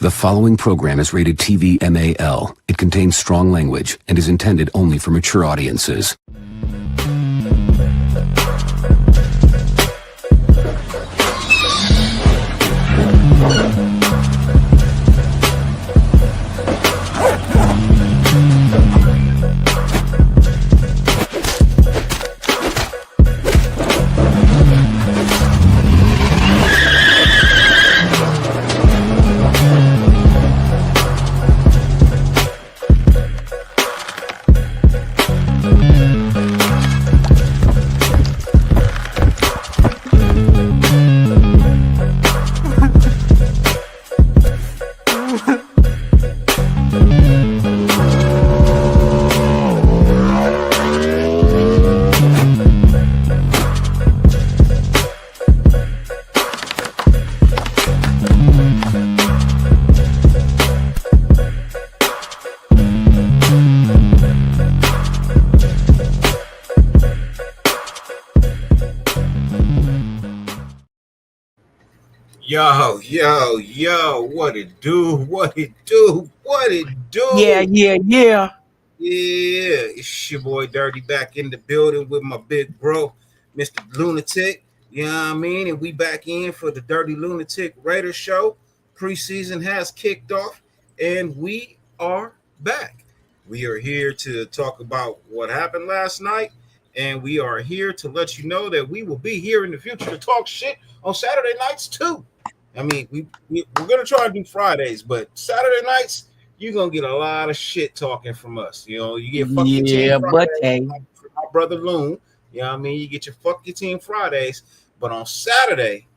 The following program is rated TV MAL. It contains strong language and is intended only for mature audiences. Yo, what it do? What it do? Yeah. Yeah, it's your boy Dirty back in the building with my big bro, Mr. Lunatic. You know what I mean? And we back in for the Dyrti-Lunatik Show. Preseason has kicked off, and we are back. We are here to talk about what happened last night, and we are here to let you know that we will be here in the future to talk shit on Saturday nights too. I mean, we're gonna try to do Fridays, but Saturday nights you're gonna get a lot of shit talking from us. You know, you get fuck your team Fridays, like my brother Loon. You know what I mean? You get your fuck your team Fridays, but on Saturday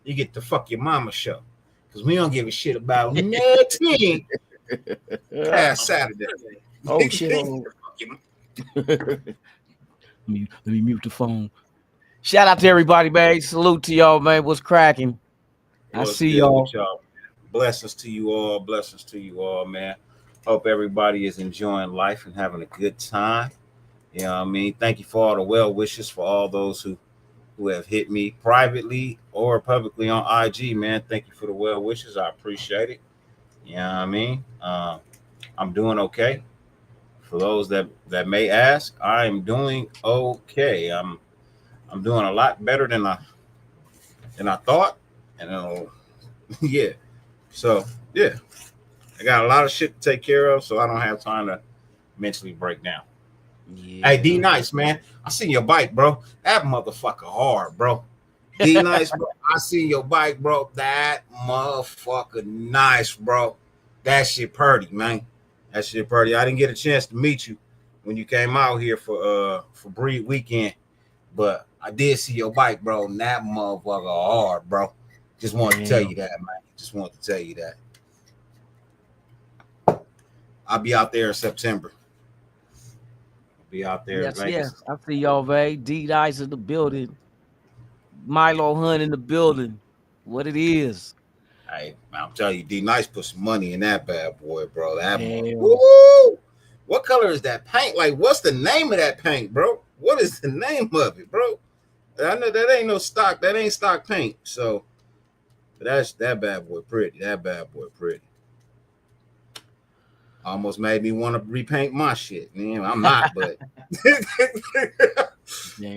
you get the fuck your mama show because we don't give a shit about nothing past Saturday. Oh shit! Let me mute the phone. Shout out to everybody, man. Salute to y'all, man. What's cracking? I see y'all. Blessings to you all. Blessings to you all, man. Hope everybody is enjoying life and having a good time. You know what I mean? Thank you for all the well wishes for all those who have hit me privately or publicly on IG, man. Thank you for the well wishes. I appreciate it. You know what I mean? I'm doing okay. For those that may ask, I am doing okay. I'm doing a lot better than I thought. And yeah. So yeah. I got a lot of shit to take care of, so I don't have time to mentally break down. Yeah. Hey, D Nice, man. I seen your bike, bro. That motherfucker hard, bro. D Nice, bro. I seen your bike, bro. That motherfucker nice, bro. That shit purty, man. That shit purty. I didn't get a chance to meet you when you came out here for Breed Weekend, but I did see your bike, bro. And that motherfucker hard, bro. Just wanted to tell you that, man. Just wanted to tell you that. I'll be out there in September. I'll be out there. Yes. I see y'all, man. D-Dice in the building. Milo Hunt in the building. What it is. Hey, I'm telling you, D-Nice put some money in that bad boy, bro. That woo! What color is that paint? Like, what's the name of that paint, bro? What is the name of it, bro? I know that ain't no stock. That ain't stock paint. So that's that bad boy pretty. That bad boy pretty. Almost made me want to repaint my shit. Man, I'm not, but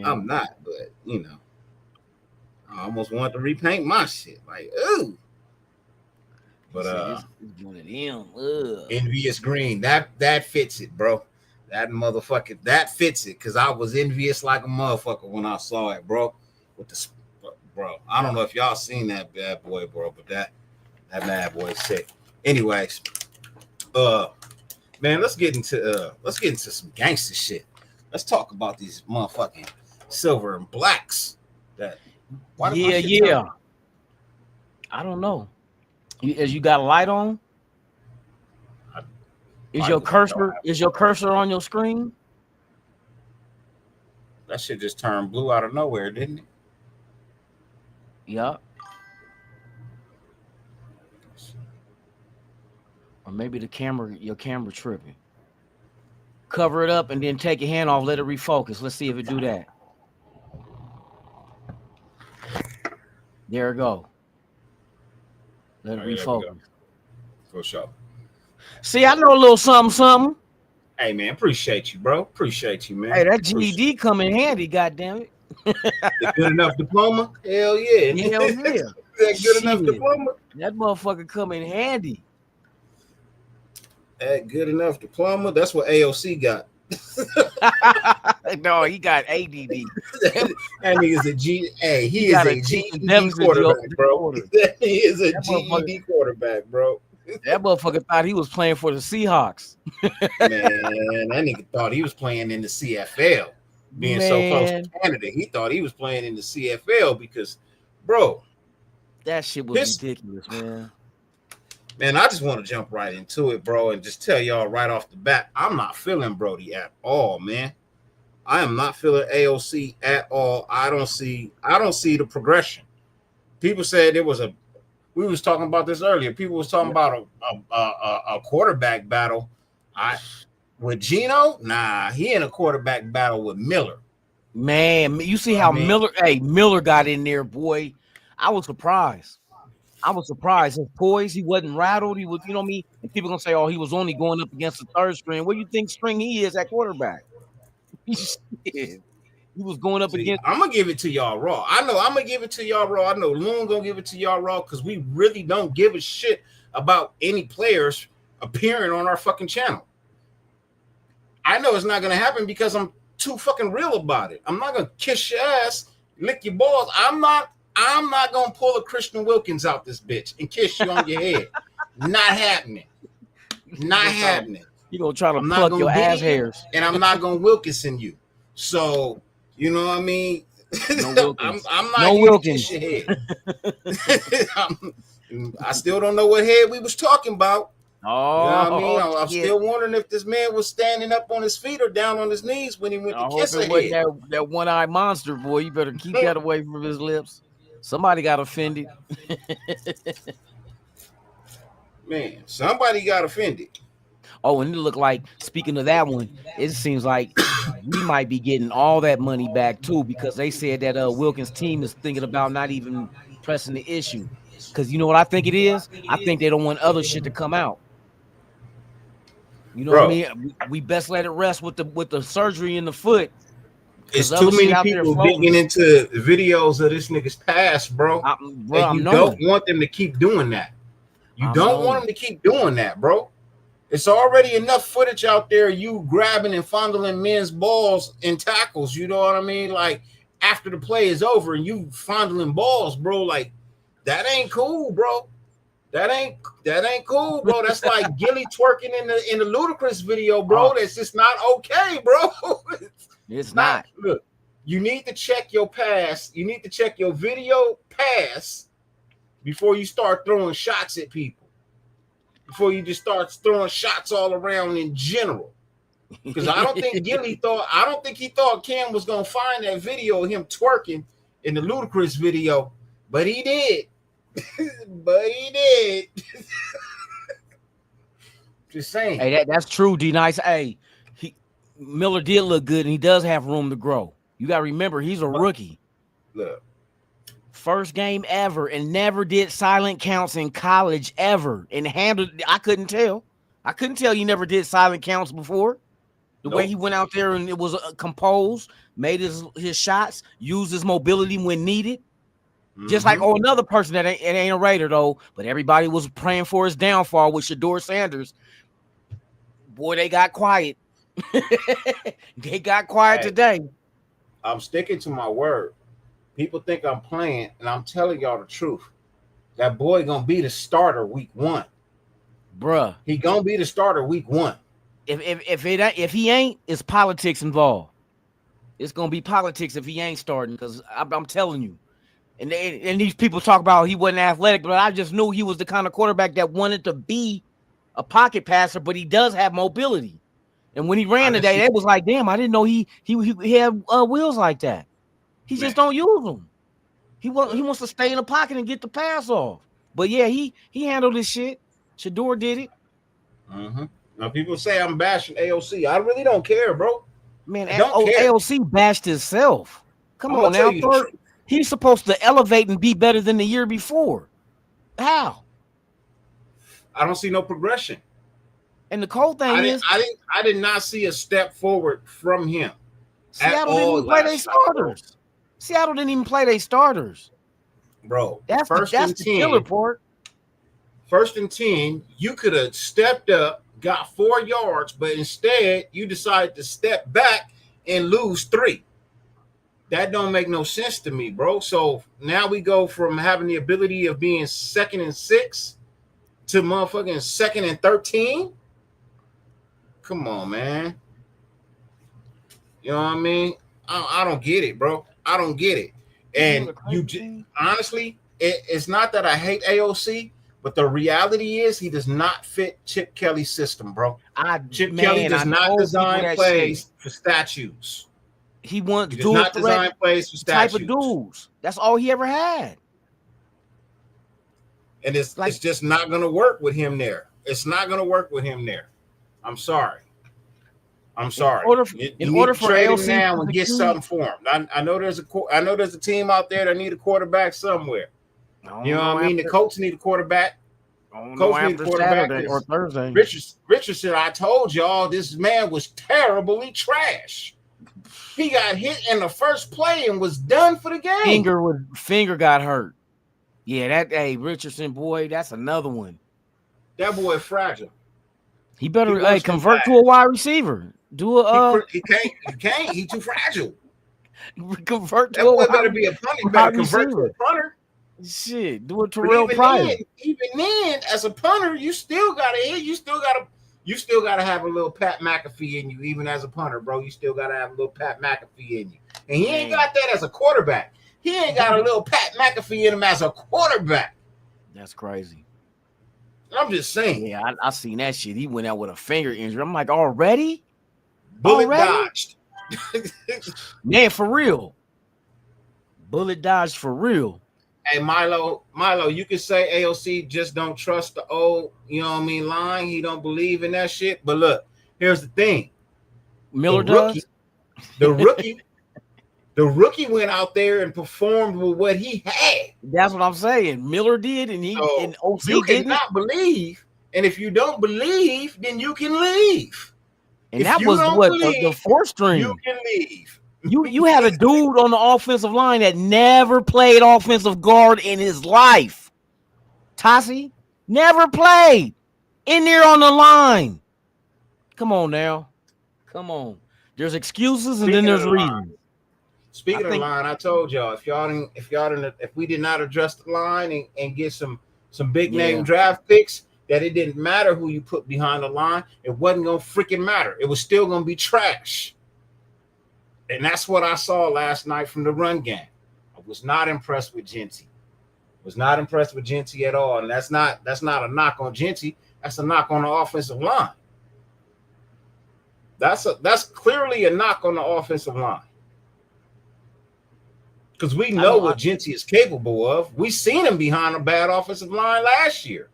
I'm not, but you know, I almost want to repaint my shit. Like, ooh. But it's one of them. Envious green. That fits it, bro. That motherfucker, that fits it. Cause I was envious like a motherfucker when I saw it, bro. With the bro. I don't know if y'all seen that bad boy, bro, but that bad boy is sick. Anyways, man, let's get into some gangster shit. Let's talk about these motherfucking silver and blacks. Yeah. I don't know. You got a light on? Is your cursor on your screen? That shit just turned blue out of nowhere, didn't it? Yeah. Or maybe your camera tripping. Cover it up and then take your hand off, let it refocus. Let's see if it do that. There it go. Let it refocus. For sure. See, I know a little something. Hey man, appreciate you, bro. Appreciate you, man. Hey, that GED come in handy, goddamn it. The good enough diploma? Hell yeah. Hell yeah. That good enough diploma? That motherfucker come in handy. That good enough diploma? That's what AOC got. No, he got ADD. That nigga's a G. Hey, he is a GED quarterback, bro. He is a GED quarterback, bro. That motherfucker thought he was playing for the Seahawks. Man, that nigga thought he was playing in the CFL. Being so close to Canada, he thought he was playing in the CFL because, bro, that shit was ridiculous, man. Man, I just want to jump right into it, bro, and just tell y'all right off the bat, I'm not feeling Brody at all, man. I am not feeling AOC at all. I don't see the progression. People said we was talking about this earlier. People was talking about a quarterback battle. With Geno, nah, he in a quarterback battle with Miller. Man, you see how Miller got in there, boy. I was surprised. His poise, he wasn't rattled. He was, you know what I mean? And people gonna say, oh, he was only going up against the third string. What do you think string he is at quarterback? He was going up against. I'm gonna give it to y'all raw. I know I'm gonna give it to y'all raw. I know Loon gonna give it to y'all raw because we really don't give a shit about any players appearing on our fucking channel. I know it's not gonna happen because I'm too fucking real about it. I'm not gonna kiss your ass, lick your balls. I'm not gonna pull a Christian Wilkins out this bitch and kiss you on your head. Not happening. Not happening. You gonna try to pluck your ass hairs, and I'm not gonna Wilkinson you. So you know what I mean. No I'm not here to kiss your head. I still don't know what head we was talking about. Oh, you know what I mean? I'm still wondering if this man was standing up on his feet or down on his knees when he went to kiss her head. That one-eyed monster, boy. You better keep that away from his lips. Somebody got offended. Man, somebody got offended. Oh, and it looked like, speaking of that one, it seems like we might be getting all that money back too, because they said that Wilkins' team is thinking about not even pressing the issue. Because you know what I think it is? I think they don't want other shit to come out. You know what I mean? We best let it rest with the surgery in the foot. It's too many people digging into videos of this nigga's past, bro. And you don't want them to keep doing that. You don't want them to keep doing that, bro. It's already enough footage out there you grabbing and fondling men's balls in tackles. You know what I mean? Like after the play is over and you fondling balls, bro. Like that ain't cool, bro. That ain't cool, bro. That's like Gilly twerking in the Ludacris video, bro. That's just not okay, bro. It's not. Look, you need to check your pass. You need to check your video pass before you start throwing shots at people. Before you just start throwing shots all around in general. Because I don't think he thought Cam was gonna find that video of him twerking in the Ludacris video, but he did. Just saying. Hey, that's true, D Nice. Hey, Miller did look good, and he does have room to grow. You gotta remember, he's a rookie. Look. First game ever, and never did silent counts in college ever, and handled. I couldn't tell you never did silent counts before. The way he went out there and it was composed, made his shots, used his mobility when needed. Just like another person that ain't a Raider though, but everybody was praying for his downfall with Shador Sanders. Boy, they got quiet. They got quiet today. I'm sticking to my word. People think I'm playing, and I'm telling y'all the truth. That boy gonna be the starter week 1, bruh. He gonna be the starter week 1. If he ain't, it's politics involved. It's gonna be politics if he ain't starting, because I'm telling you. And these people talk about he wasn't athletic, but I just knew he was the kind of quarterback that wanted to be a pocket passer, but he does have mobility. And when he ran today, they was like, "Damn, I didn't know he had wheels like that." He just don't use them. He wants to stay in the pocket and get the pass off. But yeah, he handled this shit. Shador did it. Now people say I'm bashing AOC. I really don't care, bro. Man, AOC bashed himself. Come on now, he's supposed to elevate and be better than the year before. How? I don't see no progression. And the cold thing is, I did not see a step forward from him. Seattle didn't even play their starters. Seattle didn't even play their starters. Bro, that's the killer part. 1st and 10, you could have stepped up, got 4 yards, but instead you decided to step back and lose 3. That don't make no sense to me, bro. So now we go from having the ability of being 2nd and 6 to motherfucking 2nd and 13. Come on, man. You know what I mean? I don't get it, bro. I don't get it. And honestly, it's not that I hate AOC, but the reality is he does not fit Chip Kelly's system, bro. Chip Kelly does not design plays for statues. He wants to not design plays for statues. Type of dudes. That's all he ever had. And it's just not going to work with him there. It's not going to work with him there. I'm sorry. In order for trade him now and get something for him. I know there's a team out there that need a quarterback somewhere. You know what I mean? The Colts need a quarterback. Coach need a quarterback or Thursday. Richardson, I told y'all this man was terribly trash. He got hit in the first play and was done for the game. Finger got hurt. Yeah, Richardson, boy, that's another one. That boy fragile. He better convert to a wide receiver. He can't. He too fragile. Convert to that boy better be a punter. He better convert to a punter. Shit, do it Terrell Pryor. Even then, as a punter, you still gotta hit. You still gotta have a little Pat McAfee in you, even as a punter, bro. You still gotta have a little Pat McAfee in you. And he ain't got that as a quarterback. He ain't got a little Pat McAfee in him as a quarterback. That's crazy. I'm just saying. Yeah, I seen that shit. He went out with a finger injury. I'm like, already? Bullet dodged. Man, for real. Bullet dodged for real. Hey, Milo, you could say AOC just don't trust the old, you know what I mean, line. He don't believe in that shit. But look, here's the thing. Miller does? The rookie went out there and performed with what he had. That's what I'm saying. Miller did, and OC you didn't. Cannot believe. And if you don't believe, then you can leave. And that was what the 4th string. You can leave. You had a dude on the offensive line that never played offensive guard in his life. Tassi never played in there on the line. Come on now. Come on. There's excuses and then there's reasons. Speaking of the line, I told y'all if we did not address the line and get some big name draft picks, that it didn't matter who you put behind the line. It wasn't gonna freaking matter. It was still gonna be trash. And that's what I saw last night from the run game. I was not impressed with Genty. At all. And that's not a knock on Genty. That's a knock on the offensive line. That's clearly a knock on the offensive line. Because we know what Genty is capable of. We seen him behind a bad offensive line last year.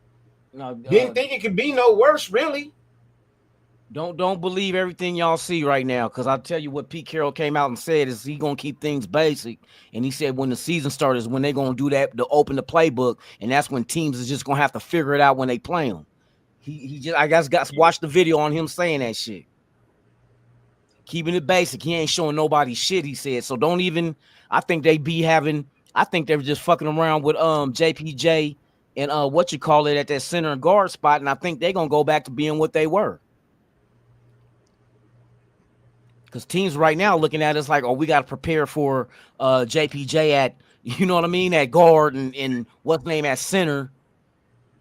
Didn't think it could be no worse, really. Don't believe everything y'all see right now, because I'll tell you what Pete Carroll came out and said is he gonna keep things basic. And he said when the season starts is when they're gonna do that to open the playbook, and that's when teams is just gonna have to figure it out when they play them. He just I guess got to watch the video on him saying that shit. Keeping it basic. He ain't showing nobody shit, he said. So don't even I think they're just fucking around with JPJ and at that center and guard spot, and I think they're gonna go back to being what they were. Because teams right now looking at us like, oh, we got to prepare for JPJ at, you know what I mean, at guard and what's name at center.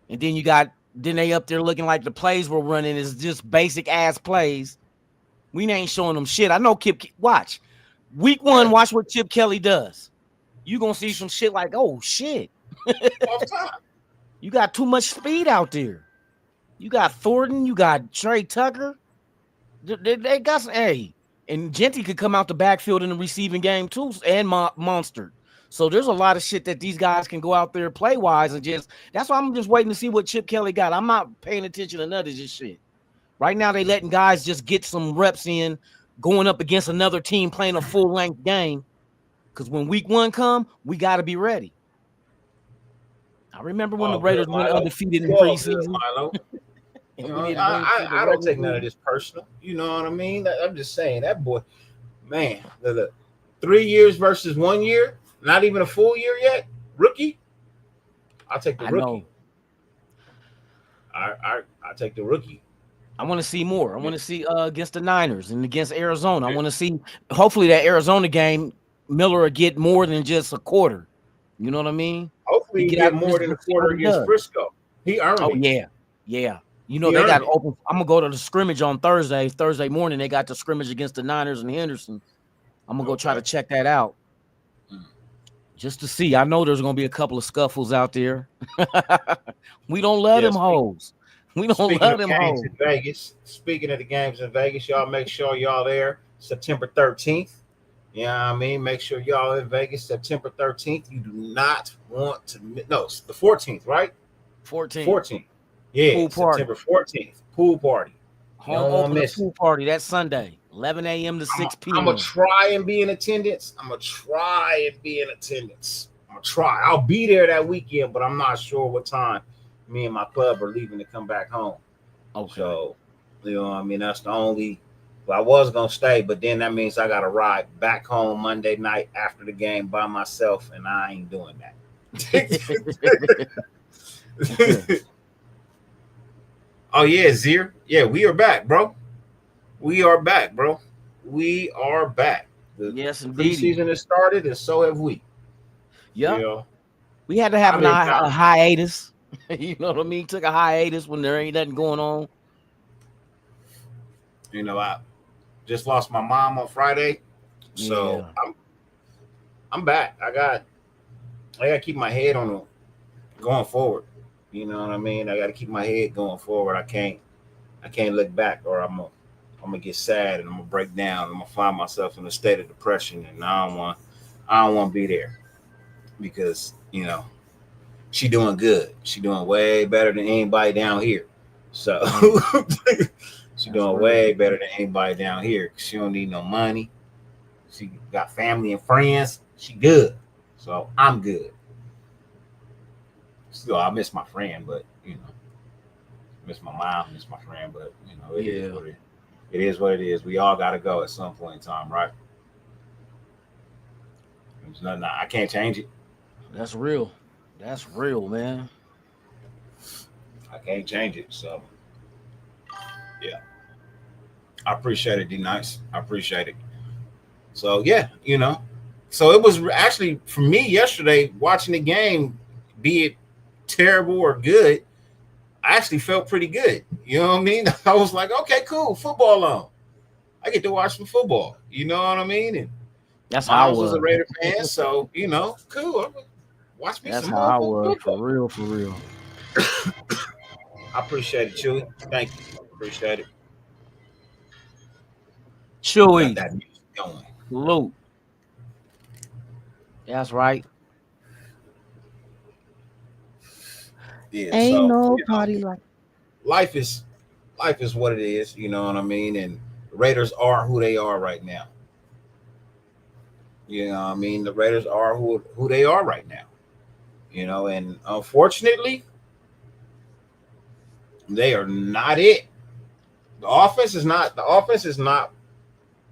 And then they up there looking like the plays we're running is just basic ass plays. We ain't showing them shit. I know watch. Week 1, watch what Chip Kelly does. You going to see some shit like, oh, shit. You got too much speed out there. You got Thornton. You got Trey Tucker. They got some, and Genty could come out the backfield in the receiving game too, and Monster. So there's a lot of shit that these guys can go out there play-wise and that's why I'm just waiting to see what Chip Kelly got. I'm not paying attention to none of this shit. Right now, they letting guys just get some reps in, going up against another team playing a full-length game. Because when week 1 come, we got to be ready. I remember when the Oh, good, Raiders went Milo. undefeated in You all good, preseason. Milo. And You we know, didn't win till the I don't regular take none of season. this personal. You know what I mean? I'm just saying that boy, man, the 3 years versus 1 year, not even a full year yet. Rookie, I'll take the I rookie. know. I take the rookie. I want to see more. I want to see against the Niners and against Arizona. I want to see, hopefully, that Arizona game, Miller will get more than just a quarter. You know what I mean? Hopefully, He he get out get there more and than a let's see what quarter he against does. Frisco. He earned Oh it. yeah, yeah. You know He they got earned it. open. I'm gonna go to the scrimmage on Thursday morning. They got the scrimmage against the Niners and Henderson. I'm gonna go try to Okay. check that out just to see. I know there's gonna be a couple of scuffles out there. We don't love Yeah. them hoes. We don't Speaking love of them games hoes. in Vegas, speaking of the games in Vegas, y'all make sure y'all there September 13th. You know what I mean? Make sure y'all in Vegas September 13th. You do not want to no, it's the 14th, right? 14 14th. Yeah, pool party, September 14th. Pool party. You home don't want to opener miss it. pool party. That's Sunday, 11 a.m. to 6 I'm gonna p.m. try and be in attendance. I'm gonna try and be in attendance. I'm gonna try. I'll be there that weekend, but I'm not sure what time me and my club are leaving to come back home. Okay. So, you know, I mean, that's the only. Well, I was gonna stay, but then that means I gotta ride back home Monday night after the game by myself, and I ain't doing that. Oh yeah, Zier. Yeah, we are back, bro. We are back, bro. We are back. The Yes, indeed. preseason has started, and so have we. Yeah. You know, We had to have I've been kind a of, hiatus. You know what I mean? Took a hiatus when there ain't nothing going on. I just lost my mom on Friday, so Yeah. I'm back. I got to keep my head on going forward. You know what I mean? I got to keep my head going forward. I can't look back, or I'm gonna get sad and I'm gonna break down. I'm gonna find myself in a state of depression, and I don't want to be there because she doing good. She doing way better than anybody down here. So she doing way better than anybody down here. She don't need no money. She got family and friends. She good. So I'm good. Still, I miss my friend, but miss my mom, miss my friend, but it is what it is. What it is. We all got to go at some point in time, right? There's nothing. I can't change it. That's real. That's real, man. I can't change it. So, yeah, I appreciate it, D Nice. I appreciate it. So, yeah, so it was actually for me yesterday watching the game, be it terrible or good. I actually felt pretty good. You know what I mean? I was like, okay, cool, football on. I get to watch some football. You know what I mean? And That's how I Miles was a was. Raider fan, so cool. Watch me That's some how more I was. football. For real, for real. I appreciate it, Chewy. Thank you. Appreciate it. Got Chewy. that music going. Salute. That's right. Yeah, Ain't so no party like life is what it is, you know what I mean? And the Raiders are who they are right now. You know what I mean? The Raiders are who they are right now. And unfortunately, they are not it. The offense is not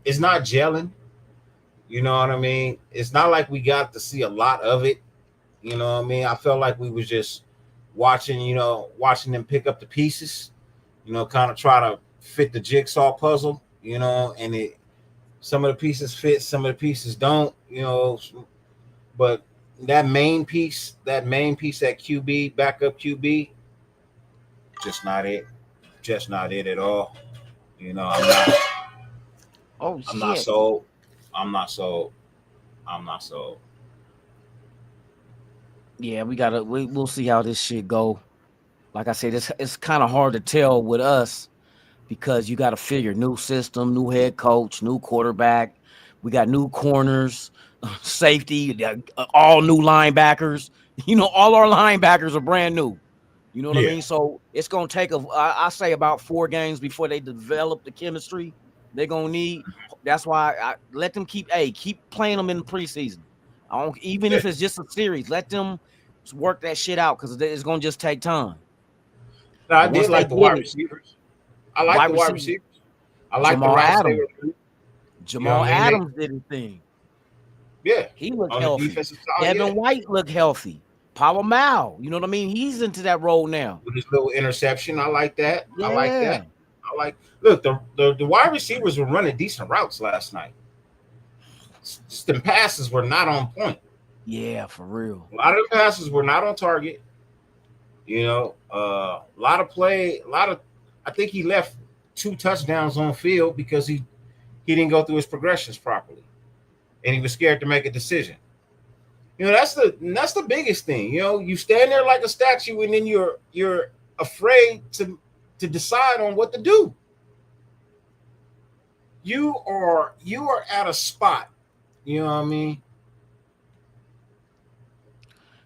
it's not gelling. You know what I mean? It's not like we got to see a lot of it. You know what I mean? I felt like we was just watching them pick up the pieces, kind of try to fit the jigsaw puzzle, and some of the pieces fit, some of the pieces don't, but that main piece at QB, backup QB, just not it. Just not it at all. I'm not oh I'm not shit. sold. I'm not sold. I'm not sold. Yeah, we'll see how this shit go. Like I said, it's kind of hard to tell with us because you got to figure new system, new head coach, new quarterback. We got new corners, safety, all new linebackers. All our linebackers are brand new. You know what I mean? So it's gonna take I say about 4 games before they develop the chemistry they're gonna need. That's why I let them keep playing them in the preseason. I don't, even if it's just a series, let them work that shit out because it's gonna just take time. Now, I But once did like they the get wide it, receivers. I like the wide receivers. I like the Jamal routes they Adams. were. You know Jamal what I mean? Adams did his thing. Yeah, He looked on the healthy. defensive side, Devin yeah. White looked healthy. Power Mal, you know what I mean? He's into that role now. With his little interception, I like that. Yeah. I like that. I like. Look, the wide receivers were running decent routes last night. Just the passes were not on point. Yeah, for real. A lot of the passes were not on target. You know, a lot of play, I think he left 2 touchdowns on field because he didn't go through his progressions properly, and he was scared to make a decision. You know, that's the biggest thing. You know, you stand there like a statue, and then you're afraid to decide on what to do. You are at a spot. You know what I mean?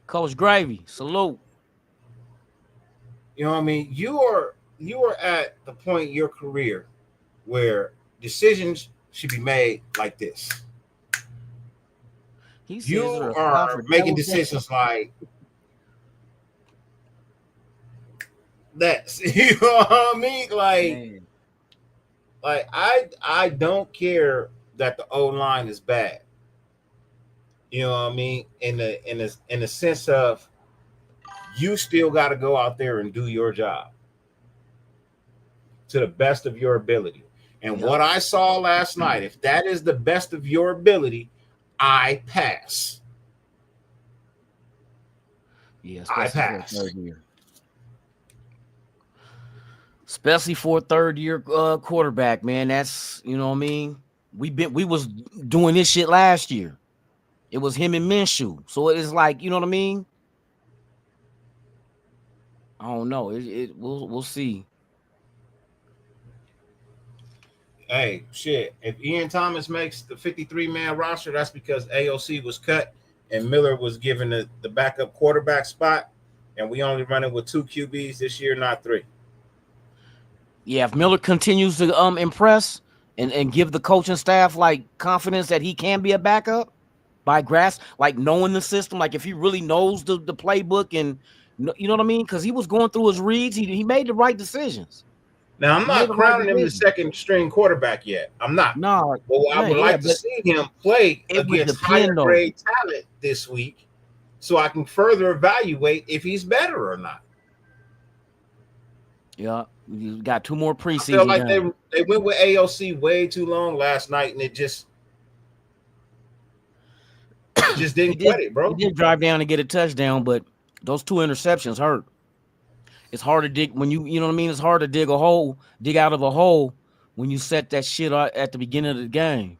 Coach Gravy, salute. You know what I mean? You are at the point in your career where decisions should be made like this. You are making decisions like that. You know what I mean? Like I don't care that the O-line is bad. You know what I mean? In the sense of you still got to go out there and do your job to the best of your ability. And what I saw last night, if that is the best of your ability, I pass. Yeah, I pass. Especially for a third-year quarterback, man. That's, you know what I mean? We was doing this shit last year. It was him and Minshew. So it's like, you know what I mean? I don't know. We'll see. Hey, shit. If Ian Thomas makes the 53-man roster, that's because AOC was cut and Miller was given the backup quarterback spot, and we only running with 2 QBs this year, not 3. Yeah, if Miller continues to impress and give the coaching staff like confidence that he can be a backup by like knowing the system, like if he really knows the playbook and you know what I mean? Because he was going through his reads, he made the right decisions. Now, I'm not crowning him the second string quarterback yet. I'm not. No. Well, I would like to see him play against higher grade talent this week so I can further evaluate if he's better or not. Yeah, you got 2 more preseason. I feel like they went with AOC way too long last night, and it just didn't cut it, bro. He did drive down and get a touchdown, but those 2 interceptions hurt. It's hard to dig when you know what I mean? It's hard to dig out of a hole when you set that shit at the beginning of the game.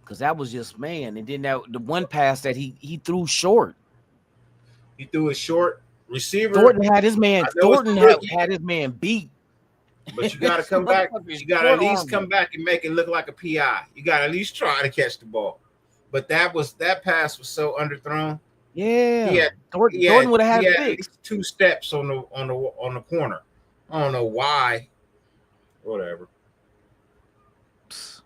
Because that was just, man. And then the one pass that he threw short. He threw it short. Receiver. Thornton had his man had his man beat. But you got to come back. You got to at least come back and make it look like a PI. You got to at least try to catch the ball. But that pass was so underthrown. Yeah, Thornton would have had at least 2 steps on the corner. I don't know why. Whatever. The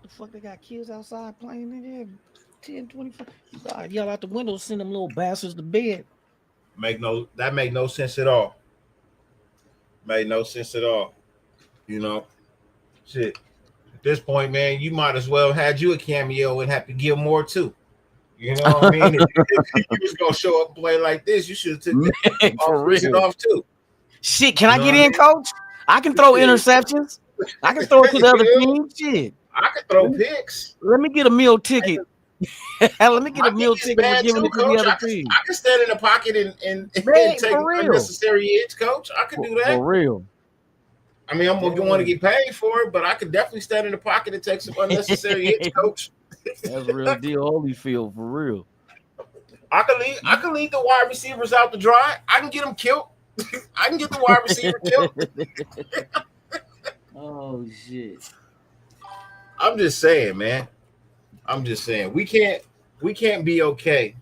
fuck, they got kids outside playing in there. 10, 25. God, yell out the window, send them little bastards to bed. That made no sense at all. Made no sense at all. You know, shit. At this point, man, you might as well had you a cameo and have to give more too. You know what I mean? If you was gonna show up and play like this, you should have took that off too. Shit, can I get in, coach? I can throw interceptions. I can throw it to the other team. Shit. I can throw picks. Let me get a meal ticket. Let me get a meal ticket for giving it to the other team. I can stand in the pocket and take unnecessary hits, coach. I can do that. For real. I mean, I'm gonna want to get paid for it, but I could definitely stand in the pocket and take some unnecessary hits, coach. That's a real deal, Holyfield, for real. I can lead the wide receivers out to dry. I can get them killed. I can get the wide receiver killed. Oh shit! I'm just saying, man. I'm just saying we can't be okay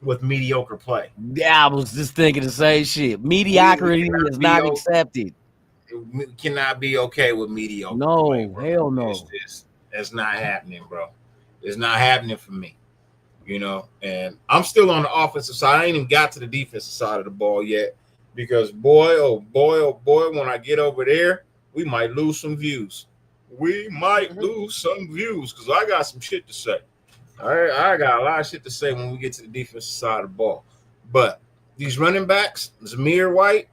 with mediocre play. Yeah, I was just thinking the same shit. Mediocrity is not accepted. We cannot be okay with mediocre. No, play, hell no. That's not happening, bro. It's not happening for me. you know. And I'm still on the offensive side. I ain't even got to the defensive side of the ball yet because boy, when I get over there, we might lose some views. We might lose some views because I got some shit to say. All right, I got a lot of shit to say when we get to the defensive side of the ball. But these running backs, Zamir White,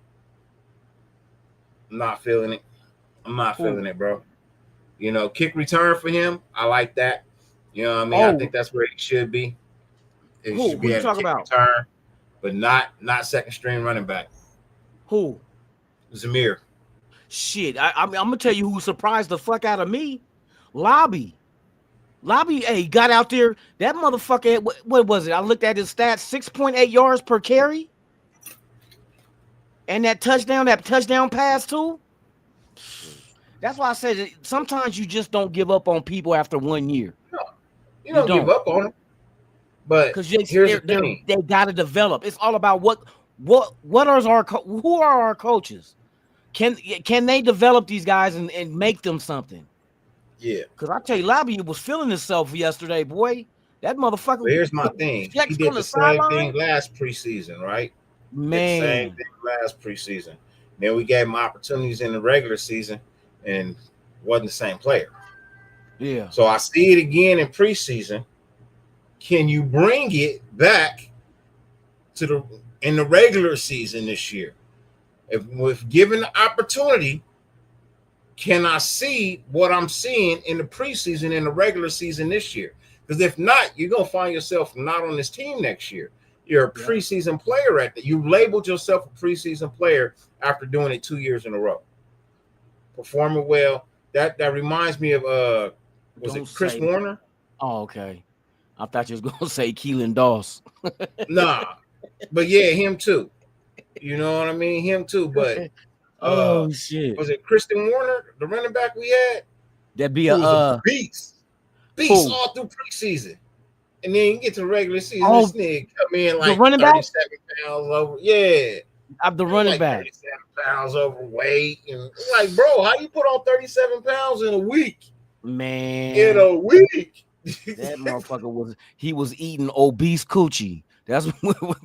I'm not feeling it. I'm not feeling it, bro. You know, kick return for him, I like that. You know what I mean? I think that's where he should be. He should be at a kick return, but not second string running back. Who? Zamir. Shit, I'm gonna tell you who surprised the fuck out of me. Lobby, hey, got out there. That motherfucker, what was it? I looked at his stats: 6.8 yards per carry, and that touchdown pass too. That's why I said sometimes you just don't give up on people after 1 year. No, you don't give up on them. But because here's the thing: they got to develop. It's all about who are our coaches? Can they develop these guys and make them something? Yeah. Because I tell you, Lobby was feeling himself yesterday, boy. That motherfucker. But here's my thing: he did the same thing last preseason, right? Man, the same thing last preseason. Then we gave him opportunities in the regular season, and wasn't the same player. Yeah. So I see it again in preseason. Can you bring it back in the regular season this year? If given the opportunity, can I see what I'm seeing in the preseason in the regular season this year? Because if not, you're gonna find yourself not on this team next year. You're a preseason player at that. You labeled yourself a preseason player after doing it 2 years in a row. Performing well. That reminds me of was it Chris Warner? Oh, okay. I thought you was gonna say Keelan Doss. Nah, but yeah, him too. You know what I mean? Him too. But oh shit, was it Christian Warner, the running back we had? That'd be a beast all through preseason, and then you get to the regular season. This nigga come in like 37 pounds over. Yeah, I'm the running back. 37 pounds overweight, and like, bro, how you put on 37 pounds in a week? Man, in a week. That motherfucker was eating obese coochie. That's what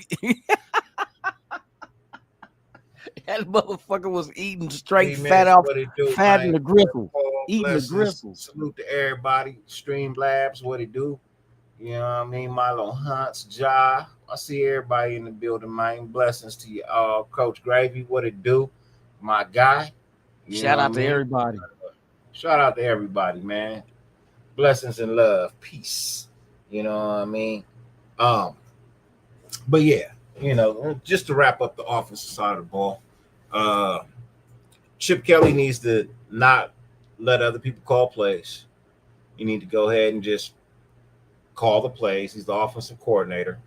that motherfucker was eating straight fat in the gristle. Eating the gristle. Salute to everybody. Stream Labs, what it do? You know what I mean? Milo Hunts, Ja. I see everybody in the building, man. Blessings to you all. Coach Gravy, what it do? My guy. Shout out to everybody. Shout out to everybody, man. Blessings and love. Peace. You know what I mean? But yeah, you know, just to wrap up the offensive side of the ball, Chip Kelly needs to not let other people call plays. You need to go ahead and just call the plays. He's the offensive coordinator.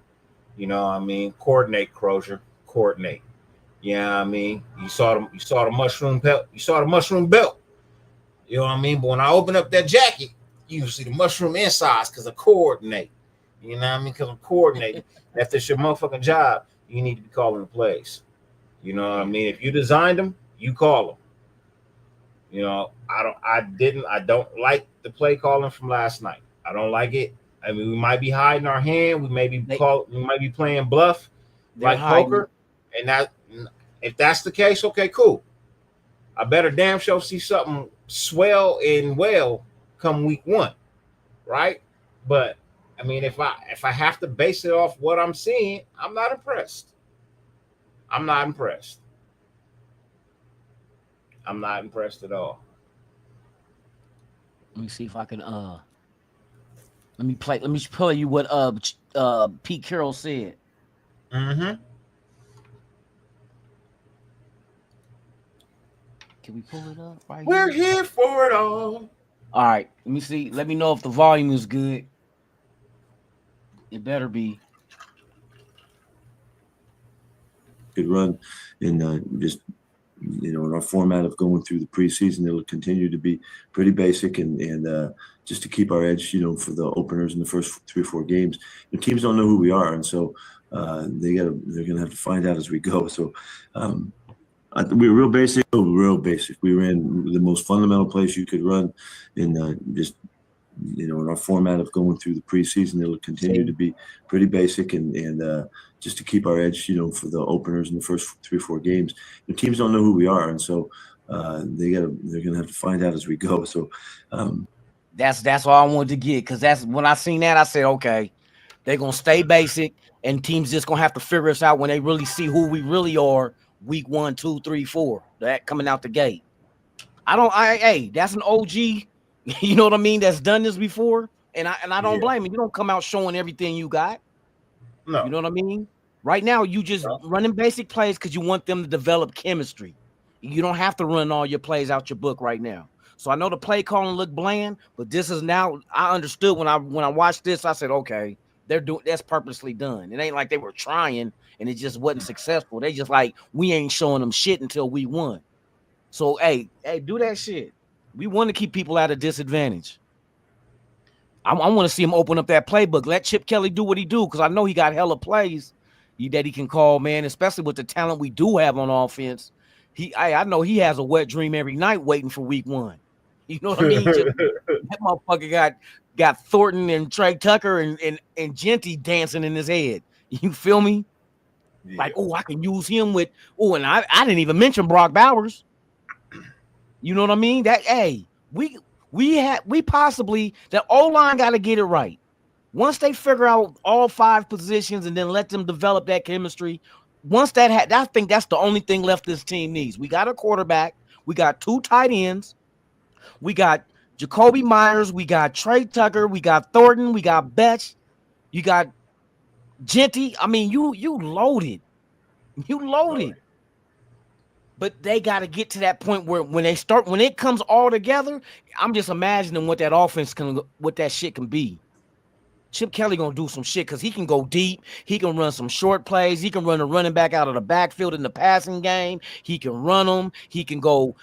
You know what I mean? Coordinate, Crozier. Coordinate. You know what I mean? You saw the mushroom belt. You saw the mushroom belt. You know what I mean? But when I open up that jacket, you see the mushroom insides because I coordinate. You know what I mean? Because I'm coordinating. If that's your motherfucking job, you need to be calling the plays. You know what I mean? If you designed them, you call them. You know, I don't like the play calling from last night. I don't like it. I mean, we might be hiding our hand. We might be playing bluff like poker. And if that's the case, okay, cool. I better damn sure see something swell and well come week 1, right? But I mean, if I have to base it off what I'm seeing, I'm not impressed. I'm not impressed at all. Let me see if I can let me play you what Pete Carroll said. Mm-hmm. Can we pull it up right We're here for it all. All right, let me see. Let me know if the volume is good. It better be. Could run in just, you know, in our format of going through the preseason, it'll continue to be pretty basic and just to keep our edge, you know, for the openers in the first 3 or 4 games. The teams don't know who we are, and so they're gonna have to find out as we go. So we were real basic. We ran the most fundamental place you could run, and just in our format of going through the preseason, it'll continue to be pretty basic and just to keep our edge, for the openers in the first 3 or 4 games. The teams don't know who we are, and so they're gonna have to find out as we go. So that's all I wanted to get, because that's when I seen that I said, okay, they're gonna stay basic, and teams just gonna have to figure us out when they really see who we really are. Week 1, 2, 3, 4, that coming out the gate. Hey, that's an OG, you know what I mean? That's done this before, and I don't blame you. You don't come out showing everything you got. No. You know what I mean? Right now, you just running basic plays because you want them to develop chemistry. You don't have to run all your plays out your book right now. So I know the play calling looked bland, but this is now. I understood when I watched this. I said, okay, that's purposely done. It ain't like they were trying and it just wasn't successful. They just like, we ain't showing them shit until we won. So hey, do that shit. We want to keep people at a disadvantage. I want to see him open up that playbook. Let Chip Kelly do what he do, because I know he got hella plays that he can call, man, especially with the talent we do have on offense. I know he has a wet dream every night waiting for week 1. You know what I mean? That motherfucker got Thornton and Trey Tucker and Genty dancing in his head. You feel me? Yeah. Like, oh, I can use him with, and I didn't even mention Brock Bowers. You know what I mean? That, hey, we possibly, the O-line got to get it right. Once they figure out all 5 positions and then let them develop that chemistry, once I think that's the only thing left this team needs. We got a quarterback. We got 2 tight ends. We got Jacoby Myers. We got Trey Tucker. We got Thornton. We got Betch. You got Genty. I mean, you loaded. You loaded. But they got to get to that point where when it comes all together, I'm just imagining what that shit can be. Chip Kelly gonna do some shit because he can go deep. He can run some short plays. He can run a running back out of the backfield in the passing game. He can run them. He can go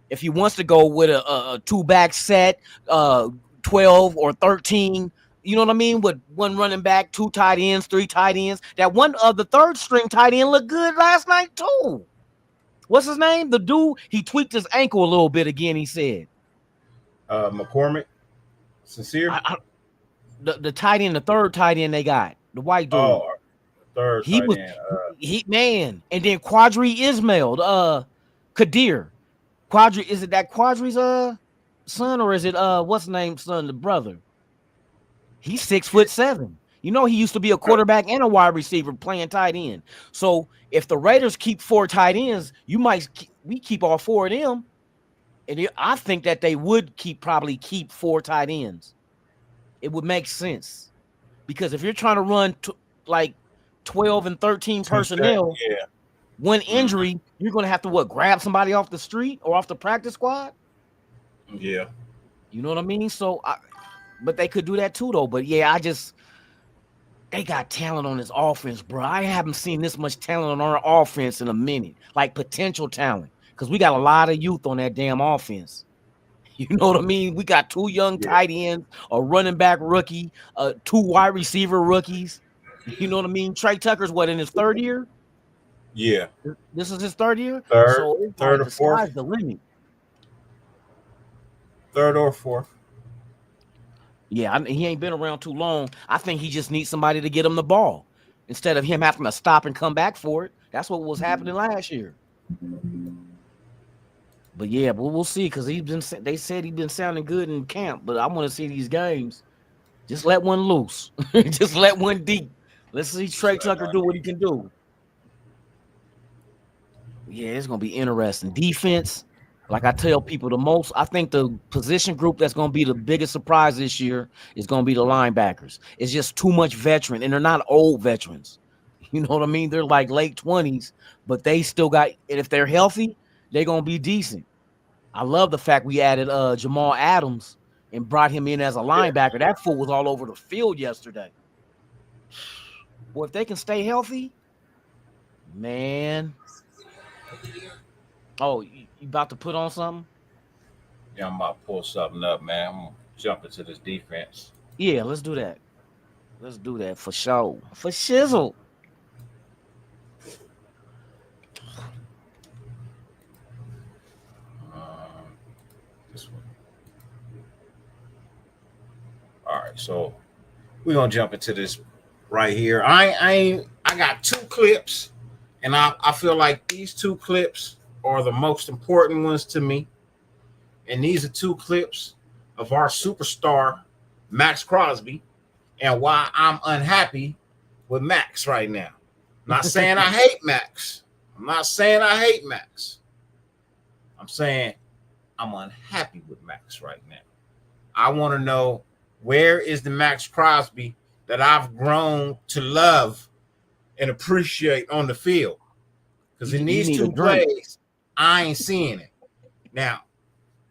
if he wants to go with a 2-back set, 12 or 13. You know what I mean? With 1 running back, 2 tight ends, 3 tight ends. That one the 3rd string tight end looked good last night too. What's his name? The dude, he tweaked his ankle a little bit again, he said. McCormick? Sincere? The tight end, the 3rd tight end they got, the white dude. Oh, 3rd tight end. Man. And then Quadri Ismail, Kadir. Is it that Quadri's son, or is it what's his name, son, the brother? He's 6'7". You know, he used to be a quarterback and a wide receiver playing tight end. So if the Raiders keep 4 tight ends, we keep all 4 of them. And I think that they would probably keep 4 tight ends. It would make sense, because if you're trying to run like 12 and 13 personnel, one injury, you're going to have to grab somebody off the street or off the practice squad. Yeah. You know what I mean? So, but they could do that too, though. But yeah, they got talent on this offense, bro. I haven't seen this much talent on our offense in a minute, like potential talent, because we got a lot of youth on that damn offense. You know what I mean? We got 2 young tight ends, a running back rookie, 2 wide receiver rookies. You know what I mean? Trey Tucker's in his 3rd year? Yeah. This is his 3rd year? Third or 4th. Sky's the limit. 3rd or 4th. Yeah, he ain't been around too long. I think he just needs somebody to get him the ball instead of him having to stop and come back for it. That's what was happening last year. But yeah, we'll see, because they said he's been sounding good in camp, but I want to see these games. Just let one loose. Just let one deep. Let's see Trey Tucker do what he can do. Yeah, it's going to be interesting. Defense, like I tell people, I think the position group that's going to be the biggest surprise this year is going to be the linebackers. It's just too much veteran, and they're not old veterans. You know what I mean? They're like late 20s, but they still got, and if they're healthy, they're going to be decent. I love the fact we added Jamal Adams and brought him in as a linebacker. That fool was all over the field yesterday. Boy, if they can stay healthy, man. Oh, you about to put on something? Yeah, I'm about to pull something up, man. I'm going to jump into this defense. Yeah, let's do that. Let's do that for sure. For shizzle. This one. so we're gonna jump into this right here. I got two clips, and I feel like these two clips are the most important ones to me. And these are two clips of our superstar, Max Crosby, and why I'm unhappy with Max right now. Not saying I hate Max. I'm not saying I hate Max. I'm saying I'm unhappy with Max right now. I want to know, where is the Max Crosby that I've grown to love and appreciate on the field? Because in these two plays, I ain't seeing it. Now,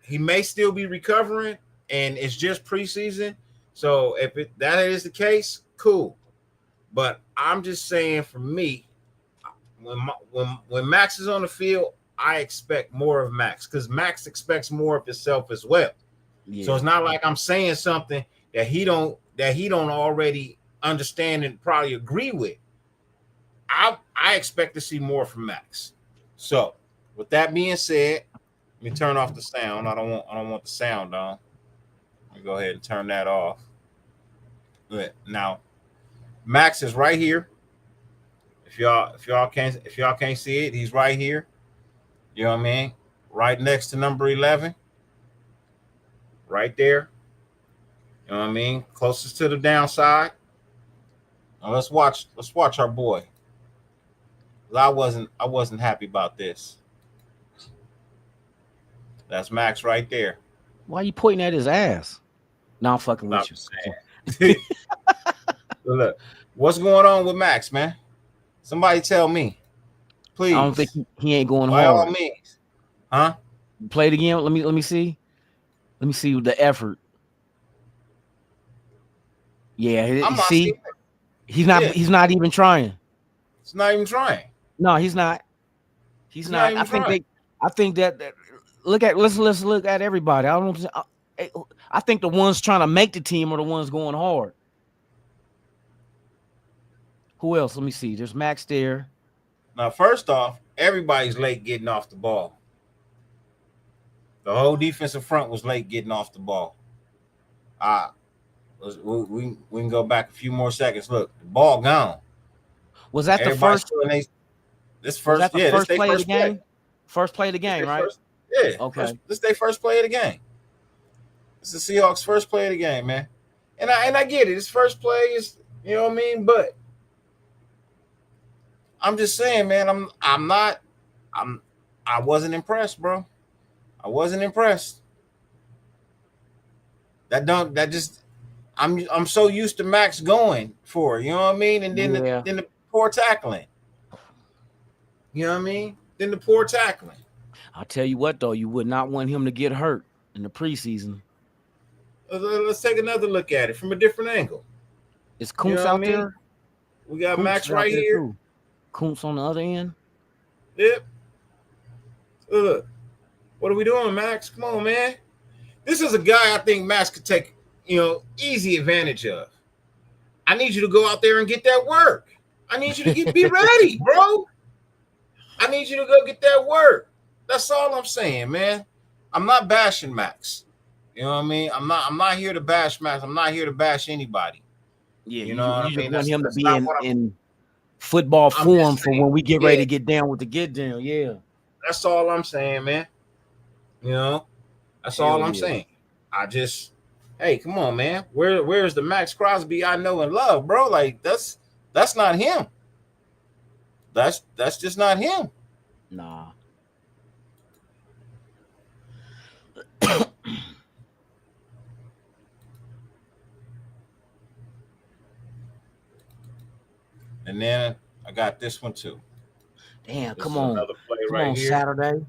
he may still be recovering, and it's just preseason. So if that is the case, cool. But I'm just saying, for me, when Max is on the field, I expect more of Max, because Max expects more of himself as well. Yeah. So it's not like I'm saying something that he don't already understand and probably agree with. I expect to see more from Max. So with that being said, let me turn off the sound. I don't want the sound on. Let me go ahead and turn that off. Good. Now, Max is right here. If y'all can't see it, he's right here. You know what I mean? Right next to number 11. Right there. You know what I mean? Closest to the downside. Now let's watch our boy. I wasn't happy about this. That's Max right there. Why are you pointing at his ass? No, I'm fucking with you. Look, what's going on with Max, man? Somebody tell me, please. I don't think he ain't going by hard. By all means, huh? Play it again. Let me see. Let me see the effort. Yeah, see, he's not even trying. He's not even trying. No, he's not. He's not. I think that let's look at everybody. I think the ones trying to make the team are the ones going hard. Who else? Let me see. There's Max there. Now, first off, everybody's late getting off the ball. The whole defensive front was late getting off the ball. We can go back a few more seconds. Look, the ball gone. Was that the first? This first play of the game. First play of the game, right? Okay. This is their first play of the game. This is the Seahawks' first play of the game, man. And I get it. His first play is, you know what I mean, but I'm just saying, man, I wasn't impressed, bro. I wasn't impressed. I'm so used to Max going for it, you know what I mean? And then the poor tackling. You know what I mean? Then the poor tackling. I'll tell you what, though, you would not want him to get hurt in the preseason. Let's take another look at it from a different angle. Is Kuntz out there? We got Max right here. Too. Kuntz on the other end. Yep. Look, what are we doing, Max? Come on, man. This is a guy I think Max could take, easy advantage of. I need you to go out there and get that work. I need you to be ready, bro. I need you to go get that work. That's all I'm saying, man. I'm not bashing Max. You know what I mean? I'm not here to bash Max. I'm not here to bash anybody. Yeah, you know what I mean? Want him to be in football form for when we get ready to get down with the get down. Yeah. That's all I'm saying, man. That's all I'm saying. Hey, come on, man. Where's the Max Crosby I know and love, bro? Like that's not him. That's just not him. Nah. And then I got this one too. Damn, come on. Come on, here. Saturday.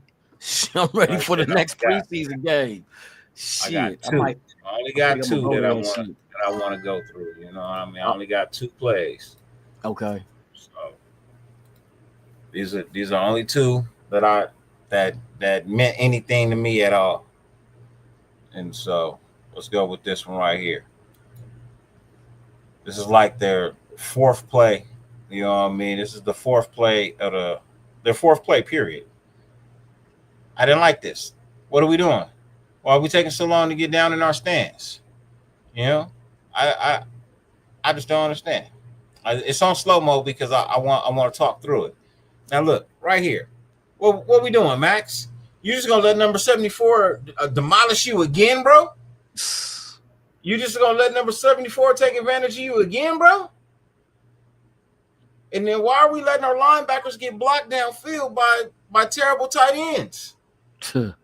I'm ready for the next preseason game. Shit. I got two. I only got two that I want to go through. You know what I mean? I only got two plays. Okay. So these are only two that meant anything to me at all. And so let's go with this one right here. This is like their fourth play. You know what I mean? This is the fourth play of their fourth play, period. I didn't like this. What are we doing? Why are we taking so long to get down in our stance? I just don't understand. It's on slow mo because I want to talk through it. Now look right here. What we doing, Max? You just gonna let number 74 demolish you again, bro? You just gonna let number 74 take advantage of you again, bro? And then why are we letting our linebackers get blocked downfield by terrible tight ends? There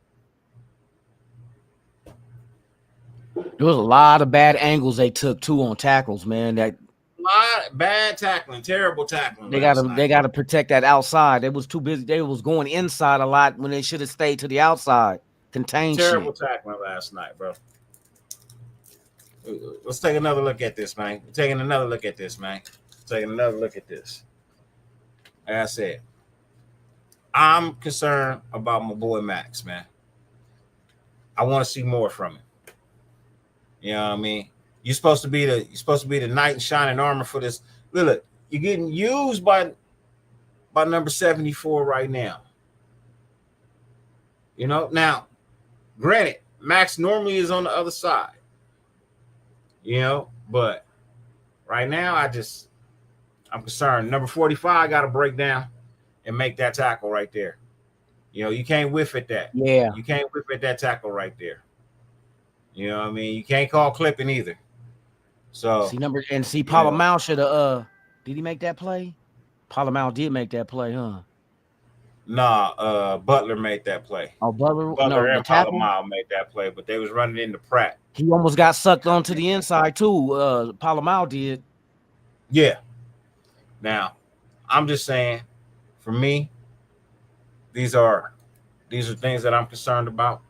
was a lot of bad angles they took too on tackles, man. That bad tackling, terrible tackling. they gotta protect that outside. They was too busy. They was going inside a lot when they should have stayed to the outside. Contain terrible shit. tackling last night, bro. Let's take another look at this, man. Taking another look at this. Like I said, I'm concerned about my boy Max, man. I want to see more from him. You know what I mean? You're supposed to be the knight in shining armor for this. Look, you're getting used by number 74 right now. You know, now, granted, Max normally is on the other side. You know, but right now I'm concerned. Number 45 got to break down and make that tackle right there. You know, you can't whiff at that. Yeah. You can't whiff at that tackle right there. You know what I mean? You can't call clipping either. So Palomau should have did he make that play? Palomau did make that play, huh? Nah, Butler made that play. Oh, Butler and Palomau made that play, but they was running into Pratt. He almost got sucked onto the inside too. Palomau did. Yeah. Now, I'm just saying, for me, these are things that I'm concerned about.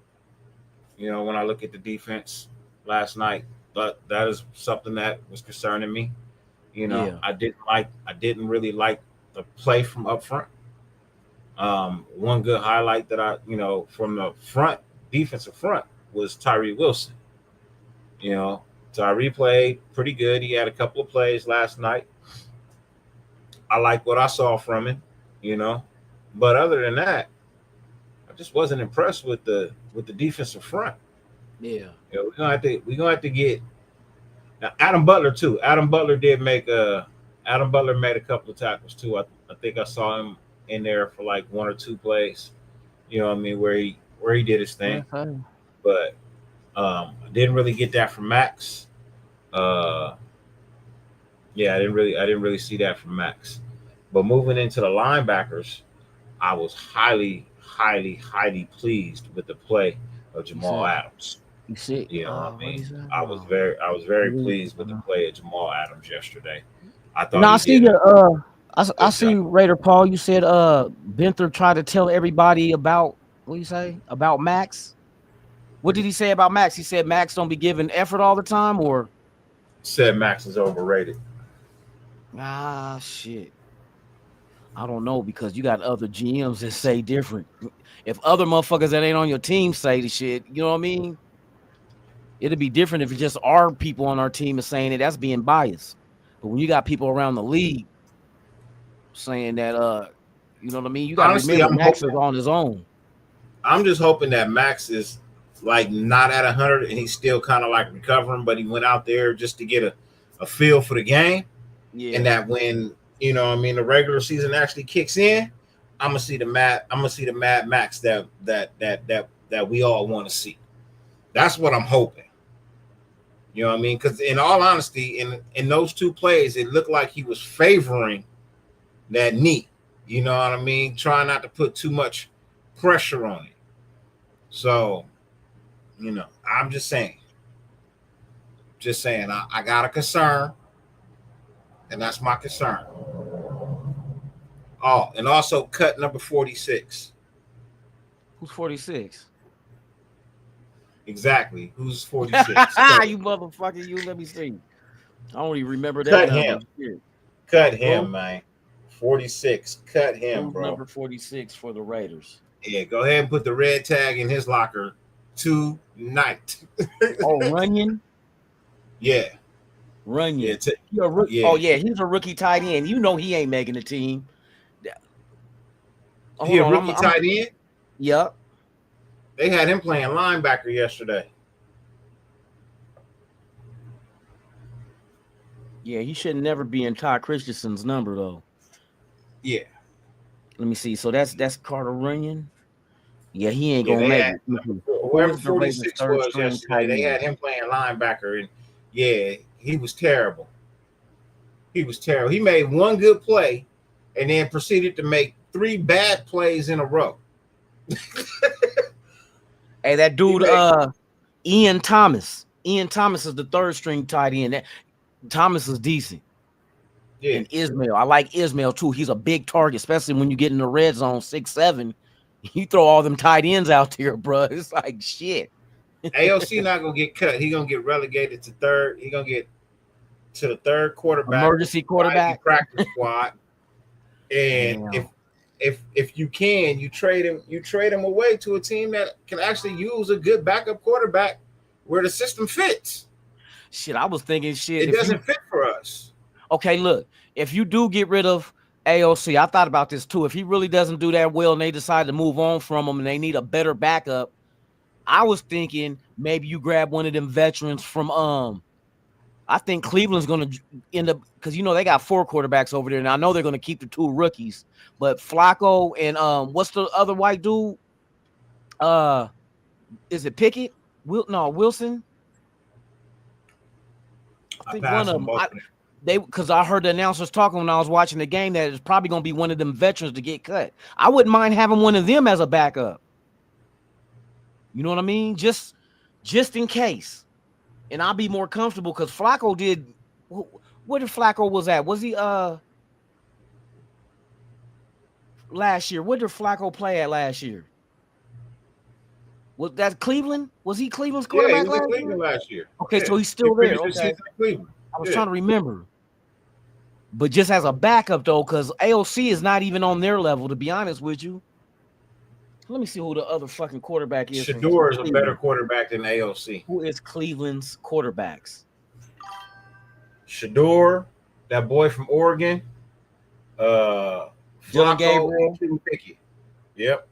You know, when I look at the defense last night, but that is something that was concerning me. You know, yeah. I didn't really like the play from up front. One good highlight that from the front, defensive front, was Tyree Wilson. You know, Tyree played pretty good. He had a couple of plays last night. I like what I saw from him, you know. But other than that, I just wasn't impressed with the defensive front. Yeah. You know, we're gonna have to get now Adam Butler too. Adam Butler made a couple of tackles too. I think I saw him in there for like one or two plays. You know what I mean, where he did his thing. Okay. But I didn't really get that from Max. I didn't really see that from Max. But moving into the linebackers, I was highly, highly, highly pleased with the play of Jamal Adams. You see, you know what I mean? I was very pleased with the play of Jamal Adams yesterday. I thought. Now I see Raider Paul. You said Benther tried to tell everybody about what you say about Max. What did he say about Max? He said Max don't be giving effort all the time, or said Max is overrated. Ah, shit. I don't know, because you got other GMs that say different. If other motherfuckers that ain't on your team say the shit, you know what I mean? It'd be different if it's just our people on our team is saying it. That's being biased. But when you got people around the league saying that, you know what I mean? You got to remember Max is on his own. I'm just hoping that Max is like not at 100 and he's still kind of like recovering, but he went out there just to get a feel for the game. Yeah. And that when, you know what I mean, the regular season actually kicks in, I'm gonna see the Mad Max that we all want to see. That's what I'm hoping. You know what I mean? Because in all honesty, in those two plays, it looked like he was favoring that knee. You know what I mean? Trying not to put too much pressure on it. So, you know, I'm just saying. I got a concern. And that's my concern. Oh, and also cut number 46. Who's 46? Exactly. Who's 46? You motherfucker, you let me see. I don't even remember that. Cut him. Cut him, man. 46. Cut him, bro. Number 46 for the Raiders. Yeah, go ahead and put the red tag in his locker tonight. Oh, Runyon? Yeah. Runyon. Oh, yeah, he's a rookie tight end. You know he ain't making the team. He a rookie tight end? Yep. They had him playing linebacker yesterday. Yeah, he should never be in Todd Christensen's number though. Yeah. Let me see. So that's Carter Runyon. Yeah, he ain't Yeah, gonna they make had it. Who whoever is the Ravens 46 third was string yesterday. tight They end? had him playing linebacker, and yeah, he was terrible. He was terrible. He made one good play, and then proceeded to make 3 bad plays in a row. Hey, that He dude, made, Ian Thomas. Ian Thomas is the third string tight end. Thomas is decent. yeah. And Ismail, I like Ismail too. He's a big target, especially when you get in the red zone 6'7". You throw all them tight ends out there, bro. It's like shit. AOC not gonna get cut. He gonna get relegated to third. He gonna get to the third quarterback, Emergency quarterback. practice squad. And Damn. if you can, you trade him away to a team that can actually use a good backup quarterback where the system fits. Shit, I was thinking shit. It doesn't fit for us. Okay, look, if you do get rid of AOC, I thought about this too. If he really doesn't do that well and they decide to move on from him and they need a better backup, I was thinking maybe you grab one of them veterans from I think Cleveland's gonna end up because they got 4 quarterbacks over there, and I know they're gonna keep the 2 rookies, but Flacco and what's the other white dude? Is it Pickett? Wilson. I think one of them. Because I heard the announcers talking when I was watching the game that it's probably gonna be one of them veterans to get cut. I wouldn't mind having one of them as a backup. You know what I mean? Just in case. And I'll be more comfortable because Flacco did. Where did Flacco was at? Was he last year? Where did Flacco play at last year? Was that Cleveland? Was he Cleveland's quarterback last year? Okay, yeah. so he's still there. Okay. Cleveland. I was trying to remember. But just as a backup though, because AOC is not even on their level, to be honest with you. Let me see who the other fucking quarterback is. Shador is a better quarterback than AOC. Who is Cleveland's quarterbacks? Shador, that boy from Oregon, Dylan Flacco, Gabriel. Kenny Pickett. Yep.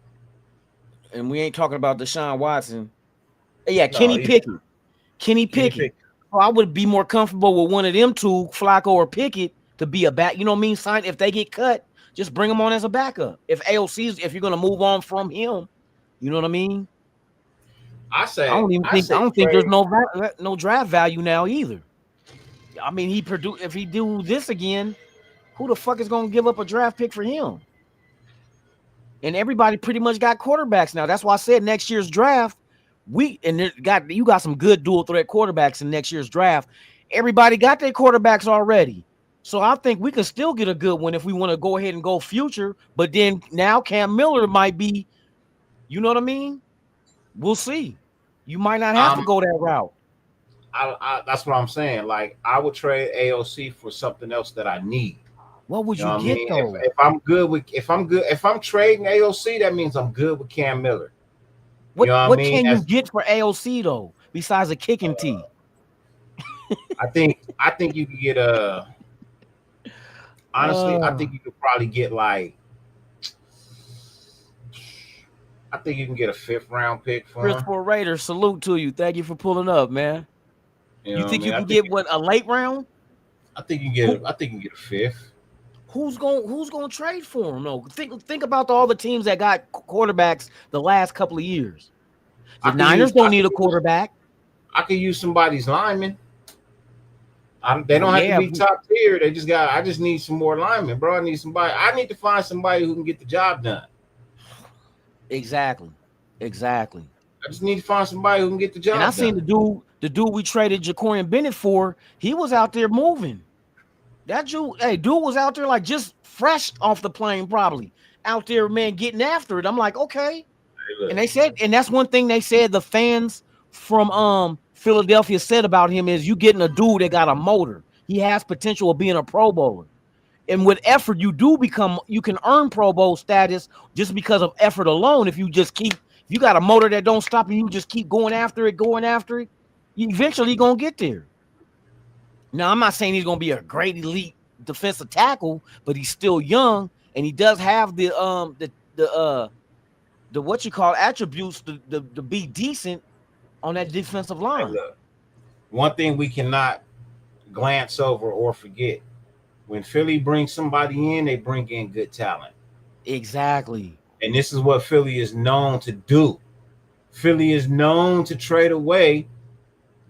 And we ain't talking about Deshaun Watson. Yeah, Kenny Pickett. Kenny Pickett. So I would be more comfortable with one of them two, Flacco or Pickett, to be a back. You know what I mean? Sign if they get cut. Just bring him on as a backup. If you're gonna move on from him, you know what I mean. I don't think there's no draft value now either. I mean, if he do this again, who the fuck is gonna give up a draft pick for him? And everybody pretty much got quarterbacks now. That's why I said next year's draft. You got some good dual threat quarterbacks in next year's draft. Everybody got their quarterbacks already. So I think we can still get a good one if we want to go ahead and go future. But then now Cam Miller might be, you know what I mean? We'll see. You might not have to go that route. That's what I'm saying. Like I would trade AOC for something else that I need. What would you get though? If I'm trading AOC, that means I'm good with Cam Miller. What can you get for AOC though, besides a kicking tee? I think you could get honestly, I think you could probably get I think you can get a 5th round pick for him. Christopher Raider, salute to you. Thank you for pulling up, man. You think you can get a late round? I think you can get a 5th. Who's gonna trade for him? No, think about all the teams that got quarterbacks the last couple of years. The Niners don't need a quarterback. I could use somebody's lineman. They don't have to be top tier. I just need some more linemen, bro. I need to find somebody who can get the job done. Exactly. I just need to find somebody who can get the job done. And I seen the dude we traded Jacorian Bennett for. He was out there moving. That dude was out there like just fresh off the plane, probably out there, man, getting after it. I'm like, okay. And they said, and that's one thing they said the fans from Philadelphia said about him is you getting a dude that got a motor. He has potential of being a Pro Bowler. And with effort, you can earn Pro Bowl status just because of effort alone. If you got a motor that don't stop and you just keep going after it, you eventually gonna get there. Now, I'm not saying he's gonna be a great elite defensive tackle, but he's still young and he does have the what you call attributes to be decent on that defensive line. Hey, look, one thing we cannot glance over or forget. When Philly brings somebody in, they bring in good talent. Exactly. And this is what Philly is known to do. Philly is known to trade away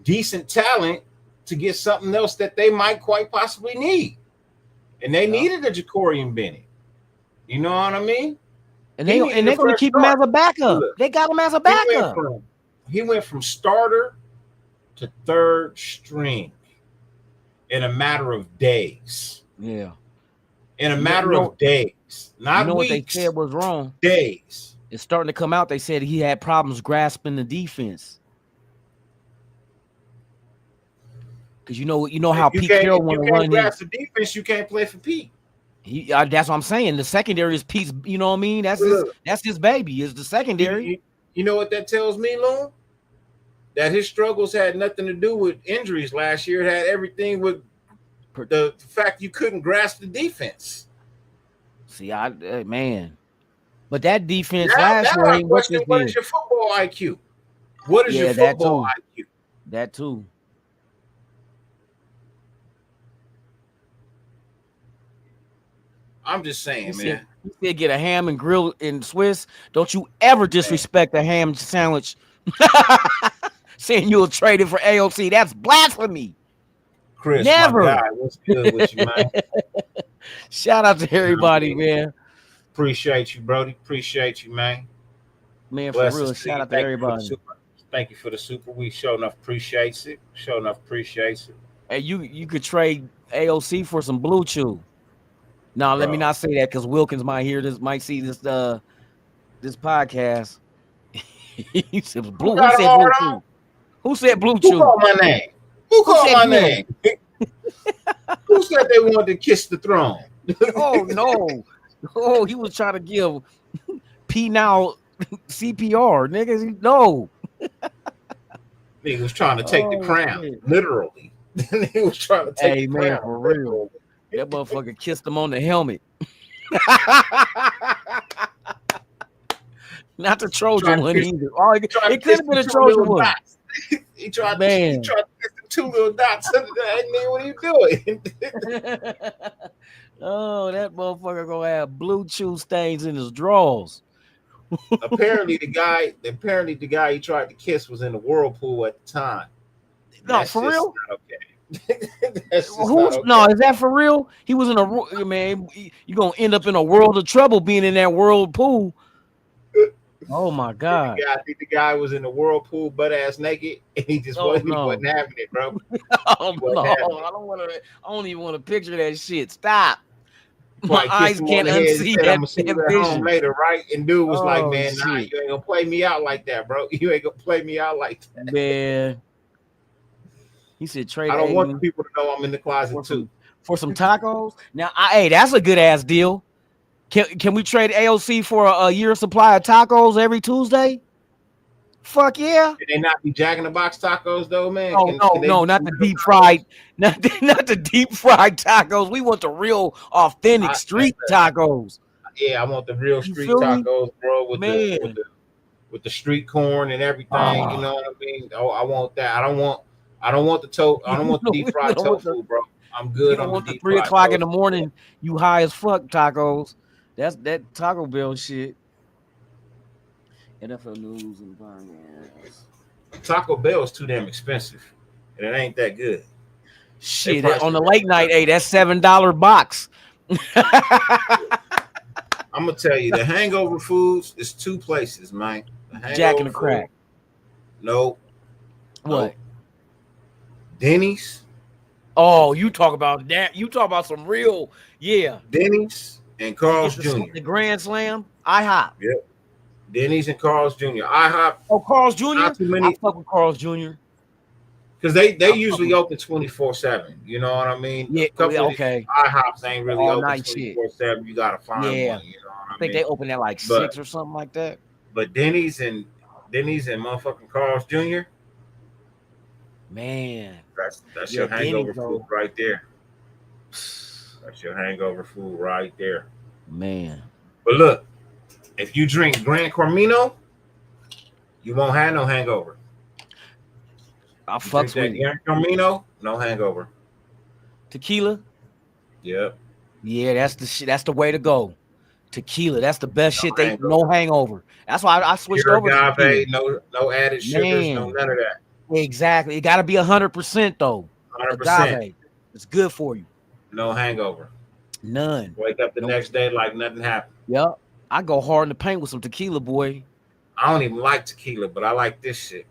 decent talent to get something else that they might quite possibly need. And they needed a Jacorian Bennett. You know what I mean? And they're going to keep him as a backup. Look, they got him as a backup. He went from starter to third string in a matter of days. Yeah. In a matter of days. Not weeks. What they said was wrong. Days. It's starting to come out. They said he had problems grasping the defense. Because you know how Pete Carroll want to run grasp the defense, you can't play for Pete. That's what I'm saying. The secondary is Pete's, you know what I mean? That's his baby, is the secondary. You know what that tells me, Loon? That his struggles had nothing to do with injuries last year. It had everything with the fact you couldn't grasp the defense. See, man. But that defense last year ain't what is your football IQ? What is your football IQ? That too. I'm just saying, man. You said get a ham and grill in Swiss. Don't you ever disrespect a ham sandwich. Saying you'll trade it for AOC. That's blasphemy. Chris, never. My guy, what's good with you, man? Shout out to everybody, man. Appreciate you, Brody. Appreciate you, man. Man, for real. Shout out to everybody. Thank you for the super. We sure enough appreciates it. Hey, you could trade AOC for some Blue Chew. No, let me not say that because Wilkins might see this this podcast. He said Blue. Who said Blue Chew? Who said Blue Chew? Who called my name? Who called my name? Who said they wanted to kiss the throne? Oh no! Oh, he was trying to give P now CPR, niggas. No. Nigga was trying to take the crown, man. Literally. He was trying to take the crown. For real. That motherfucker kissed him on the helmet. Not the Trojan one either. Oh, it could have been a Trojan one. He tried to kiss the two little dots under that. And then what are you doing? Oh, that motherfucker gonna have Blue Chew stains in his drawers. Apparently the guy he tried to kiss was in the whirlpool at the time. No, for real? Not okay. No, is that for real? He was in a man. You're gonna end up in a world of trouble being in that whirlpool. Oh my god! I think the guy was in the whirlpool, butt ass naked, and he just wasn't having it, bro. Oh no! I don't even want to picture that shit. Stop. My eyes can't unsee that. I'm gonna see you at home later, right? And dude was like, "Man, nah, you ain't gonna play me out like that, bro. You ain't gonna play me out like that, man." He said, "Trade." I don't want people to know I'm in the closet too for some tacos. Now, hey, that's a good ass deal. Can we trade AOC for a year supply of tacos every Tuesday? Fuck yeah! Can they not be Jack in the Box tacos though, man? No, not the deep fried, not the deep fried tacos. We want the real, authentic street tacos. Yeah, I want the real street tacos, bro. With the street corn and everything. You know what I mean? Oh, I want that. I don't want the deep fried tofu, bro. I'm good on the 3 o'clock in the morning. You high as fuck tacos. That's that Taco Bell shit. NFL news and finance. Taco Bell is too damn expensive, and it ain't that good. Shit, on the late night, hey, that's $7 box. I'm gonna tell you, the hangover foods is 2 places, man. Jack and the Crack. No. What? No. Denny's. Oh, you talk about that. You talk about some real, yeah. Denny's and Carl's Jr. The Grand Slam. IHOP. Yep. Denny's and Carl's Jr. IHOP. Oh, Carl's Jr. I fuck with Carl's Jr. Because they usually open 24/7. You know what I mean? Yeah. Okay. IHOPs ain't really open 24/7. You gotta find one. You know what I think they open at like 6 or something like that. But Denny's and motherfucking Carl's Jr. Man, that's your hangover food right there. That's your hangover food right there. Man. But look, if you drink Gran Cormino, you won't have no hangover. I fucks with Gran Cormino, no hangover. Tequila. Yep. Yeah, that's the way to go. Tequila. That's the best shit. Hangover. No hangover. That's why I switched Pure over to tequila. agave, no added sugars, no Man, none of that. exactly. It got to be 100% though. 100%. Agave. It's good for you. No hangover. None. Wake up the next day like nothing happened. Yep. I go hard in the paint with some tequila, boy. I don't even like tequila, but I like this shit.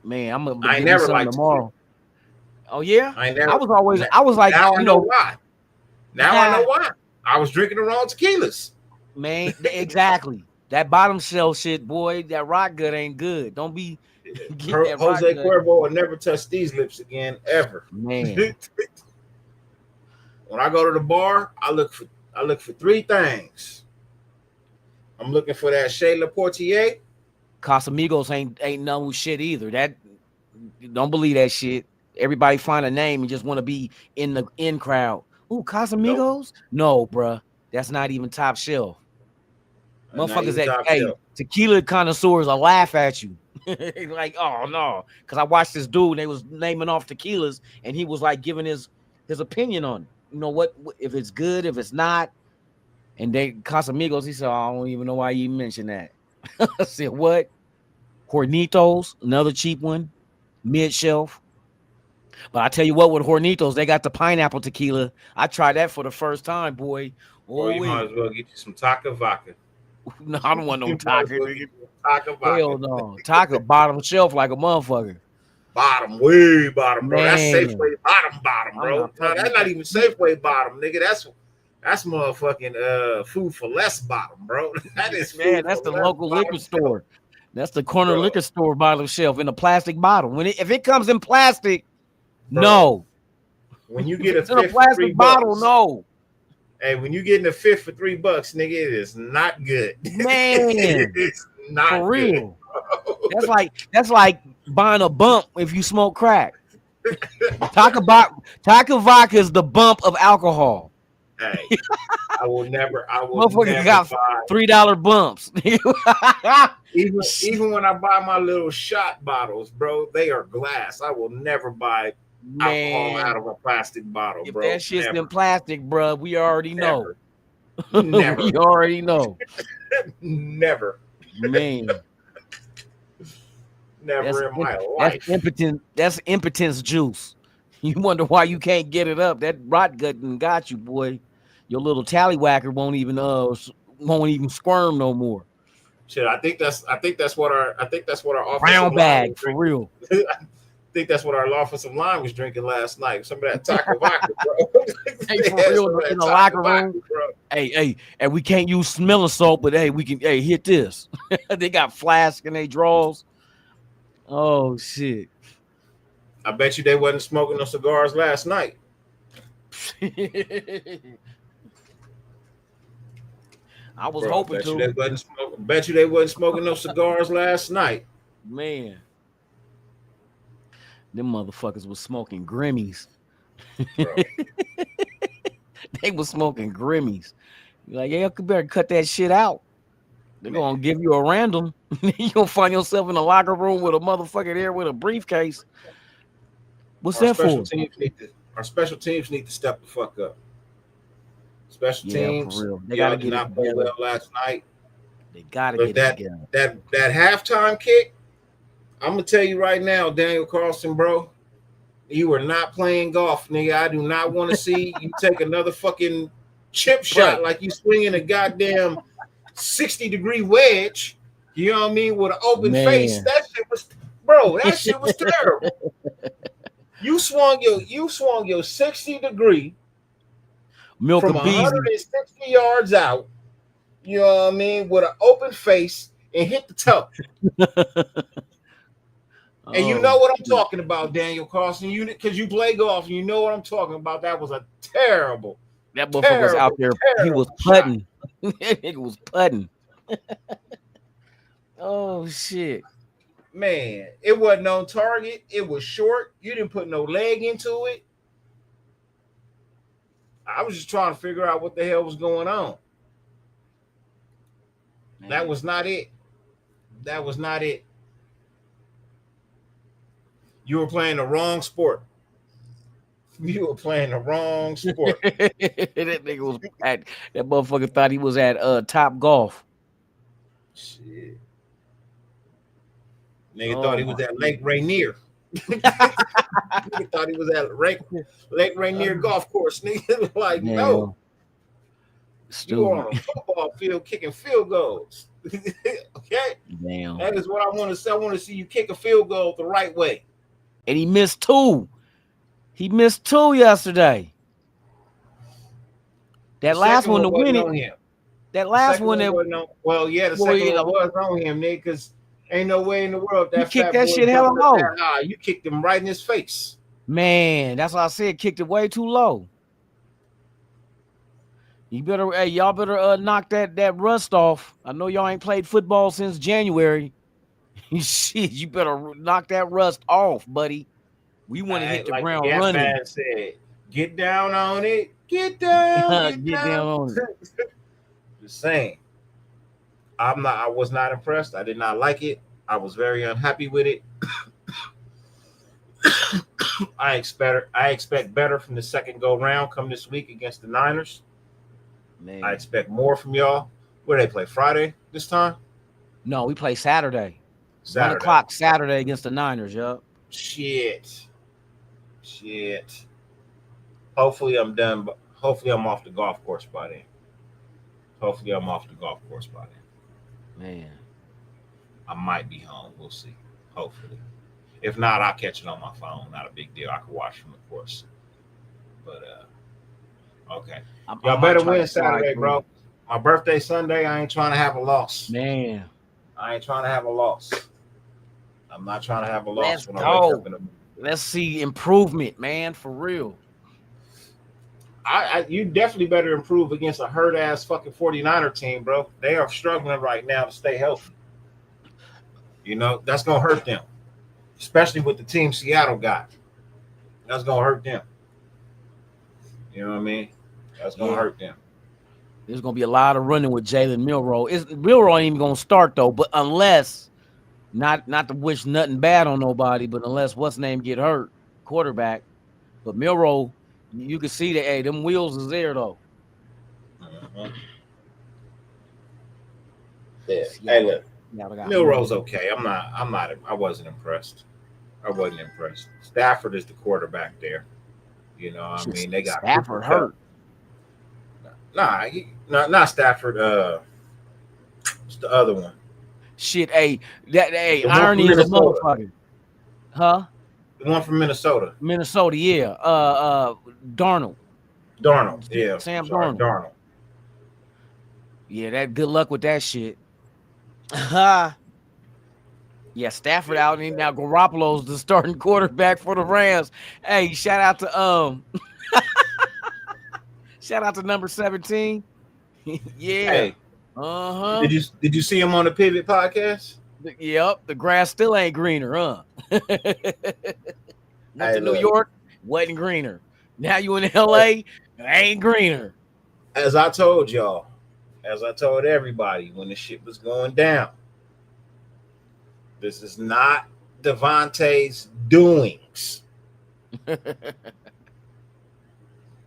Man, I'm gonna I give never me some liked tomorrow. Oh yeah, I was like, now I you know know why. Now I know why. I was drinking the wrong tequilas. Man, exactly. That bottom shelf shit, boy. That rock gut ain't good. Don't be Jose Cuervo will never touch these lips again, ever. Man. When I go to the bar, I look for three things. I'm looking for that Chez Le Portier. Casamigos ain't no shit either. That don't believe that shit. Everybody find a name and just want to be in the in crowd. Ooh, Casamigos? Nope. No, bruh. That's not even top shelf. Motherfuckers that tequila connoisseurs will laugh at you. Like, oh no. Because I watched this dude and they was naming off tequilas and he was like giving his opinion on it. You know what, if it's good, if it's not. And they Casamigos, he said, I don't even know why you mentioned that. I said, what? Hornitos, another cheap one, mid shelf. But I tell you what, with Hornitos, they got the pineapple tequila. I tried that for the first time, boy. Oh, you might as well get you some Taka vodka. No, I don't want no Taka. Taka vodka. Hell no. Taka bottom shelf like a motherfucker. Way bottom, bro. Man. That's Safeway bottom, bro. No, that's not even Safeway bottom, nigga. That's motherfucking food for less bottom, bro. That is that's the local liquor store. That's the corner liquor store bottom shelf in a plastic bottle. If it comes in plastic, bro, no. When you get a plastic bottle, no. Hey, when you get in a fifth for $3, nigga, it is not good. Man, it's not for real. Good. That's like buying a bump if you smoke crack. Taka vodka is the bump of alcohol. Hey, I will never got $3 bumps. even when I buy my little shot bottles, bro, they are glass. I will never buy alcohol out of a plastic bottle, if bro. That shit's in plastic, bro. We already know. Never. We already know. Never. Man. Never in my life. That's impotence juice. You wonder why you can't get it up. That rot gut got you, boy. Your little tallywhacker won't even squirm no more. Shit, I think that's what our offensive brown bag for real. I think that's what our offensive line was drinking last night. Some of that Taka vodka, bro. Hey, for real, in the locker room. Hey, and we can't use smelling salt, but hey, we can. Hey, hit this. They got flask in their drawers. Oh shit! I bet you they wasn't smoking no cigars last night. I was hoping to. Bet you they wasn't smoking no cigars last night. Man, them motherfuckers was smoking Grimmies. They was smoking Grimmies. You're like, yeah, you better cut that shit out. They're gonna give you a random. You gonna find yourself in the locker room with a motherfucker there with a briefcase. What's that for? Our special teams need to step the fuck up. Special teams, for real. They gotta get not play well last night. They gotta get it together. That halftime kick. I'm gonna tell you right now, Daniel Carlson, bro. You are not playing golf, nigga. I do not want to see you take another fucking chip shot like you swinging a goddamn 60-degree wedge. You know what I mean? With an open face. That shit was, bro. That shit was terrible. You swung your 60-degree milk from 160 yards out. You know what I mean? With an open face and hit the toe. And you know what I'm talking about, Daniel Carlson. Because you play golf and you know what I'm talking about. That was a terrible. That motherfucker was out there. He was putting. It was putting. Oh shit. Man, it wasn't on target. It was short. You didn't put no leg into it. I was just trying to figure out what the hell was going on. Man. That was not it. That was not it. You were playing the wrong sport. You were playing the wrong sport. that nigga was at that motherfucker thought he was at Top Golf. Shit. Nigga thought he was at Lake Rainier. Nigga thought he was at Lake Rainier golf course. Nigga, like, no. You are on a football field kicking field goals. Okay? Damn. That is what I want to see. I want to see you kick a field goal the right way. And he missed 2. He missed 2 yesterday. That last one to win it. That last one that well, yeah, the second one was on him, nigga, because ain't no way in the world that kicked that shit hella low. You kicked him right in his face. Man, that's why I said kicked it way too low. You better, y'all better knock that rust off. I know y'all ain't played football since January. Shit, you better knock that rust off, buddy. We want to hit the ground running. Man said, get down on it. Get down. Get down on it. Just saying. I was not impressed. I did not like it. I was very unhappy with it. I expect better from the second go round come this week against the Niners. Man. I expect more from y'all. Where they play Friday this time? No, we play Saturday. 1 o'clock Saturday against the Niners, yup. Shit. Hopefully I'm done. Hopefully I'm off the golf course by then. Man. I might be home. We'll see. Hopefully. If not, I'll catch it on my phone. Not a big deal. I can watch from the course. But okay. Y'all better win Saturday, bro. My birthday Sunday. I ain't trying to have a loss. Man. I ain't trying to have a loss. I'm not trying to have a loss. Let's when go. I wake up in the Let's see improvement, man, for real. You definitely better improve against a hurt ass fucking 49er team, bro. They are struggling right now to stay healthy. You know, that's gonna hurt them. Especially with the team Seattle got. That's gonna hurt them. You know what I mean? That's gonna hurt them. There's gonna be a lot of running with Jalen Milroe. Milroe ain't even gonna start though, but unless not to wish nothing bad on nobody, but unless what's name get hurt, quarterback. But Milroe, you can see that them wheels is there though. Mm-hmm. Yeah. Hey, look, Milroe's okay. I wasn't impressed. Stafford is the quarterback there. You know, I mean, they got Stafford hurt. Not Stafford. It's the other one. Shit, irony is a motherfucker. Huh? The one from Minnesota. Yeah. Darnold, yeah. Sam Darnold. Yeah, that good luck with that shit. Yeah, Stafford out and now Garoppolo's the starting quarterback for the Rams. Hey, shout out to number 17. Yeah. Hey. Did you see him on the Pivot podcast? Yep, the grass still ain't greener, huh? Went to New York, wasn't greener. Now you in LA, ain't greener. As I told everybody when the shit was going down, this is not Devontae's doings.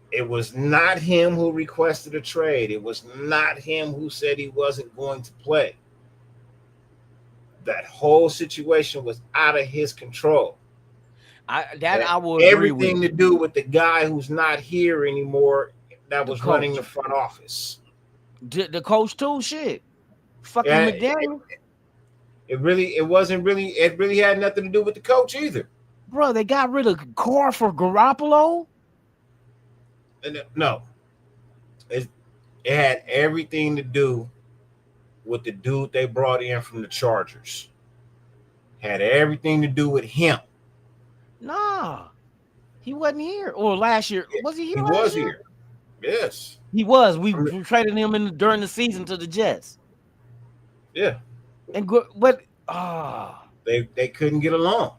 It was not him who requested a trade. It was not him who said he wasn't going to play. That whole situation was out of his control. I will everything to do with the guy who's not here anymore that was running the front office. The coach too, shit. Fucking McDaniel. It really had nothing to do with the coach either. Bro, they got rid of Carr for Garoppolo? No. It had everything to do with the dude they brought in from the Chargers. Had everything to do with him. Nah. He wasn't here. Or last year. Was he here? He was here. Yes. He was. We traded him during the season to the Jets. Yeah. They couldn't get along.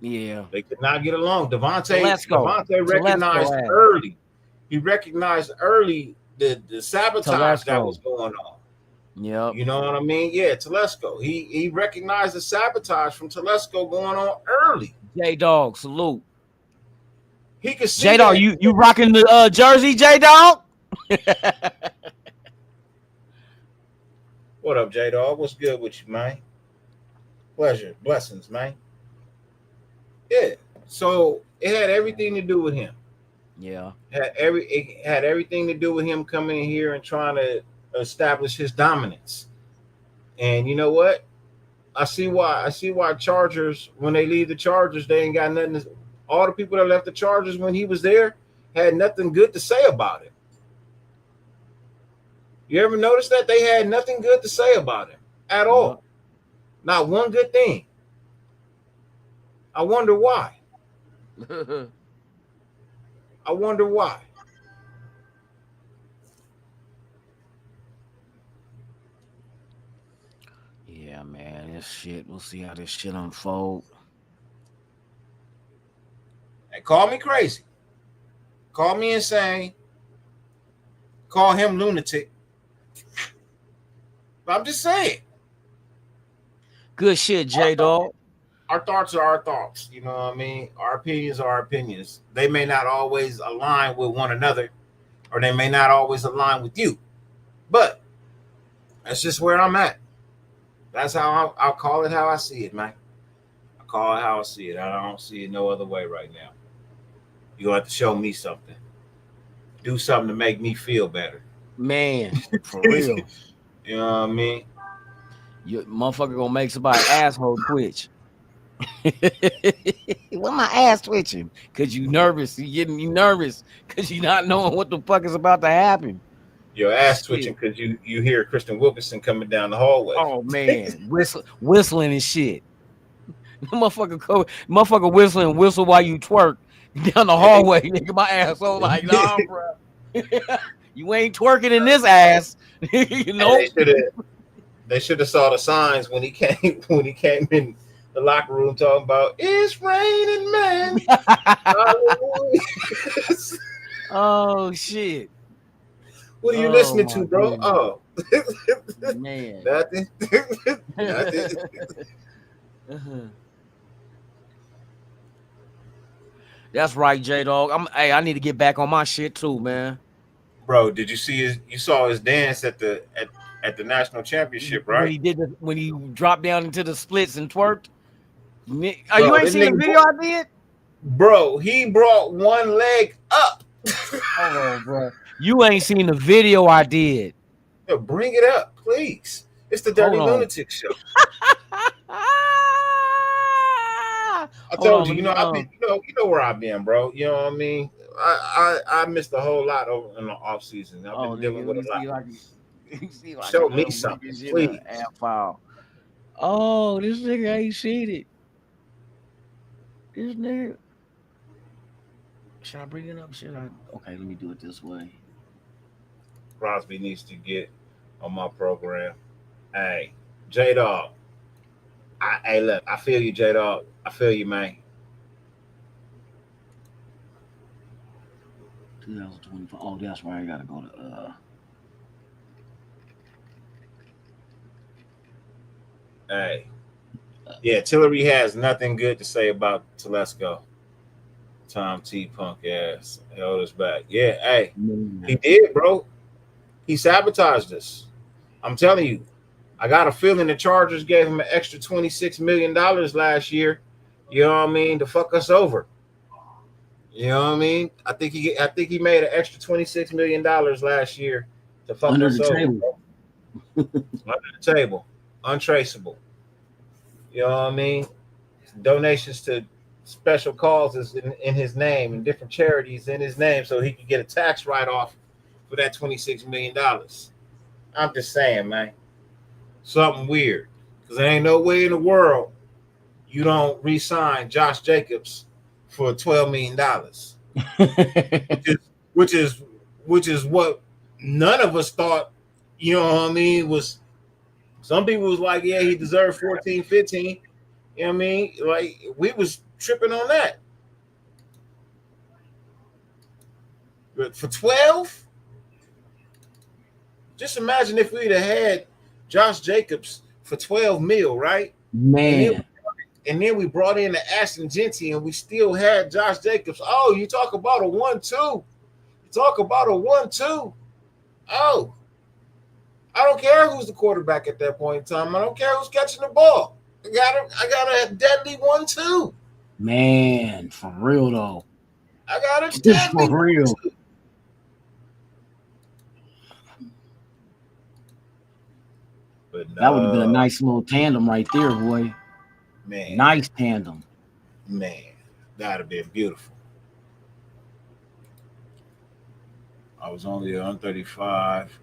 Yeah. They could not get along. Devontae recognized early. He recognized early the sabotage that was going on. Yeah. You know what I mean? Yeah, Telesco. He recognized the sabotage from Telesco going on early. J-Dog, salute. He could see J Dog, that. you rocking the jersey, J Dog? What up, J Dog? What's good with you, man? Pleasure, blessings, man. Yeah. So it had everything to do with him. Yeah. It had everything to do with him coming in here and trying to establish his dominance. And you know what? I see why Chargers, when they leave the Chargers, they ain't got nothing to, all the people that left the Chargers when he was there had nothing good to say about him. You ever notice that they had nothing good to say about him at all? Not one good thing. I wonder why. I wonder why. Yeah, man, this shit. We'll see how this shit unfold. Hey, call me crazy. Call me insane. Call him lunatic. But I'm just saying. Good shit, J Dog. Our thoughts are our thoughts. You know what I mean? Our opinions are our opinions. They may not always align with one another, or they may not always align with you. But that's just where I'm at. That's how I'll call it how I see it, man. I call it how I see it. I don't see it no other way right now. You'll have to show me something. Do something to make me feel better. Man, for real. You know what I mean? You motherfucker gonna make somebody asshole twitch. Why my ass twitching? Cause you nervous. You nervous because you not knowing what the fuck is about to happen. Your ass twitching because you hear Kristen Wilkinson coming down the hallway. Oh man, whistling and shit. Motherfucker whistle while you twerk down the hallway. Nigga, my asshole like, nah, bro. You ain't twerking in this ass. You know. They should have saw the signs when he came in the locker room talking about it's raining, man. Oh shit. What are you listening to, bro? Goodness. Oh, Man. nothing. Nothing. That's right, J Dog. I need to get back on my shit too, man. Bro, did you see you saw his dance at the national championship, right? When he dropped down into the splits and twerked. You ain't seen the video I did? Bro, he brought one leg up. Hold on, bro. You ain't seen the video I did. Yo, bring it up, please. It's the Dyrti-Lunatik Show. I told you, I've been, you know where I've been, bro. You know what I mean? I missed a whole lot over in the off season. I've been dealing with a lot. Show me something, please. Oh, this nigga ain't seen it. This nigga. Should I bring it up? Okay, let me do it this way. Crosby needs to get on my program. Hey, J Dog. Hey, look, I feel you, J Dog. I feel you, man. 2024. Oh, that's where I gotta go to. Hey, yeah, Tillery has nothing good to say about Telesco. Tom T. Punk ass held us back. Yeah, hey, he did, bro. He sabotaged us. I'm telling you. I got a feeling the Chargers gave him an extra $26 million last year. You know what I mean? To fuck us over. You know what I mean? I think he made an extra $26 million last year to fuck under us the over. Table. Under the table. Untraceable. You know what I mean? Donations to special causes in his name and different charities in his name so he could get a tax write-off for that $26 million. I'm just saying, man. Something weird. Because there ain't no way in the world you don't re-sign Josh Jacobs for $12 million. which is what none of us thought, you know what I mean, was some people was like, yeah, he deserved 14, 15. You know what I mean? Like, we was tripping on that. But for 12, just imagine if we'd have had Josh Jacobs for 12 mil, right? Man. And then we brought in the Ashton Genty, and we still had Josh Jacobs. Oh, you talk about a 1-2. You talk about a 1-2. Oh, I don't care who's the quarterback at that point in time. I don't care who's catching the ball. I got a deadly 1-2. Man, for real though. I got a Just deadly for real. 1-2. But That would have been a nice little tandem right there, boy. Man. Nice tandem. Man, that'd have been beautiful. I was only 135,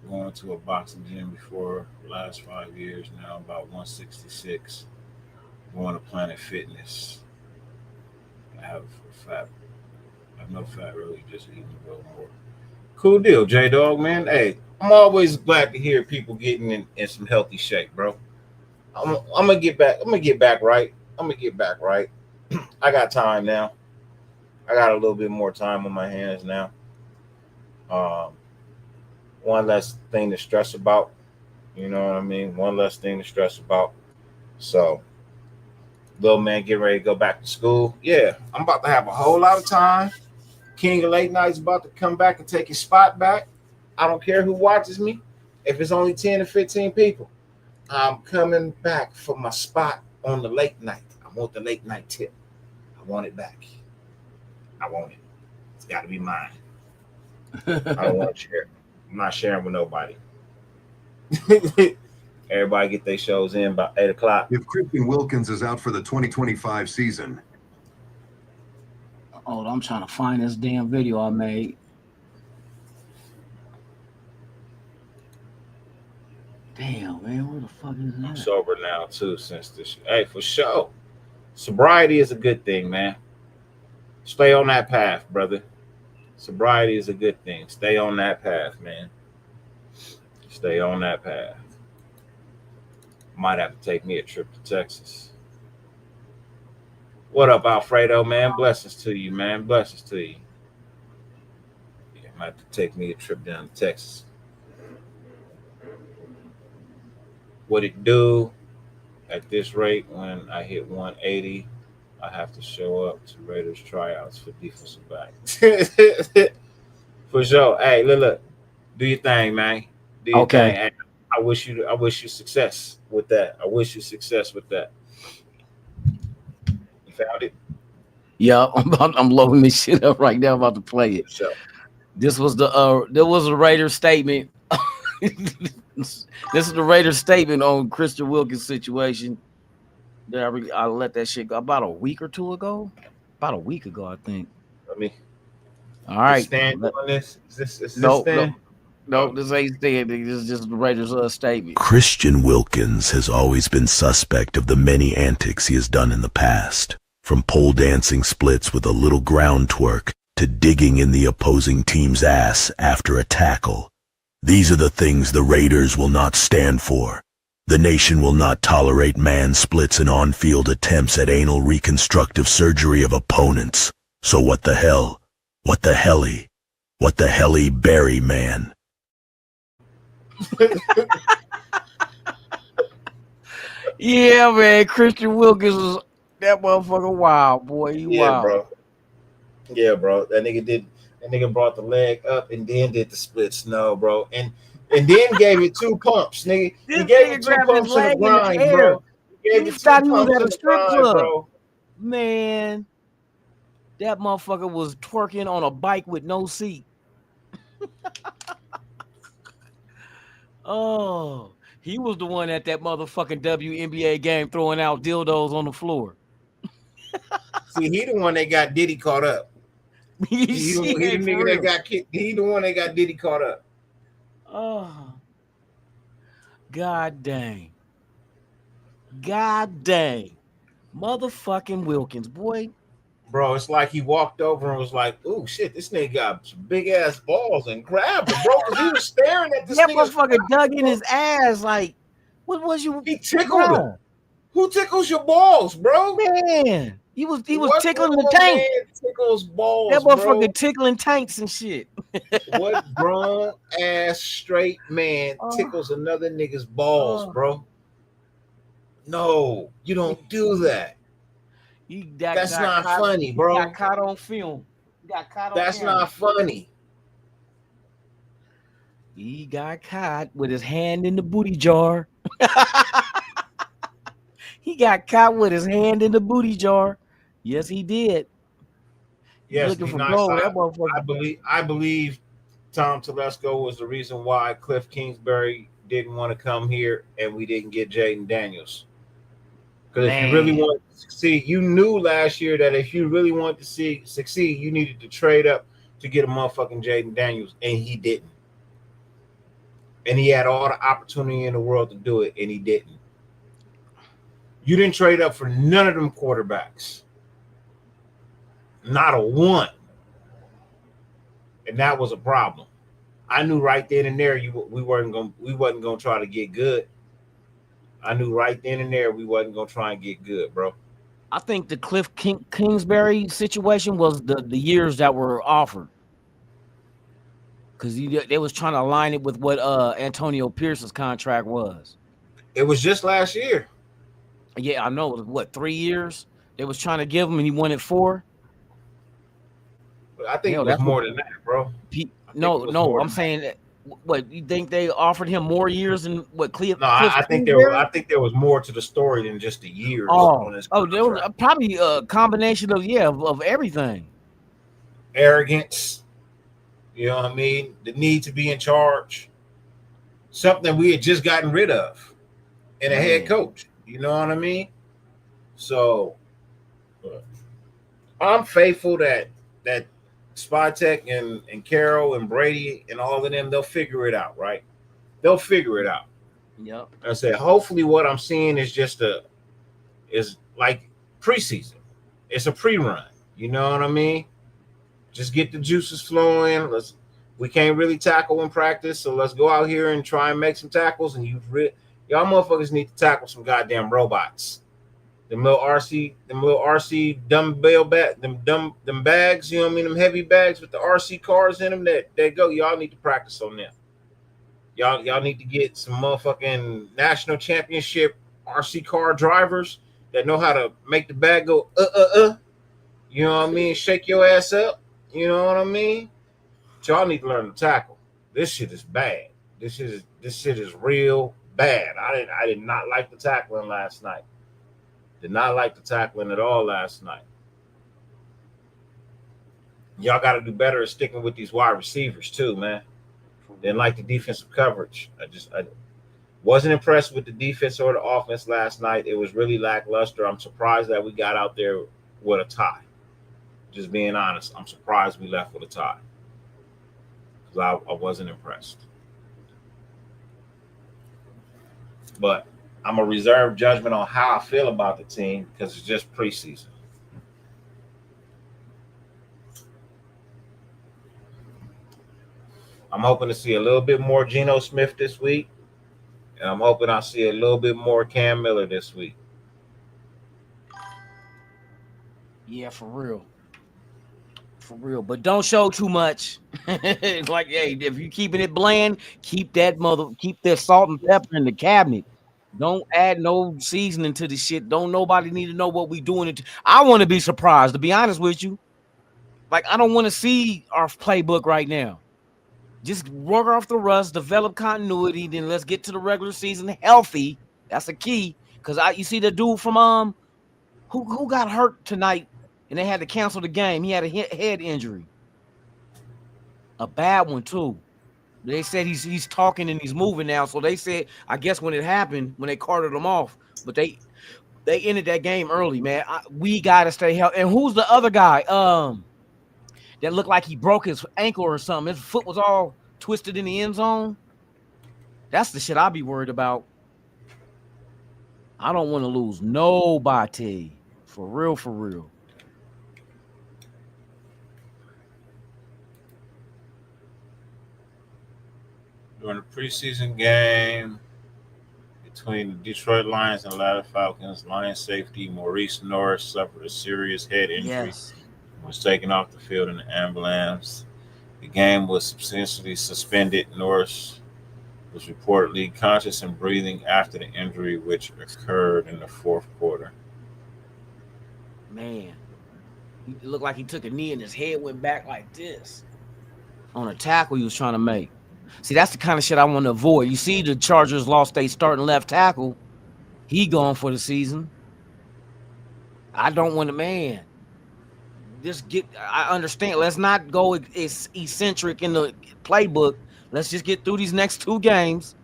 going to a boxing gym before the last 5 years. Now I'm about 166, going to Planet Fitness. I have no fat really, just eating a little more. Cool deal, J-Dog, man. Hey, I'm always glad to hear people getting in some healthy shape, bro. I'm gonna get back. I'm gonna get back right. I got time now. I got a little bit more time on my hands now. One less thing to stress about. You know what I mean? One less thing to stress about. So, little man, get ready to go back to school. Yeah, I'm about to have a whole lot of time. King of Late Night's about to come back and take his spot back. I don't care who watches me. If it's only 10 or 15 people, I'm coming back for my spot on the late night. I want the late night tip. I want it back. I want it. It's got to be mine. I don't want to share. I'm not sharing with nobody. Everybody get their shows in by 8 o'clock. If Christian Wilkins is out for the 2025 season. Oh, I'm trying to find this damn video I made. Damn, man, where the fuck is that? I'm sober now too since this. Hey, for sure. Sobriety is a good thing, man. Stay on that path, brother. Sobriety is a good thing. Stay on that path, man. Stay on that path. Might have to take me a trip to Texas. What up, Alfredo, man? Blessings to you, man. Blessings to you. Yeah, might have to take me a trip down to Texas. What it do at this rate when I hit 180, I have to show up to Raiders tryouts for defensive back. For sure. Hey, look, do your thing, man. Do your thing. Hey, I wish you success with that. I wish you success with that. You found it? Yeah, I'm loading this shit up right now. I'm about to play it. Sure. There was a Raiders statement. This is the Raiders statement on Christian Wilkins' situation. I let that shit go about a week or two ago. About a week ago, I think. Let me. All right. Stand on this. Is this no, stand? No, this ain't stand. This is just the Raiders' statement. Christian Wilkins has always been suspect of the many antics he has done in the past, from pole dancing splits with a little ground twerk to digging in the opposing team's ass after a tackle. These are the things the Raiders will not stand for. The nation will not tolerate man splits and on-field attempts at anal reconstructive surgery of opponents. So what the hell? What the helly Barry, man? Yeah, man. Christian Wilkins was that motherfucker wild, boy. Wild. Bro. Yeah, bro. That nigga brought the leg up and then did the split snow, bro. And then gave it 2 pumps, nigga. He gave it 2 pumps in the grind, bro. He gave it 2 thought he was pumps at in a the strip grind, club. bro. Man, that motherfucker was twerking on a bike with no seat. Oh, he was the one at that motherfucking WNBA game throwing out dildos on the floor. See, he the one that got Diddy caught up. He the nigga that got kicked. He the one that got Diddy caught up. Oh, god dang. God dang. Motherfucking Wilkins, boy. Bro, it's like he walked over and was like, "Ooh, shit, this nigga got some big ass balls," and grabbed him, bro, because he was staring at this that nigga. Motherfucker dug in his ass like, what was you? He tickled him. Who tickles your balls, bro? Man, he was tickling the tank. Tickles balls, that motherfucker bro. Tickling tanks and shit. What grown ass straight man tickles another nigga's balls, bro? No, you don't do that. That's not funny, bro. He got caught on film. He got caught on That's camera. not funny. He got caught with his hand in the booty jar. He got caught with his hand in the booty jar. Yes, he did. Yes, looking for nice. gold. That motherfucker. I believe Tom Telesco was the reason why Cliff Kingsbury didn't want to come here and we didn't get Jaden Daniels. Because if you really want to succeed, you knew last year that if you really want to succeed, you needed to trade up to get a motherfucking Jaden Daniels, and he didn't. And he had all the opportunity in the world to do it, and he didn't. You didn't trade up for none of them quarterbacks. Not a one. And that was a problem. I knew right then and there we wasn't gonna try to get good. I knew right then and there we wasn't gonna try and get good, bro. I think the Cliff Kingsbury situation was the years that were offered, because they was trying to align it with what Antonio Pierce's contract was. It was just last year. Yeah, I know. What, 3 years they was trying to give him, and he wanted 4. I think it was more than that, bro. No, I'm saying that. What, you think they offered him more years than what Cliff? No, I think there was more to the story than just the years. There was probably a combination of everything. Arrogance, you know what I mean? The need to be in charge, something we had just gotten rid of, and a head coach. You know what I mean? So I'm faithful that Spytek and Carroll and Brady and all of them, they'll figure it out, right? They'll figure it out. Yep. I said, hopefully what I'm seeing is is like preseason. It's a pre-run. You know what I mean? Just get the juices flowing. We can't really tackle in practice, so let's go out here and try and make some tackles. And y'all motherfuckers need to tackle some goddamn robots. Them little RC dumbbell them bags, you know what I mean? Them heavy bags with the RC cars in them that go. Y'all need to practice on them. Y'all need to get some motherfucking national championship RC car drivers that know how to make the bag go You know what I mean? Shake your ass up. You know what I mean? But y'all need to learn to tackle. This shit is bad. This shit is real bad. I did not like the tackling last night. Did not like the tackling at all last night. Y'all got to do better at sticking with these wide receivers too, man. Didn't like the defensive coverage. I wasn't impressed with the defense or the offense last night. It was really lackluster. I'm surprised that we got out there with a tie. Just being honest, I'm surprised we left with a tie because I wasn't impressed. But I'm a reserve judgment on how I feel about the team because it's just preseason. I'm hoping to see a little bit more Geno Smith this week, and I'm hoping I see a little bit more Cam Miller this week. Yeah, for real. For real. But don't show too much. It's like, hey, if you're keeping it bland, keep that salt and pepper in the cabinet. Don't add no seasoning to the shit. Don't nobody need to know what we doing. I want to be surprised, to be honest with you. Like, I don't want to see our playbook right now. Just work off the rust, develop continuity, then let's get to the regular season healthy. That's the key. Because you see the dude from who got hurt tonight and they had to cancel the game. He had a head injury. A bad one, too. They said he's talking and he's moving now. So they said, I guess when it happened, when they carted him off, but they ended that game early, man. We got to stay healthy. And who's the other guy that looked like he broke his ankle or something? His foot was all twisted in the end zone. That's the shit I'll be worried about. I don't want to lose nobody. For real, for real. During the preseason game between the Detroit Lions and Atlanta Falcons, Lions safety Maurice Norris suffered a serious head injury. Yes. Was taken off the field in an ambulance. The game was substantially suspended. Norris was reportedly conscious and breathing after the injury, which occurred in the fourth quarter. Man, it looked like he took a knee and his head went back like this on a tackle he was trying to make. See, that's the kind of shit I want to avoid. You see, the Chargers lost their starting left tackle. He gone for the season. I don't want to, man. I understand. Let's not go eccentric in the playbook. Let's just get through these next 2 games.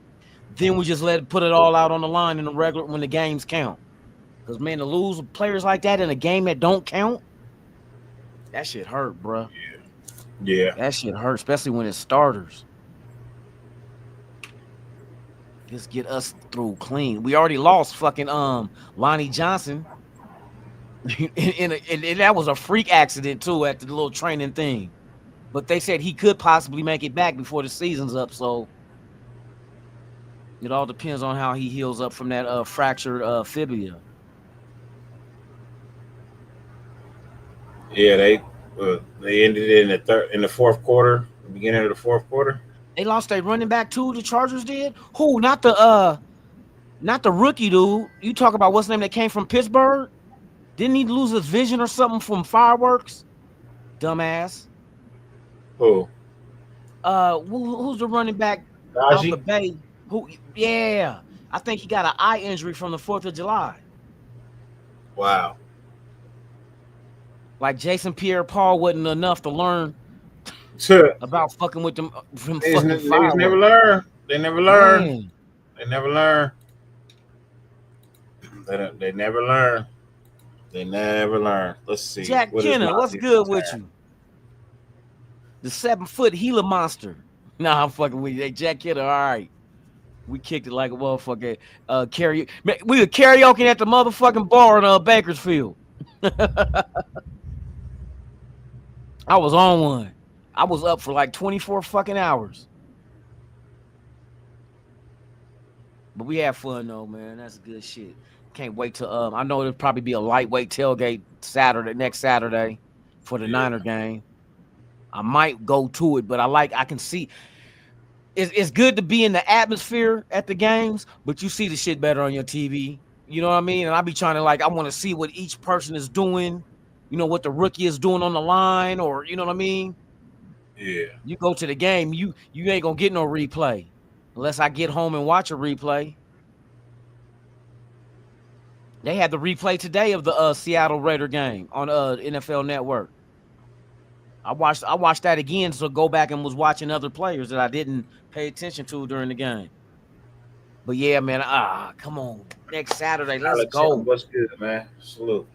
Then we just put it all out on the line in the regular when the games count. Because, man, to lose players like that in a game that don't count, that shit hurt, bro. Yeah. That shit hurt, especially when it's starters. Just get us through clean. We already lost fucking Lonnie Johnson. and that was a freak accident, too, at the little training thing. But they said he could possibly make it back before the season's up, so it all depends on how he heals up from that fractured fibula. Yeah, they ended it in the fourth quarter, the beginning of the fourth quarter. They lost their running back too. The Chargers did. Who? Not the rookie dude. You talk about what's the name that came from Pittsburgh? Didn't he lose his vision or something from fireworks? Dumbass. Who? Who's the running back out Najee? the Bay? Who? Yeah, I think he got an eye injury from the 4th of July. Wow. Like Jason Pierre-Paul wasn't enough to learn about fucking with them from fucking fireworks. Never learn. They never learn. Man. They never learn. They never learn. They never learn. Let's see. Jack Kenner, what's good with you? The 7-foot Gila monster. Nah, I'm fucking with you. Hey, Jack Kenner, all right. We kicked it like a motherfucker. We were karaoke at the motherfucking bar in Bakersfield. I was on one. I was up for like 24 fucking hours. But we had fun though, man. That's good shit. Can't wait to I know there'll probably be a lightweight tailgate next Saturday for the Niner game. I might go to it, but I can see it's good to be in the atmosphere at the games, but you see the shit better on your TV. You know what I mean? And I be trying to I want to see what each person is doing. You know what the rookie is doing on the line, or you know what I mean? Yeah. You go to the game, you ain't gonna get no replay unless I get home and watch a replay. They had the replay today of the Seattle Raider game on NFL Network. I watched that again, so go back and was watching other players that I didn't pay attention to during the game. But yeah, man, come on. Next Saturday, let's go. What's good, man? Salute.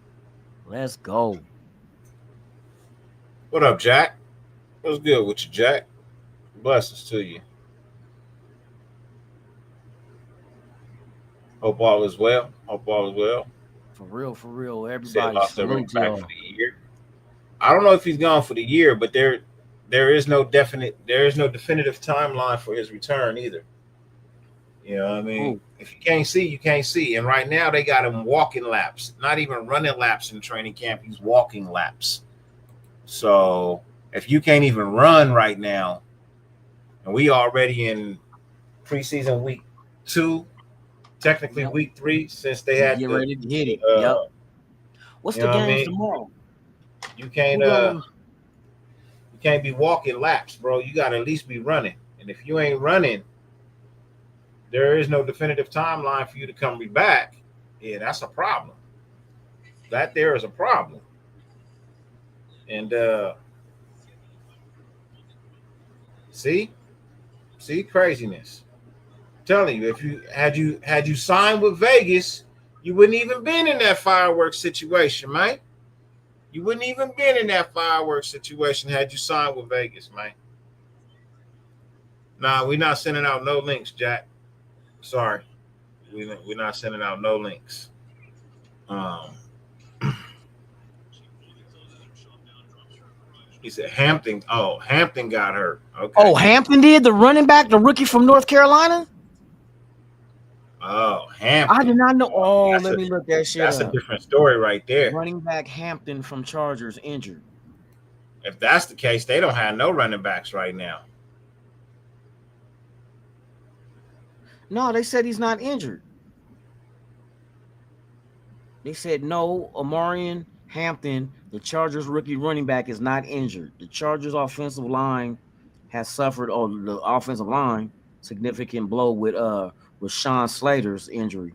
Let's go. What up, Jack? What's good with you, Jack? Blessings to you. Hope all is well. For real. Said Everybody lost their running salute back y'all. for the year. I don't know if he's gone for the year, but there is no definitive timeline for his return either. You know what I mean? Ooh. If you can't see, you can't see. And right now they got him walking laps, not even running laps in training camp. He's walking laps. So if you can't even run right now, and we already in preseason week 2, technically week 3, since they had Get ready to hit it. What's you the know what I games mean? tomorrow? You can't be walking laps, bro. You got to at least be running. And if you ain't running, there is no definitive timeline for you to come back. Yeah, that's a problem. That there is a problem. And see craziness. I'm telling you, if you had you signed with Vegas, you wouldn't even been in that fireworks situation, man. You wouldn't even been in that fireworks situation had you signed with Vegas, man. Nah, we're not sending out no links, Jack. Sorry. We're not sending out no links. He said Hampton. Oh, Hampton got hurt. Okay. Oh, Hampton did? The running back, the rookie from North Carolina? Oh, Hampton. I did not know. Oh, let me look that shit That's up. a different story right there. Running back Hampton from Chargers injured. If that's the case, they don't have no running backs right now. No, they said he's not injured. They said no, Amarian Hampton, the Chargers rookie running back, is not injured. The Chargers offensive line has suffered, or the offensive line, significant blow with Rashawn Slater's injury.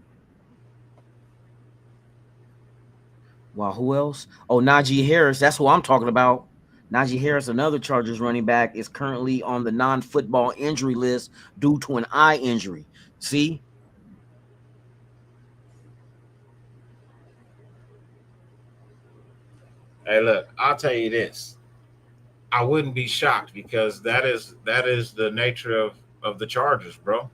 Wow, who else? Oh, Najee Harris. That's who I'm talking about. Najee Harris, another Chargers running back, is currently on the non-football injury list due to an eye injury. See? Hey, look, I'll tell you this. I wouldn't be shocked because that is the nature of the Chargers, bro.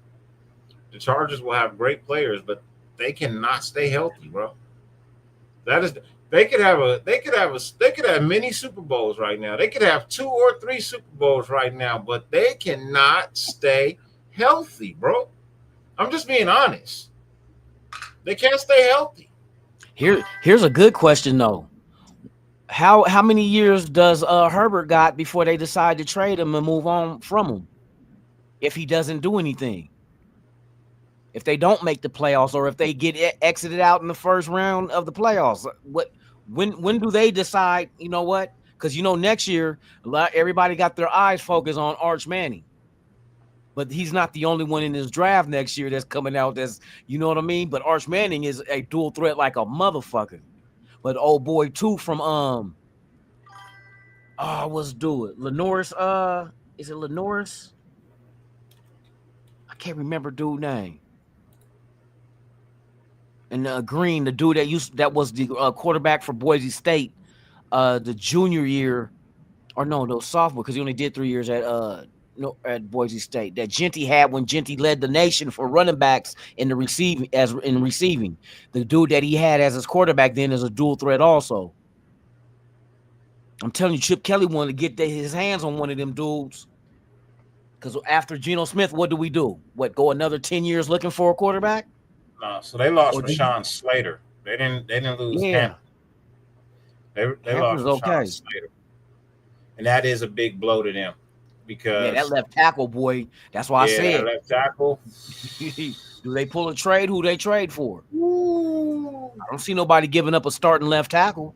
The Chargers will have great players, but they cannot stay healthy, bro. That is they could have many Super Bowls right now. They could have 2 or 3 Super Bowls right now, but they cannot stay healthy, bro. I'm just being honest. They can't stay healthy. Here's a good question though. How many years does Herbert got before they decide to trade him and move on from him? If he doesn't do anything, if they don't make the playoffs, or if they get exited out in the first round of the playoffs, when do they decide? You know what? Because next year everybody got their eyes focused on Arch Manning, but he's not the only one in this draft next year that's coming out. That's what I mean. But Arch Manning is a dual threat like a motherfucker. But old boy too from let's do it. Lenoris, is it Lenoris? I can't remember dude's name. And Green, the dude that was the quarterback for Boise State, the junior year, or no sophomore, because he only did 3 years at Boise State. That Genty had when Genty led the nation for running backs in receiving. The dude that he had as his quarterback then is a dual threat also. I'm telling you, Chip Kelly wanted to get his hands on one of them dudes. Because after Geno Smith, what do we do? Go another 10 years looking for a quarterback? No, so they lost Rashawn Slater. They didn't lose Hampton. They lost Rashawn Slater. And that is a big blow to them. Because that left tackle, boy. That's why I said that left tackle. Do they pull a trade? Who they trade for? Ooh. I don't see nobody giving up a starting left tackle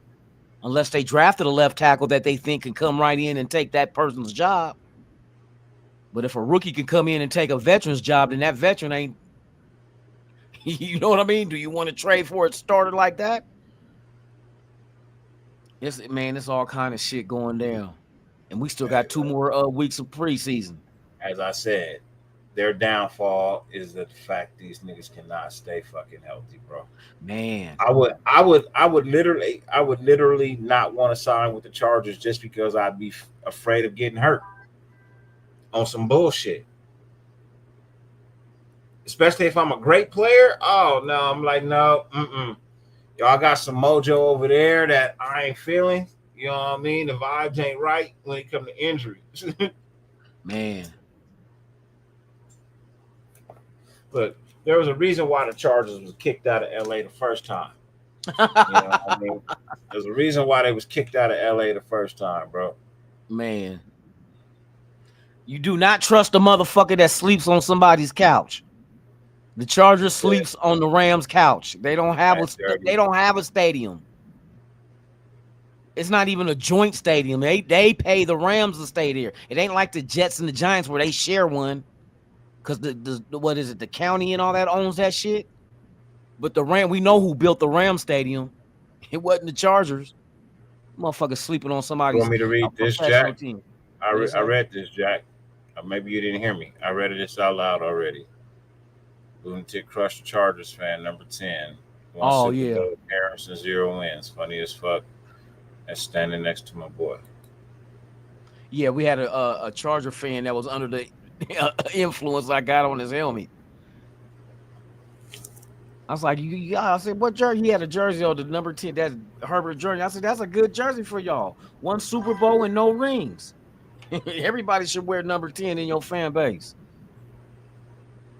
unless they drafted a left tackle that they think can come right in and take that person's job. But if a rookie can come in and take a veteran's job, then that veteran ain't. You know what I mean? Do you want to trade for it started like that? It's all kind of shit going down. And we still got 2 more weeks of preseason. As I said, their downfall is the fact these niggas cannot stay fucking healthy, bro. Man, I would literally not want to sign with the Chargers just because I'd be afraid of getting hurt on some bullshit. Especially if I'm a great player. Oh no, I'm like, no, y'all got some mojo over there that I ain't feeling. You know what I mean? The vibes ain't right when it comes to injury. Man. Look, there was a reason why the Chargers was kicked out of LA the first time. You know what I mean? There's a reason why they was kicked out of LA the first time, bro. Man. You do not trust a motherfucker that sleeps on somebody's couch. The Chargers sleeps on the Rams' couch. They don't have a stadium. It's not even a joint stadium. They pay the Rams to stay there. It ain't like the Jets and the Giants where they share one, because the what is it? The county and all that owns that shit. But we know who built the Ram Stadium. It wasn't the Chargers. Motherfuckers sleeping on somebody's. You want me to read this, Jack? Team. I read this, Jack. Maybe you didn't hear me. I read this out loud already. Lunatic crushed the Chargers fan, number 10. Yeah. Harrison 0 wins. Funny as fuck. And standing next to my boy. Yeah, we had a Charger fan that was under the influence I got on his helmet. I was like, I said, what jersey? He had a jersey on the number 10, that's Herbert jersey. I said, that's a good jersey for y'all. 1 Super Bowl and no rings. Everybody should wear number 10 in your fan base.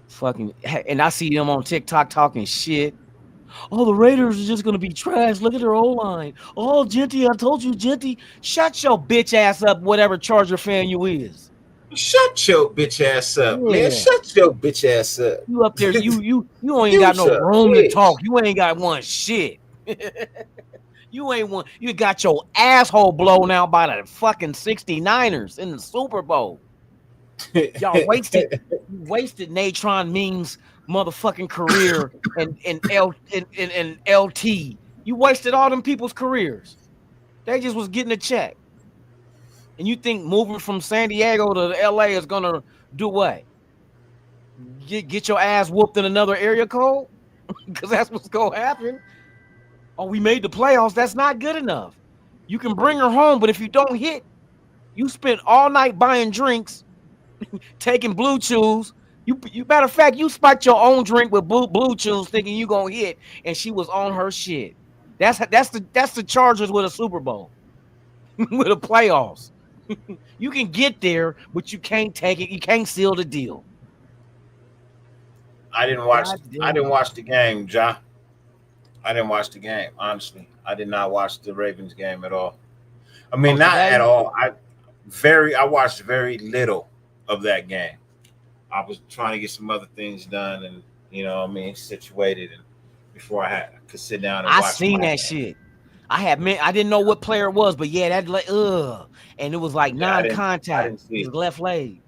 Fucking, and I see them on TikTok talking shit. Oh, the Raiders are just going to be trash. Look at their O-line. Oh, Genty, I told you, Genty. Shut your bitch ass up, whatever Charger fan you is. Shut your bitch ass up, man. Yeah. Shut your bitch ass up. You up there, you ain't You got no a room to bitch. talk. You ain't got one shit. You ain't one. You got your asshole blown out by the fucking 69ers in the Super Bowl. Y'all wasted Natron Means motherfucking career and LT. You wasted all them people's careers. They just was getting a check. And you think moving from San Diego to LA is gonna do what? Get your ass whooped in another area code? Because that's what's gonna happen. Oh, we made the playoffs. That's not good enough. You can bring her home, but if you don't hit, you spent all night buying drinks, taking blue chews. You matter of fact, you spiked your own drink with blue chews, thinking you gonna hit, and she was on her shit. That's the Chargers with a Super Bowl, with the playoffs. You can get there, but you can't take it. You can't seal the deal. I didn't watch the game, Ja. I didn't watch the game, honestly. I did not watch the Ravens game at all. I mean, not today? at all. I watched very little of that game. I was trying to get some other things done and situated, and before I could sit down and watch. I seen that shit. I didn't know what player it was, but yeah, that like and it was like non-contact. I didn't see his it. Left leg.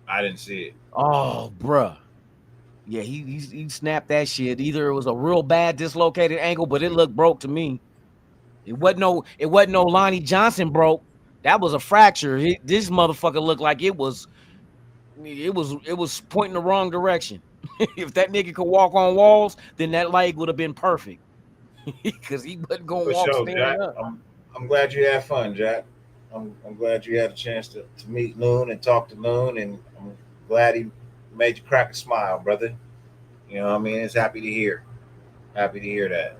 I didn't see it. Oh, bruh. Yeah, he snapped that shit. Either it was a real bad dislocated ankle, but it looked broke to me. It wasn't no Lonnie Johnson broke. That was a fracture. This motherfucker looked like it was pointing the wrong direction. If that nigga could walk on walls, then that leg would have been perfect. Because he wasn't gonna For walk sure, standing Jack. up. I'm glad you had fun, Jack. I'm glad you had a chance to meet Loon and talk to Loon, and I'm glad he made you crack a smile, brother. You know what I mean? It's happy to hear. Happy to hear that.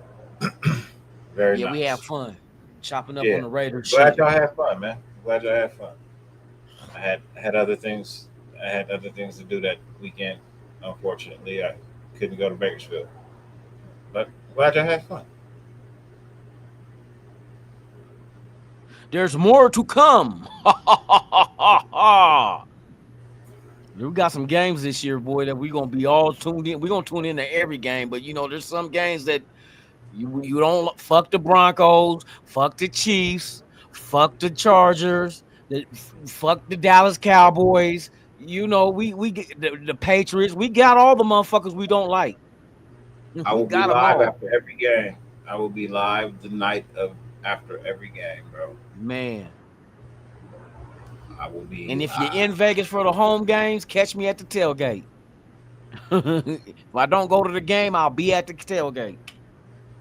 Very nice. We had fun chopping up on the Raiders. Glad y'all had fun, man. Glad y'all had fun. I had other things. I had other things to do that weekend. Unfortunately, I couldn't go to Bakersfield. But glad y'all had fun. There's more to come. We got some games this year, boy, that we're gonna be all tuned in. We're gonna tune into every game, but there's some games that you don't fuck the Broncos, fuck the Chiefs, fuck the Chargers, fuck the Dallas Cowboys. We get the Patriots. We got all the motherfuckers we don't like. I will be live after every game. I will be live the night after every game, bro. Man. I will be. And if you're in Vegas for the home games, catch me at the tailgate. If I don't go to the game, I'll be at the tailgate,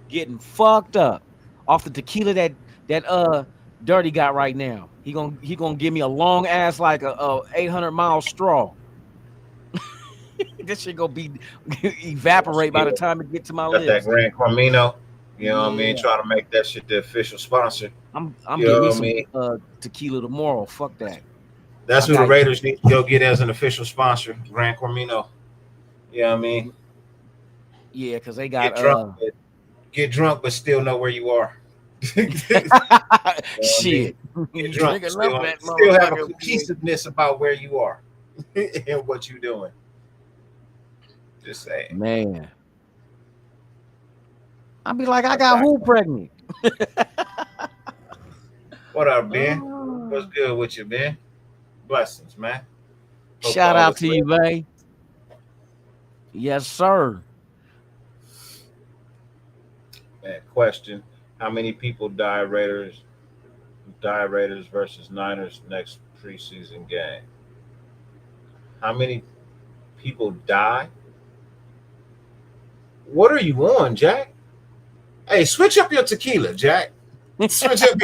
getting fucked up off the tequila that Dirty got right now. He gonna give me a long ass like a 800-mile straw. This shit gonna be evaporate by the time it get to my lips. That Grand Camino. You know what I mean? Trying to make that shit the official sponsor. I'm getting me some tequila tomorrow. Fuck that. That's who the Raiders need to go get as an official sponsor, Grand Camino. You know what I mean? Yeah, because they got get drunk, but still know where you are. Shit. Get drunk, still have a cohesiveness about where you are and what you're doing. Just saying. Man. I'll be like, I got who pregnant? What up, Ben? What's good with you, Ben? Blessings, man. Shout out to you, babe. Yes, sir. Man, question: how many people die Raiders versus Niners next preseason game? How many people die? What are you on, Jack? Hey, switch up your tequila, Jack. Switch up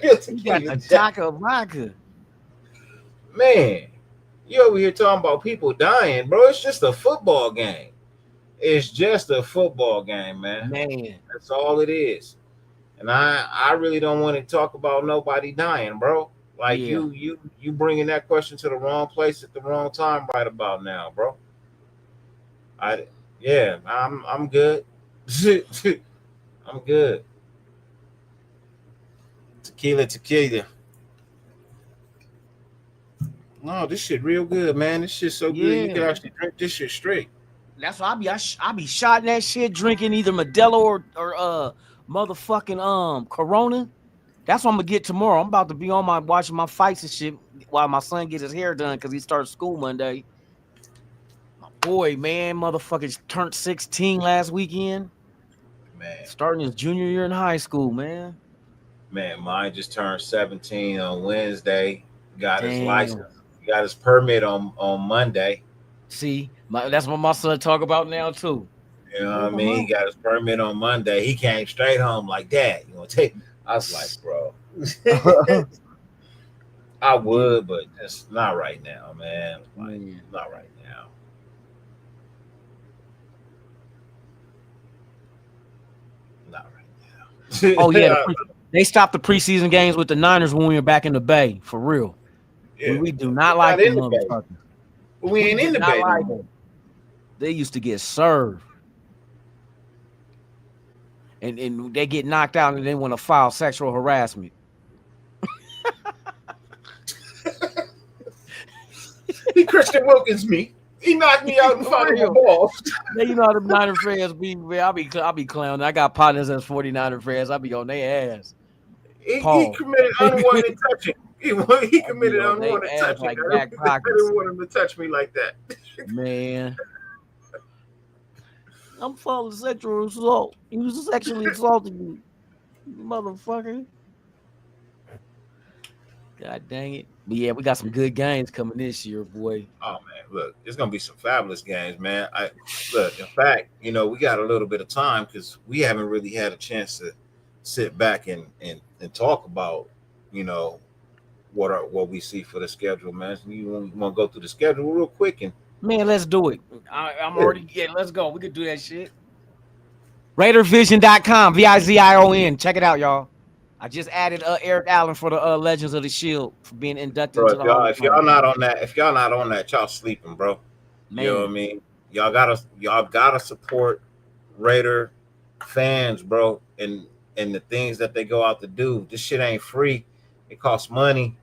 your tequila. You got the taco vodka. Man, you over here talking about people dying, bro. It's just a football game. It's just a football game, man. Man. That's all it is. And I really don't want to talk about nobody dying, bro. Like you bringing that question to the wrong place at the wrong time right about now, bro. I'm good. I'm good. Tequila. No, this shit real good, man. This shit's so good. You Yeah. can actually drink this shit straight. That's why I be shotting that shit, drinking either Modelo or motherfucking Corona. That's what I'm gonna get tomorrow. I'm about to be on watching my fights and shit while my son gets his hair done because he starts school Monday. My boy, man, motherfucker turned 16 last weekend. Man, Starting his junior year in high school, man. mine just turned 17 on Wednesday. Got his Damn. license. Got his permit on Monday. See, that's what my son talk about now too. You know what I mean? He got his permit on Monday. He came straight home like, Dad, you want to take? I was like, bro, I would, but just not right now, man. Like, not right now. Not right now. Oh yeah, they stopped the preseason games with the Niners when we were back in the Bay. For real, Yeah. we do not like them in the Bay. motherfuckers. We ain't in the Bay. Like them. They used to get served, and they get knocked out, and they want to file sexual harassment. He Christian Wilkins me. He knocked me out in front of the ball. Yeah, you know how the Niner fans be. I be clowning. I got partners as 49er fans. I be on their ass. He committed unwanted touching. He committed unwanted touching. Like I didn't want him to touch me like that. Man, I'm following sexual assault. He was sexually assaulting me, motherfucker. God dang it. But yeah, we got some good games coming this year, boy. Oh man, look, it's gonna be some fabulous games, man. Look, in fact, we got a little bit of time because we haven't really had a chance to sit back and talk about, what we see for the schedule, man. So you want to go through the schedule real quick and man, let's do it. I'm already let's go. We could do that shit. RaiderVision.com, VIZION. Check it out, y'all. I just added Eric Allen for the Legends of the Shield for being inducted into the Hall of if y'all not on that, y'all sleeping, bro. Man. You know what I mean? Y'all gotta support Raider fans, bro, and the things that they go out to do. This shit ain't free. It costs money.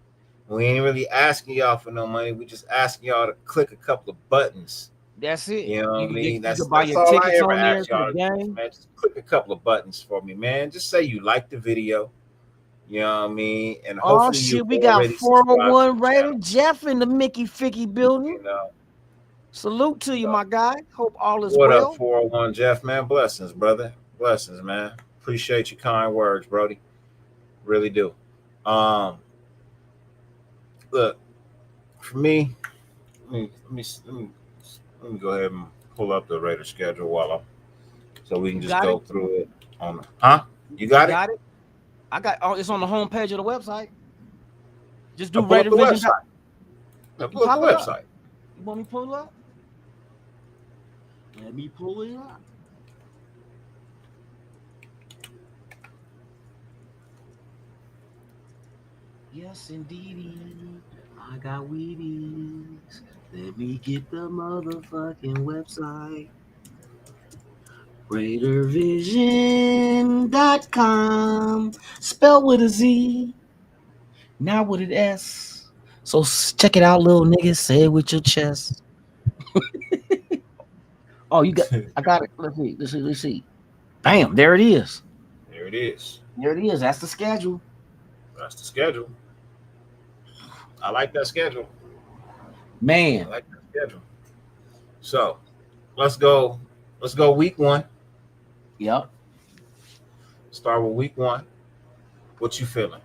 We ain't really asking y'all for no money. We just asking y'all to click a couple of buttons. That's it. You know what I mean? That's buy your all tickets I ever on there ask y'all to the game. Man, just click a couple of buttons for me, man. Just say you like the video. You know what I mean? And hopefully shit, we got 401 Raider Jeff in the Mickey Ficky building. Salute to you, my guy. Hope all is what well. Up, 401 Jeff, man? Blessings, brother. Blessings, man. Appreciate your kind words, Brody. Really do. Look, for me, let me go ahead and pull up the Raider schedule so we can just go through it on. You got it? I got it's on the homepage of the website. Just do Raider Vision. Pull up the website. You want me to pull it up? Let me pull it up. Yes, indeed. I got Wheaties. Let me get the motherfucking website. RaiderVision.com. Spelled with a Z. Not with an S. So check it out, little niggas. Say it with your chest. Oh, I got it. Let's see. Bam, there it is. There it is. That's the schedule. I like that schedule. Man. I like that schedule. So let's go week 1. Yep. Start with week 1. What you feeling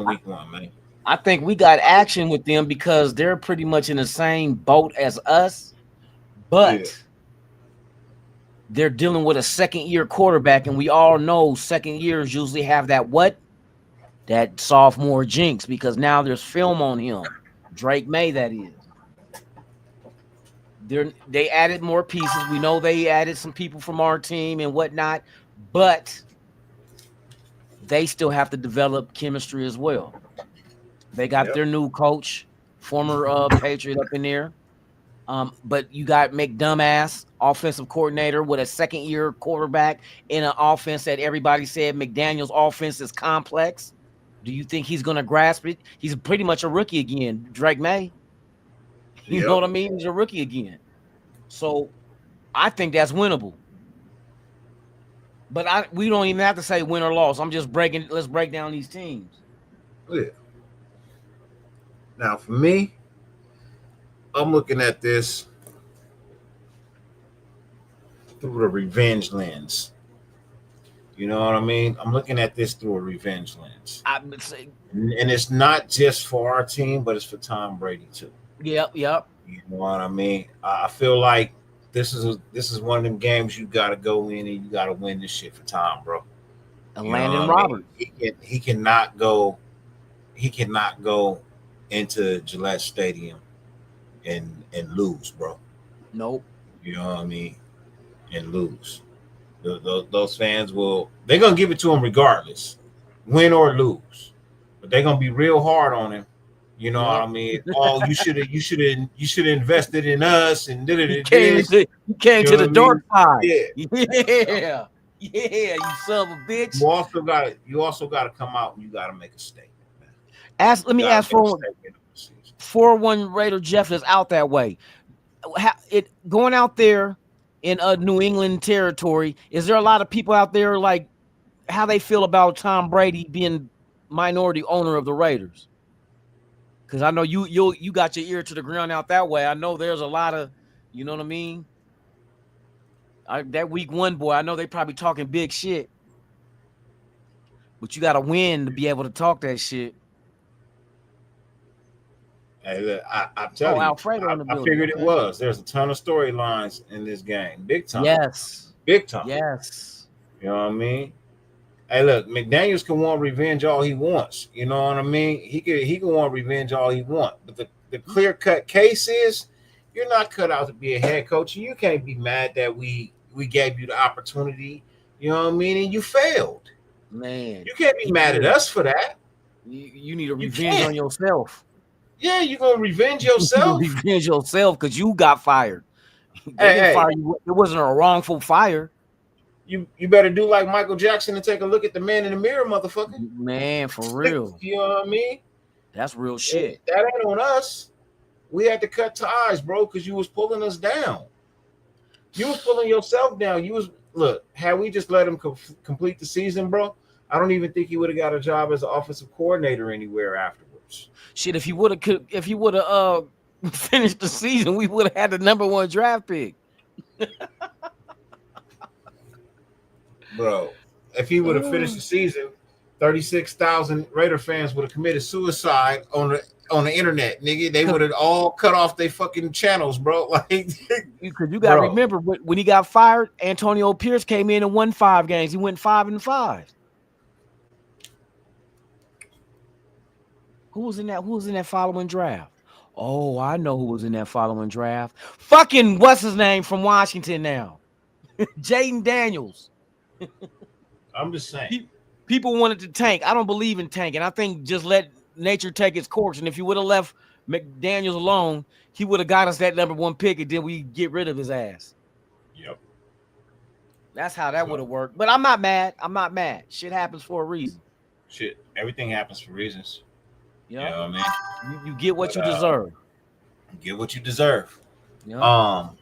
week 1, man? I think we got action with them because they're pretty much in the same boat as us, but they're dealing with a second-year quarterback, and we all know second years usually have that sophomore jinx because now there's film on him. Drake May, that is. They added more pieces. We know they added some people from our team and whatnot, but they still have to develop chemistry as well. They got their new coach, former Patriot up in there. But you got McDumbass, offensive coordinator with a second-year quarterback in an offense that everybody said McDaniel's offense is complex. Do you think he's gonna grasp it? He's pretty much a rookie again, Drake May. You know what I mean? He's a rookie again. So I think that's winnable. But we don't even have to say win or loss. I'm just let's break down these teams. Yeah. Now for me, I'm looking at this through the revenge lens. You know what I mean? I'm looking at this through a revenge lens. And it's not just for our team, but it's for Tom Brady too. Yep. You know what I mean? I feel like this is one of them games you got to go in and you got to win this shit for Tom, bro. And Landon Roberts. He cannot go into Gillette Stadium and lose, bro. Nope. You know what I mean? And lose. Those fans they're gonna give it to him regardless, win or lose. But they're gonna be real hard on him. You know what I mean? Oh, you should have invested in us and did it. You came to the dark side. Yeah. Yeah, you son of a bitch. You also got to come out and you got to make a statement. Let me ask for 4-1 Raider Jeff is out that way. Going out there in New England territory, is there a lot of people out there like how they feel about Tom Brady being minority owner of the Raiders? Because I know you got your ear to the ground out that way. I know there's a lot of, you know what I mean? That week 1 boy, I know they probably talking big shit. But you got to win to be able to talk that shit. Hey, look, I tell you, Alfredo in the I building. figured it was. There's a ton of storylines in this game. Big time. Yes. Big time. Yes. You know what I mean? Hey, look, McDaniels can want revenge all he wants. You know what I mean? He can want revenge all he wants. But the clear-cut case is you're not cut out to be a head coach. And you can't be mad that we gave you the opportunity. You know what I mean? And you failed. Man. You can't be mad at us for that. You need a revenge on yourself. Yeah, you're going to revenge yourself. Revenge yourself because you got fired. They didn't fire you. It wasn't a wrongful fire. You better do like Michael Jackson and take a look at the man in the mirror, motherfucker. Man, for real. You know what I mean? That's real shit. That ain't on us. We had to cut ties, bro, because you was pulling us down. You was pulling yourself down. Had we just let him complete the season, bro, I don't even think he would have got a job as an offensive coordinator anywhere afterwards. Shit, if he would have finished the season, we would have had the #1 draft pick. Bro, if he would have finished the season, 36,000 Raider fans would have committed suicide on the internet, nigga. They would have all cut off their fucking channels, bro. Like, because you gotta remember when he got fired, Antonio Pierce came in and won 5 games. He went 5-5. Who was in that following draft? Oh, I know who was in that following draft. Fucking what's his name from Washington now? Jaden Daniels. I'm just saying. People wanted to tank. I don't believe in tanking. I think just let nature take its course. And if you would have left McDaniels alone, he would have got us that #1 pick, and then we get rid of his ass. Yep. That's how that would have worked. But I'm not mad. Shit happens for a reason. Shit, everything happens for reasons. You know what I mean? You get what you deserve. You get what you deserve. Yep.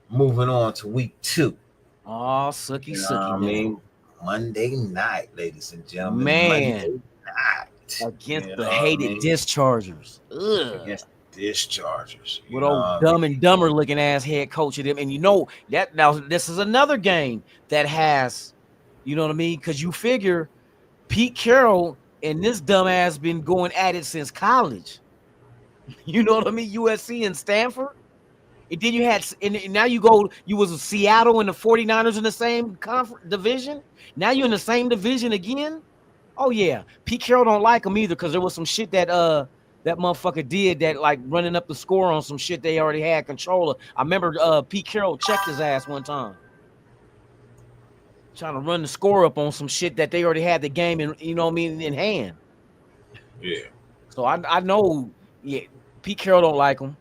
Moving on to week 2. Oh, sucky. I mean, Monday night, ladies and gentlemen. Man, Monday night against the hated Dischargers. Ugh. Against the Dischargers. With old Dumb and Dumber looking ass head coach of them. And you know that now this is another game that has, you know what I mean? Because you figure Pete Carroll and this dumbass been going at it since college. You know what I mean? USC and Stanford. And then you had, and now you was in Seattle and the 49ers in the same division. Now you're in the same division again. Oh yeah, Pete Carroll don't like him either because there was some shit that that motherfucker did that like running up the score on some shit they already had control of. I remember Pete Carroll checked his ass one time, trying to run the score up on some shit that they already had the game in, you know what I mean, in hand. Yeah. So I know, yeah, Pete Carroll don't like him.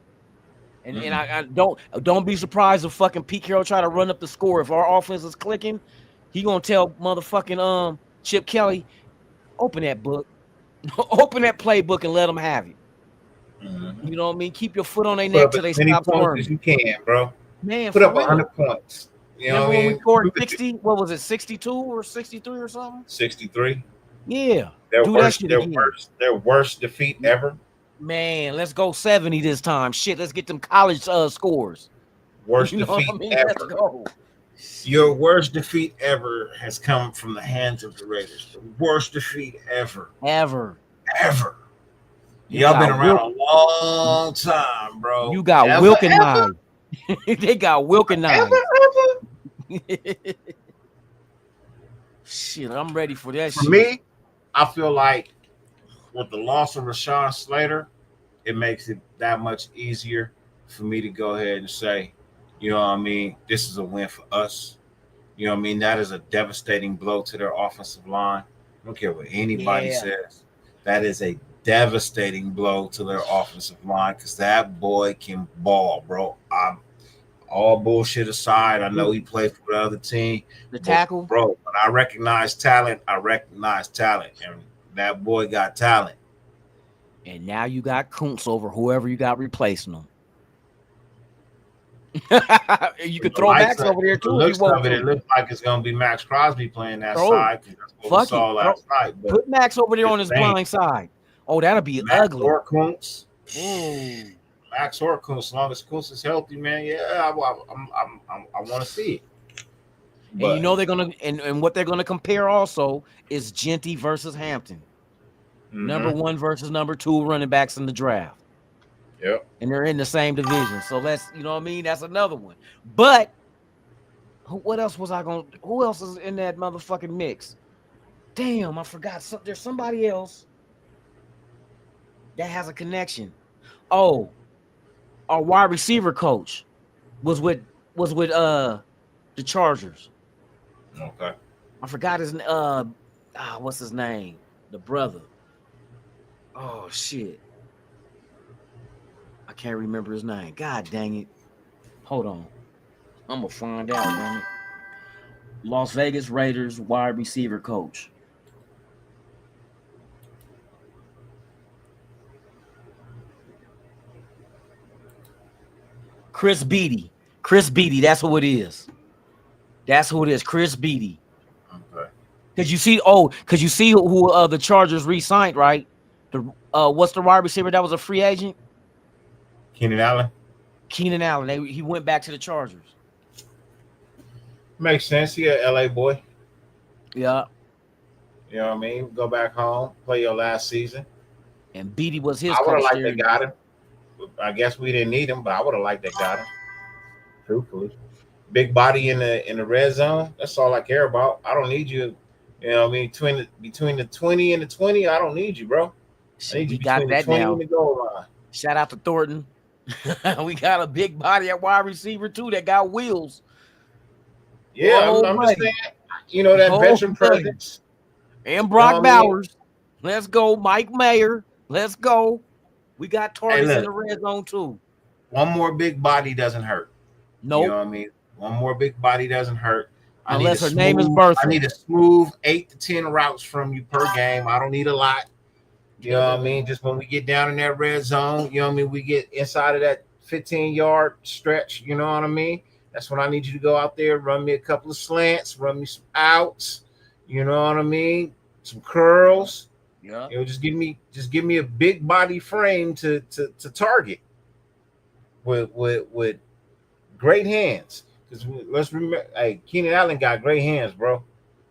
And I don't be surprised if fucking Pete Carroll try to run up the score. If our offense is clicking, he gonna tell motherfucking Chip Kelly, open that book. Open that playbook and let them have it. Mhm. You know what I mean? Keep your foot on their Put neck up till as they many stop points squirming. as you can, bro. Man, Put for up real. 100 points. You know Remember what I when we mean? scored Prove it. 60? What was it, 62 or 63 or something? 63. Yeah. Their Do that worst, shit their again. worst, their worst defeat ever. Man, let's go 70 this time. Shit, let's get them college scores. Worst You know what I defeat mean? Let's ever. go. Your worst defeat ever has come from the hands of the Raiders. The worst defeat ever. Ever. Ever. You Y'all been got around Wilk. a long time, bro. You got Ever, Wilk and ever, Nye. They got Wilk and ever, Nye. ever. Shit, I'm ready for that For shit. me, I feel like with the loss of Rashawn Slater, it makes it that much easier for me to go ahead and say, you know what I mean, this is a win for us. You know what I mean? That is a devastating blow to their offensive line. I don't care what anybody Yeah. says. That is a devastating blow to their offensive line because that boy can ball, bro. I'm all bullshit aside. I know he played for the other team. The but, tackle. bro, when I recognize talent, I recognize talent. And that boy got talent. And now you got Kuntz over whoever you got replacing him. You could throw Max over there too if you want It to. looks like it's going to be Max Crosby playing that Throw. side because that's what we Fuck saw it. last night. But Put Max over there on his It's ain't. blind side. Oh, that'll be Max ugly. or Kuntz. Ooh. Max or Kuntz, as long as Kuntz is healthy, man. Yeah, I want to see it. And you know they're gonna and what they're gonna compare also is Genty versus Hampton. Number 1 versus number 2 running backs in the draft. Yep. And they're in the same division. So that's, you know what I mean? That's another one. But what else was I going to, who else is in that motherfucking mix? Damn, I forgot. There's somebody else that has a connection. Oh, our wide receiver coach was with the Chargers. Okay. I forgot his what's his name? The brother. Oh shit. I can't remember his name. God dang it. Hold on. I'm gonna find out, damn it. Las Vegas Raiders wide receiver coach. Chris Beatty. Chris Beatty, that's who it is. That's who it is, Chris Beatty. Okay. Cause you see who the Chargers re-signed, right? The what's the wide receiver that was a free agent? Keenan Allen. Keenan Allen. He went back to the Chargers. Makes sense. He a LA boy. Yeah. You know what I mean? Go back home, play your last season. And Beatty was his I would have coach. liked they got him. I guess we didn't need him, but I would have liked they got him. Truthfully. Big body in the red zone. That's all I care about. I don't need you. You know what I mean? Between the 20 and the 20, I don't need you, bro. I need you between the 20 and the goal line. Shout out to Thornton. We got a big body at wide receiver too that got wheels. Yeah, I'm just saying, you know, that veteran presence. And Brock Bowers. Let's go. Mike Mayer. Let's go. We got targets in the red zone too. One more big body doesn't hurt. Nope. You know what I mean? One more big body doesn't hurt. Unless her name is Bertha. I need a smooth 8 to 10 routes from you per game. I don't need a lot. You know what I mean? Just when we get down in that red zone, you know what I mean? We get inside of that 15-yard stretch, you know what I mean? That's when I need you to go out there, run me a couple of slants, run me some outs, you know what I mean? Some curls. Yeah. You know, just give me a big body frame to target with great hands. Because let's remember, hey, Keenan Allen got great hands, bro.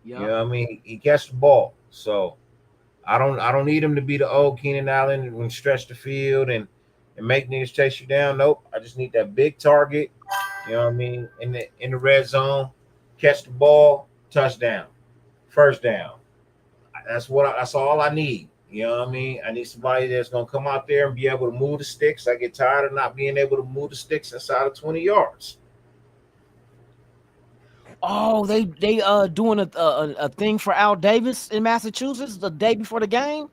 Yeah. You know what I mean? He catch the ball. So I don't need him to be the old Keenan Allen and stretch the field and make niggas chase you down. Nope. I just need that big target. You know what I mean? In the red zone, catch the ball, touchdown, first down. That's all I need. You know what I mean? I need somebody that's gonna come out there and be able to move the sticks. I get tired of not being able to move the sticks inside of 20 yards. Oh, they doing a thing for Al Davis in Massachusetts the day before the game.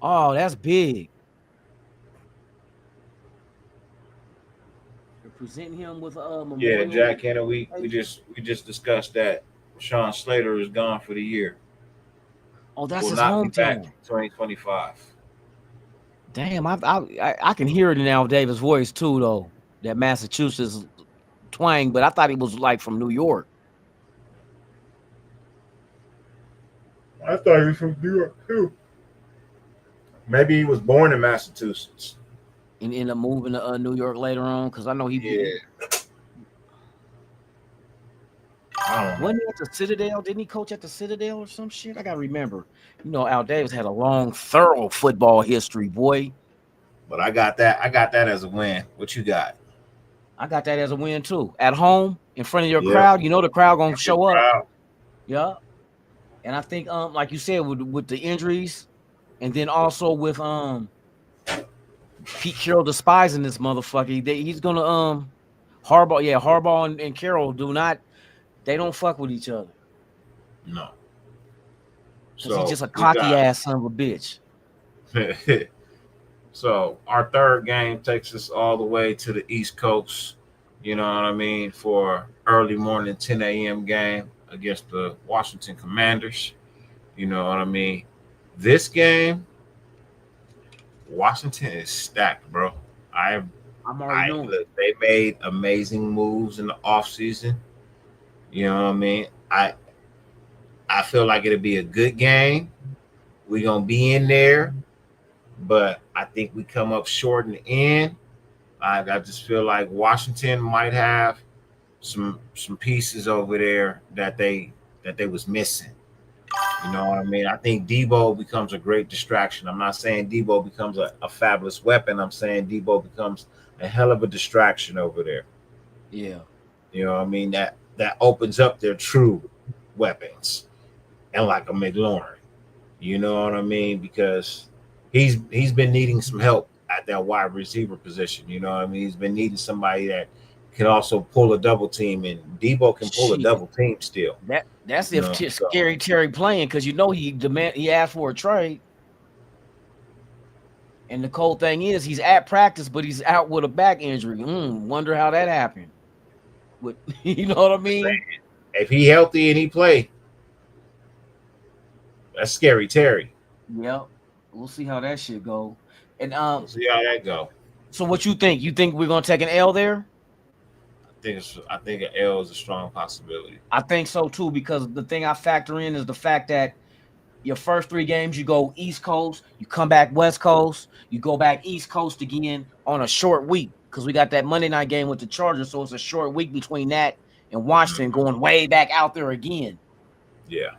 Oh, that's big. They're presenting him with Yeah, Jack Kennedy. We just discussed that. Sean Slater is gone for the year. Oh, that's will his not be back hometown. in 2025. Damn, I can hear it in Al Davis' voice too, though. That Massachusetts twang, but I thought he was like from New York. I thought he was from New York too. Maybe he was born in Massachusetts. And end up moving to New York later on, because I know he I don't know. wasn't he at the Citadel? Didn't he coach at the Citadel or some shit? I gotta remember. You know, Al Davis had a long, thorough football history, boy. But I got that. I got that as a win. What you got? I got that as a win too. At home, in front of your Yeah. crowd, you know the crowd gonna show up. Proud. Yeah. And I think like you said, with the injuries, and then also with Pete Carroll despising this motherfucker, he's gonna Harbaugh and Carroll they don't fuck with each other. No. Because he's just a cocky ass son of a bitch. So our third game takes us all the way to the East Coast, you know what I mean, for early morning 10 a.m. game against the Washington Commanders. You know what I mean? This game, Washington is stacked, bro. I'm already knowing. Look, they made amazing moves in the offseason. You know what I mean? I feel like it'll be a good game. We're going to be in there, but I think we come up short in the end. I just feel like Washington might have some pieces over there that they was missing. You know what I mean? I think Debo becomes a great distraction. I'm not saying Debo becomes a fabulous weapon. I'm saying Debo becomes a hell of a distraction over there. Yeah. You know what I mean? That opens up their true weapons. And like a McLaurin. You know what I mean? Because he's been needing some help at that wide receiver position. You know what I mean? He's been needing somebody that can also pull a double team, and Debo can pull a double team still. That's if Scary Terry playing, because he asked for a trade. And the cold thing is he's at practice, but he's out with a back injury. Wonder how that happened. But you know what I mean? If he healthy and he play, that's Scary Terry. Yep. We'll see how that shit go. And We'll see how that go. So what you think? You think we're gonna take an L there? I think an L is a strong possibility. I think so too, because the thing I factor in is the fact that your first 3 games you go East Coast, you come back West Coast, you go back East Coast again on a short week, because we got that Monday night game with the Chargers, so it's a short week between that and Washington going way back out there again. Yeah.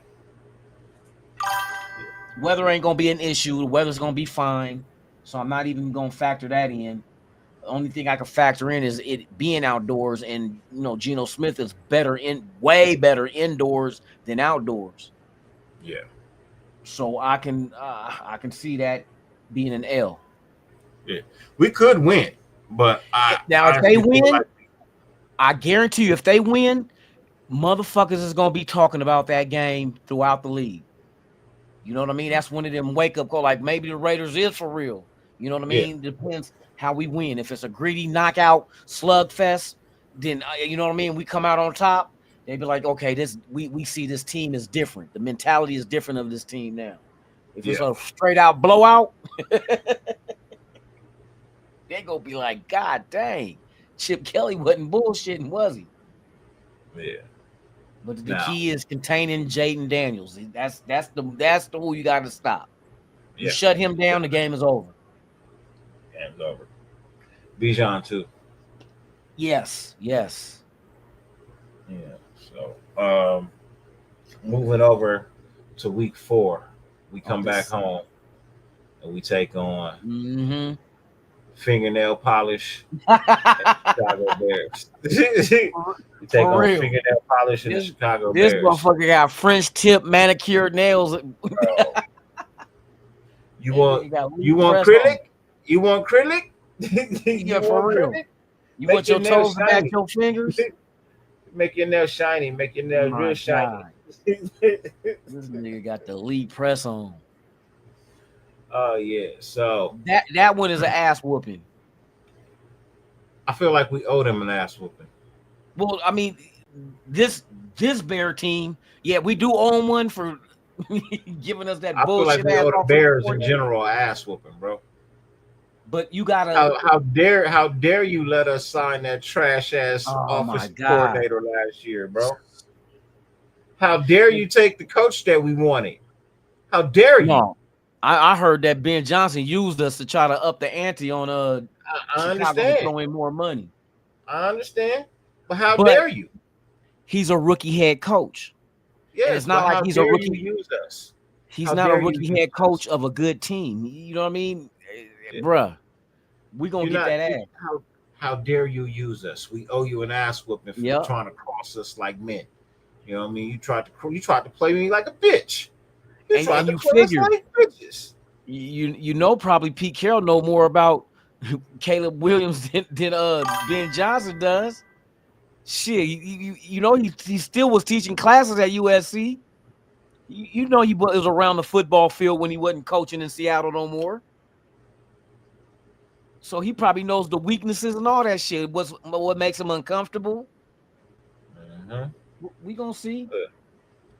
Weather ain't gonna be an issue. The weather's gonna be fine, so I'm not even gonna factor that in. The only thing I can factor in is it being outdoors, and Geno Smith is way better indoors than outdoors. Yeah. So I can see that being an L. Yeah, we could win, but if they win, I guarantee you, if they win, motherfuckers is gonna be talking about that game throughout the league. You know what I mean? That's one of them wake up call. Like maybe the Raiders is for real. You know what I mean? Yeah. Depends how we win. If it's a greedy knockout slugfest, then you know what I mean. We come out on top. They be like, okay, we see this team is different. The mentality is different of this team now. If it's a straight out blowout, they gonna be like, God dang, Chip Kelly wasn't bullshitting, was he? Yeah. But the key is containing Jaden Daniels. That's the who you got to stop. You shut him down, the game is over. Game's over. Bijan too. Yes. Yeah. So, moving over to week 4, we come back home and we take on fingernail polish Chicago Bears. We take on fingernail polish in the Chicago Bears. This motherfucker got French tip manicured nails. You want acrylic? You want acrylic? Yeah, for real. You want your toes to match your fingers? Make your nails shiny. Make your nails real shiny. This nigga got the elite press on. Oh yeah. So that one is an ass whooping. I feel like we owe them an ass whooping. Well, I mean, this Bear team, yeah, we do own one for giving us that I feel like bullshit we ass owe the offensive Bears in coordinator. general a ass whooping, bro. But you gotta. How dare you let us sign that trash ass Oh my offensive God! coordinator last year, bro? How dare you take the coach that we wanted? How dare you? No, I heard that Ben Johnson used us to try to up the ante on I Chicago to understand. throw in more money. I understand. But how But dare you? he's a rookie head coach, and Yes, it's not but like how he's a dare you rookie. use us? He's How not a dare you rookie use head coach us? of a good team. You know what I mean, Yeah. bruh? We gonna You're get not. that ass. How dare you use us? We owe you an ass whooping for Yep. trying to cross us like men. You know what I mean? You tried to play me like a bitch. You tried And to you play us figure like bitches. you know probably Pete Carroll know more about Caleb Williams than Ben Johnson does. Shit, you know he still was teaching classes at USC. You know he was around the football field when he wasn't coaching in Seattle no more. So he probably knows the weaknesses and all that shit. What makes him uncomfortable? Uh-huh. We gonna see.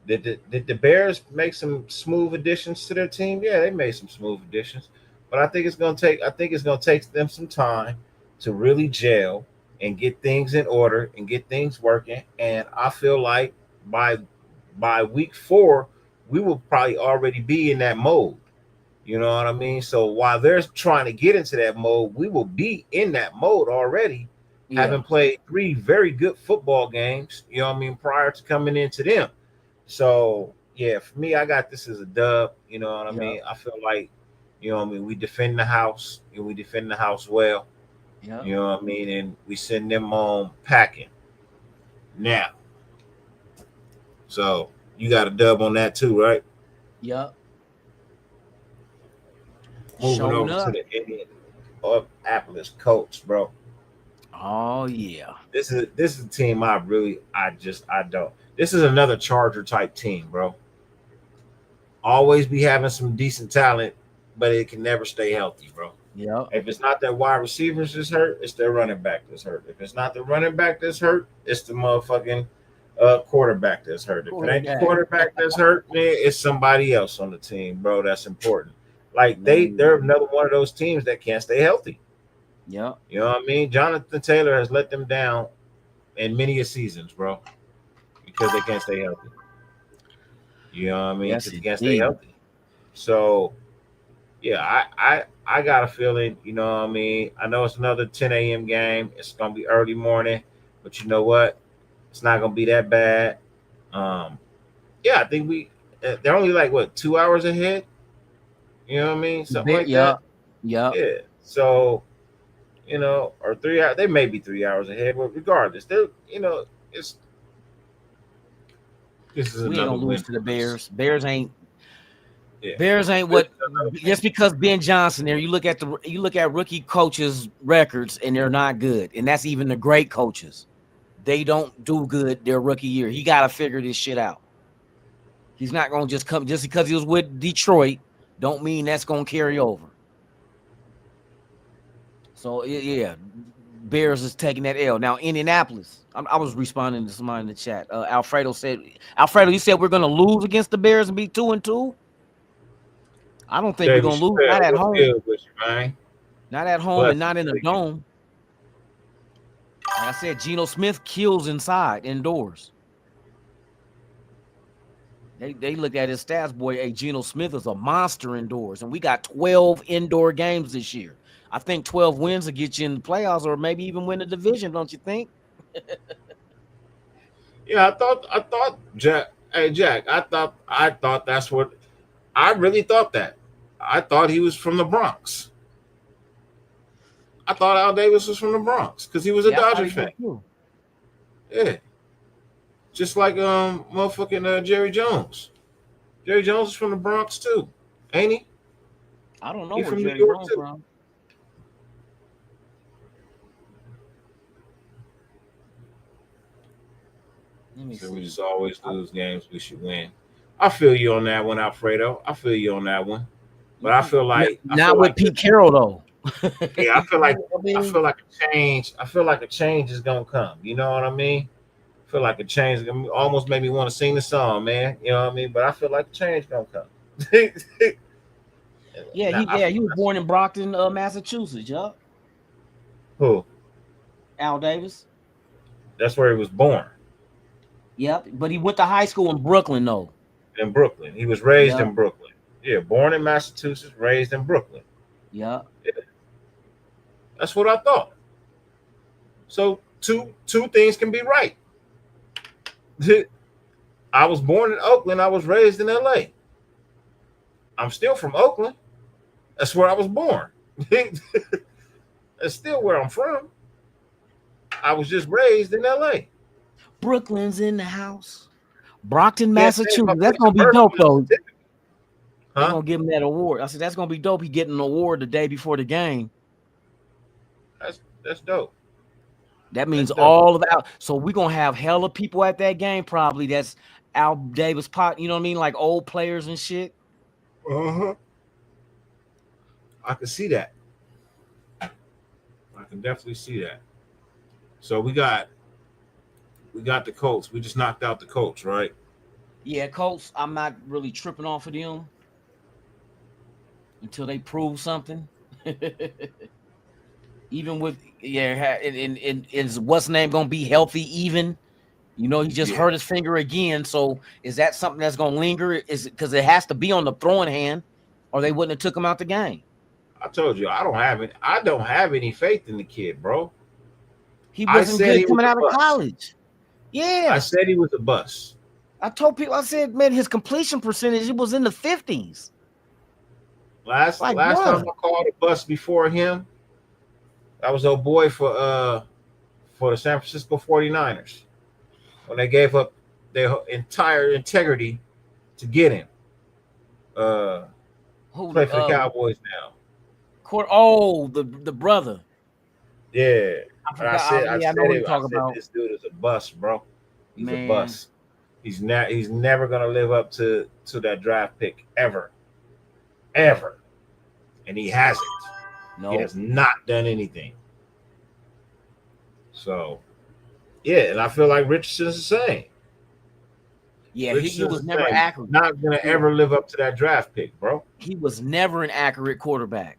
Did the Bears make some smooth additions to their team? Yeah, they made some smooth additions, but I think it's gonna take them some time to really gel and get things in order and get things working. And I feel like by week 4, we will probably already be in that mode. You know what I mean? So while they're trying to get into that mode, we will be in that mode already, Yeah, having played 3 very good football games. You know what I mean? Prior to coming into them. So yeah, for me, I got this as a dub. You know what I yeah, mean? I feel like, you know what I mean, we defend the house and we defend the house well. yeah, You know what I mean? And we send them home packing. Now, so you got a dub on that too, right? yeah. Moving Showing over to up. the Indianapolis Colts, bro. Oh yeah. This is a team I don't. This is another Charger type team, bro. Always be having some decent talent, but it can never stay healthy, bro. Yeah. If it's not their wide receivers that's hurt, it's their running back that's hurt. If it's not the running back that's hurt, it's the motherfucking quarterback that's hurt. If it ain't the quarterback that's hurt, man, it's somebody else on the team, bro. That's important. Like they're another one of those teams that can't stay healthy. Yeah. You know what I mean? Jonathan Taylor has let them down in many a seasons, bro, because they can't stay healthy. You know what I mean? Yes, Because they can't stay healthy. So yeah, I got a feeling, you know what I mean? I know it's another 10 a.m. game. It's gonna be early morning, but you know what? It's not gonna be that bad. Yeah, I think they're only like what 2 hours ahead. You know what I mean? Something like that. Yeah. Yeah. So, you know, or 3 hours. They may be 3 hours ahead, but regardless, they're this is We ain't another gonna lose win to the for us. Bears. Bears ain't Yeah. Bears ain't what just because Ben Johnson there. You look at rookie coaches' records and they're not good. And that's even the great coaches. They don't do good their rookie year. He gotta figure this shit out. He's not gonna just come just because he was with Detroit, don't mean that's gonna carry over. So yeah, Bears is taking that L. Now Indianapolis. I was responding to somebody in the chat. Alfredo, you said we're gonna lose against the Bears and be 2-2. I don't think we're Davey gonna lose. Chappelle, Not at what's home. good with you, man? Not at home and not in a dome. Like I said, Geno Smith kills indoors. They look at his stats, boy. Hey, Geno Smith is a monster indoors, and we got 12 indoor games this year. I think 12 wins will get you in the playoffs, or maybe even win the division. Don't you think? Yeah, I thought Jack. Hey Jack, I thought that's what I really thought that. I thought he was from the Bronx. I thought Al Davis was from the Bronx because he was a Dodger fan. Yeah. Just like motherfucking Jerry Jones. Jerry Jones is from the Bronx too, ain't he? I don't know He where from Jerry New York Jones too. from. Let me So see. we just always lose games we should win. I feel you on that one, Alfredo. I feel you on that one. But I feel like not with Pete Carroll though. Yeah, I feel like a change. I feel like a change is gonna come. You know what I mean? feel like a change almost made me want to sing the song, man. You know what I mean? But I feel like the change gonna come. Yeah, he was born in Brockton, Massachusetts. Yup. Who? Al Davis. That's where he was born. Yep, but he went to high school in Brooklyn, though. In Brooklyn. He was raised Yep. in Brooklyn. Yeah, born in Massachusetts, raised in Brooklyn. Yeah. That's what I thought. So two things can be right. I was born in Oakland. I was raised in LA. I'm still from Oakland. That's where I was born. That's still where I'm from. I was just raised in LA. Brooklyn's in the house. Brockton, Yeah, Massachusetts. my That's place gonna of be birth dope, was though. Mississippi. They're Huh? gonna give him that award. I said that's gonna be dope. He getting an award the day before the game. That's dope. That means That's dope. all of out. So we're gonna have hella people at that game, probably. That's Al Davis pot, you know what I mean? Like old players and shit. Uh-huh. I can see that. I can definitely see that. So we got the Colts. We just knocked out the Colts, right? Yeah, Colts, I'm not really tripping off of them until they prove something. Even with and is what's name gonna be healthy even? You know, he just hurt his finger again. So is that something that's gonna linger? Is it because it has to be on the throwing hand, or they wouldn't have took him out the game? I told you I don't have any faith in the kid, bro. He wasn't said he good coming was out a of bust. college. Yeah. I said he was a bust. I told people, I said, man, his completion percentage, it was in the 50s. Last time I called a bust before him, that was old boy for the San Francisco 49ers. When they gave up their entire integrity to get him. Who Play for the Cowboys now. The brother. Yeah. I know what you're talking about. This dude is a bust, bro. He's Man. a bust. He's never gonna live up to that draft pick ever. And he hasn't. No. He has not done anything. So yeah, and I feel like Richardson's the same. Yeah, he was never accurate. Not gonna ever live up to that draft pick, bro. He was never an accurate quarterback.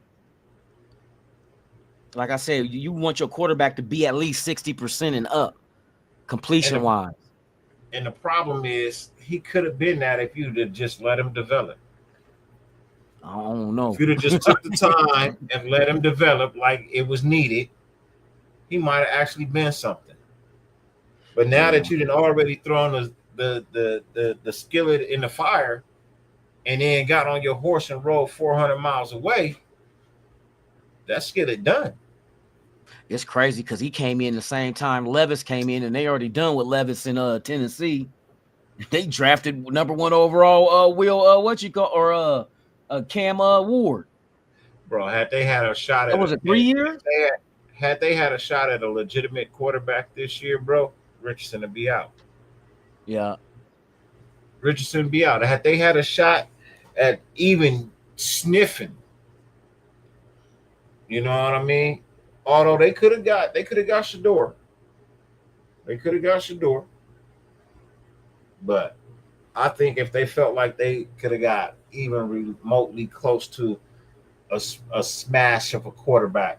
Like I said, you want your quarterback to be at least 60% and up, completion wise. And the problem is, he could have been that if you'd have just let him develop. I don't know. If you'd have just took the time and let him develop like it was needed, he might have actually been something. But now that you'd already thrown the skillet in the fire and then got on your horse and rode 400 miles away, that skillet done. It's crazy because he came in the same time Levis came in, and they already done with Levis in Tennessee. They drafted number 1 overall Cam Ward. Bro, had they had a shot at was it 3 years? Had they had a shot at a legitimate quarterback this year, bro, Richardson would be out. Yeah. Richardson would be out. Had they had a shot at even sniffing, you know what I mean? Although they could have got Shador. But I think if they felt like they could have got even remotely close to a smash of a quarterback,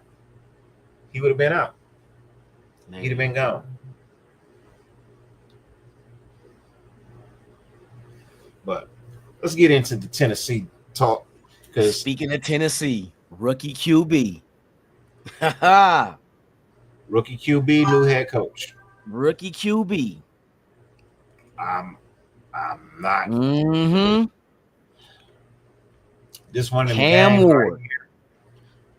he would have been out. Man. He'd have been gone. But let's get into the Tennessee talk. Because speaking of Tennessee, rookie QB. Rookie QB, new head coach. Rookie QB. I'm not. Mm-hmm. This one of the Cam games Ward. right here.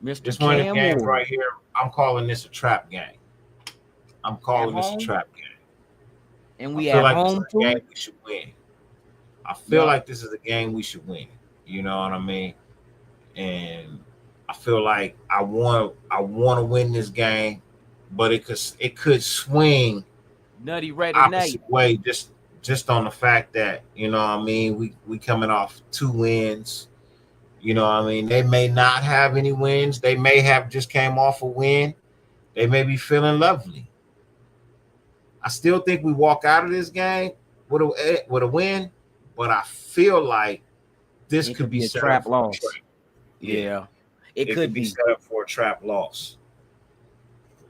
Mr. This one of the Cam games Ward. right here. I'm calling this a trap game. I'm calling At this a home? trap game. And we I feel at like this home is a too. game we should win. I feel like this is a game we should win. You know what I mean? And I feel like I want to win this game, but it could swing Nutty Red opposite way just on the fact that, you know what I mean, we coming off 2 wins. You know what I mean? They may not have any wins. They may have just came off a win. They may be feeling lovely. I still think we walk out of this game with a win, but I feel like this It could be a set trap up for loss. a trap. Yeah. It could be set up for a trap loss.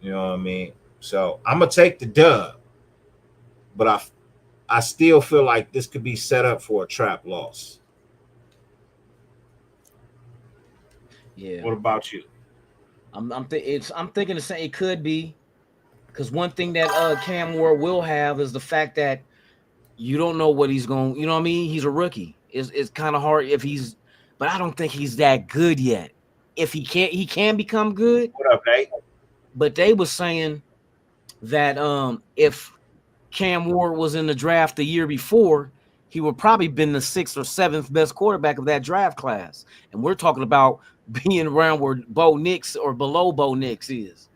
You know what I mean? So I'm gonna take the dub, but I still feel like this could be set up for a trap loss. Yeah. What about you? I'm thinking the same. It could be, because one thing that Cam Ward will have is the fact that you don't know what he's going. You know what I mean? He's a rookie. It's kind of hard if he's, but I don't think he's that good yet. If he can become good. What up, Nate? But they were saying that if Cam Ward was in the draft the year before, he would probably been the 6th or 7th best quarterback of that draft class. And we're talking about being around where Bo Nix or below Bo Nix is.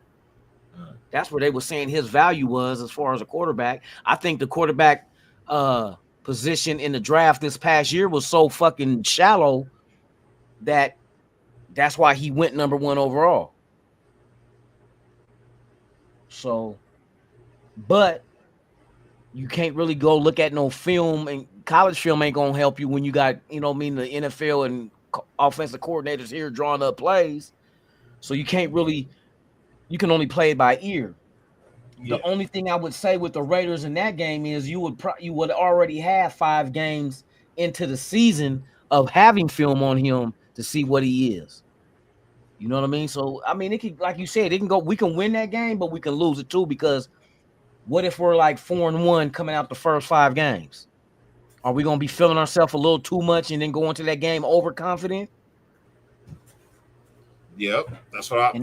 That's where they were saying his value was as far as a quarterback. I think the quarterback position in the draft this past year was so fucking shallow that's why he went number 1 overall. So, but you can't really go look at no film, and college film ain't gonna help you when you got, you know what I mean, the NFL and offensive coordinators here drawing up plays. So you can't really, you can only play it by ear. Yeah. The only thing I would say with the Raiders in that game is you would already have 5 games into the season of having film on him to see what he is. You know what I mean? So I mean, it could, like you said, it can go. We can win that game, but we can lose it too, because what if we're like 4-1 coming out the first 5 games? Are we gonna be feeling ourselves a little too much and then go into that game overconfident? Yep, that's what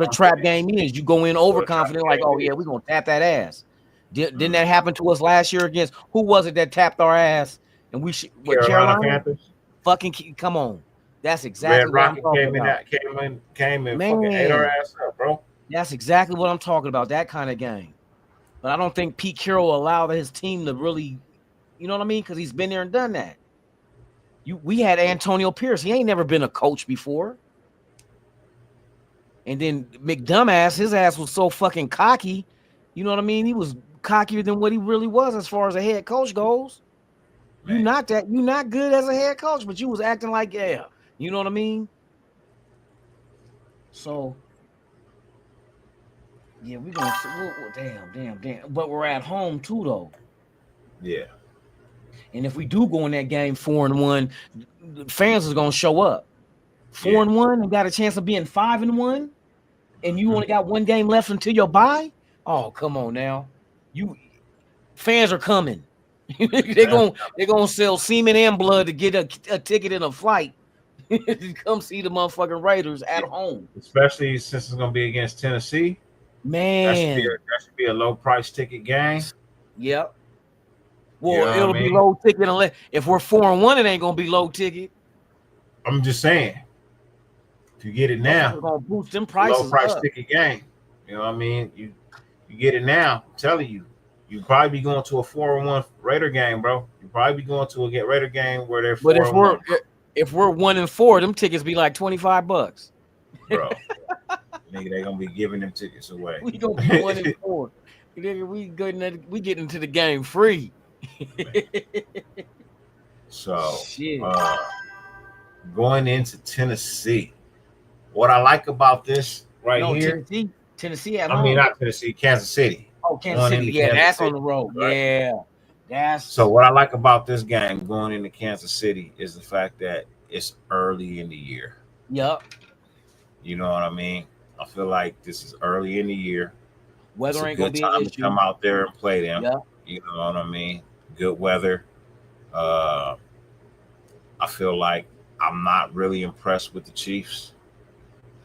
a trap game is. You go in overconfident, like, oh yeah, we're gonna tap that ass. Didn't that happen to us last year against who was it that tapped our ass? And we Carolina Panthers. Fucking come on. That's exactly what I'm talking about. Came in fucking ate our ass up, bro. That's exactly what I'm talking about, that kind of game. But I don't think Pete Carroll allowed his team to really, you know what I mean? Because he's been there and done that. We had Antonio Pierce. He ain't never been a coach before. And then McDumbass, his ass was so fucking cocky. You know what I mean? He was cockier than what he really was as far as a head coach goes. You're not good as a head coach, but you was acting like, yeah. You know what I mean? So, yeah, we're going to damn. But we're at home too, though. Yeah. And if we do go in that game 4-1, the fans is going to show up. 4-1 and got a chance of being 5-1, and you only got 1 game left until your bye? Oh, come on now. Fans are coming. They're gonna sell semen and blood to get a ticket and a flight to come see the motherfucking Raiders at home. Especially since it's gonna be against Tennessee. Man, that should be a low price ticket game. Yep. Well, it'll be low ticket unless if we're 4-1, it ain't gonna be low ticket. I'm just saying. If you get it now, we're gonna boost them prices. Low price ticket game. You know what I mean? You get it now. I'm telling you. You probably be going to a 4-1 Raider game, bro. You probably be going to a Raider game where they're 4-1. But if we're 1-4, them tickets be like $25, bro. Nigga, they gonna be giving them tickets away. We gonna be 1-4. Nigga, we get into the game free. So, going into Tennessee, what I like about this here, Tennessee at home. I mean, not Tennessee, Kansas City. Oh, Kansas City, yeah, that's on the road. Right? Yeah, so what I like about this game going into Kansas City is the fact that it's early in the year. Yep. You know what I mean? I feel like this is early in the year. Weather ain't gonna be an issue. To come out there and play them. Yep. You know what I mean? Good weather. I feel like I'm not really impressed with the Chiefs.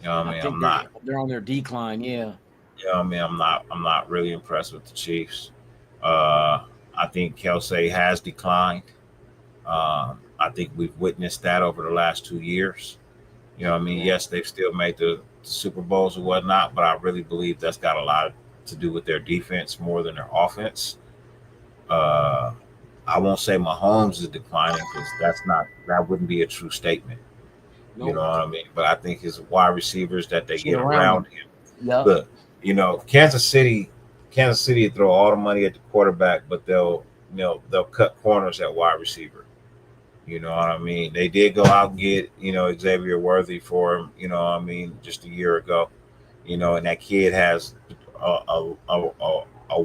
You know what I mean? I'm not. They're on their decline, yeah. You know what I mean? I'm not really impressed with the Chiefs. I think Kelsey has declined. I think we've witnessed that over the last 2 years. You know what I mean? Yes, they've still made the Super Bowls or whatnot, but I really believe that's got a lot to do with their defense more than their offense. I won't say Mahomes is declining because that wouldn't be a true statement. Nope. You know what I mean? But I think his wide receivers that they get around him. Yep. Look, you know, Kansas City Kansas City throw all the money at the quarterback, but they'll cut corners at wide receiver. You know what I mean? They did go out and get, Xavier Worthy for him, just a year ago. And that kid has a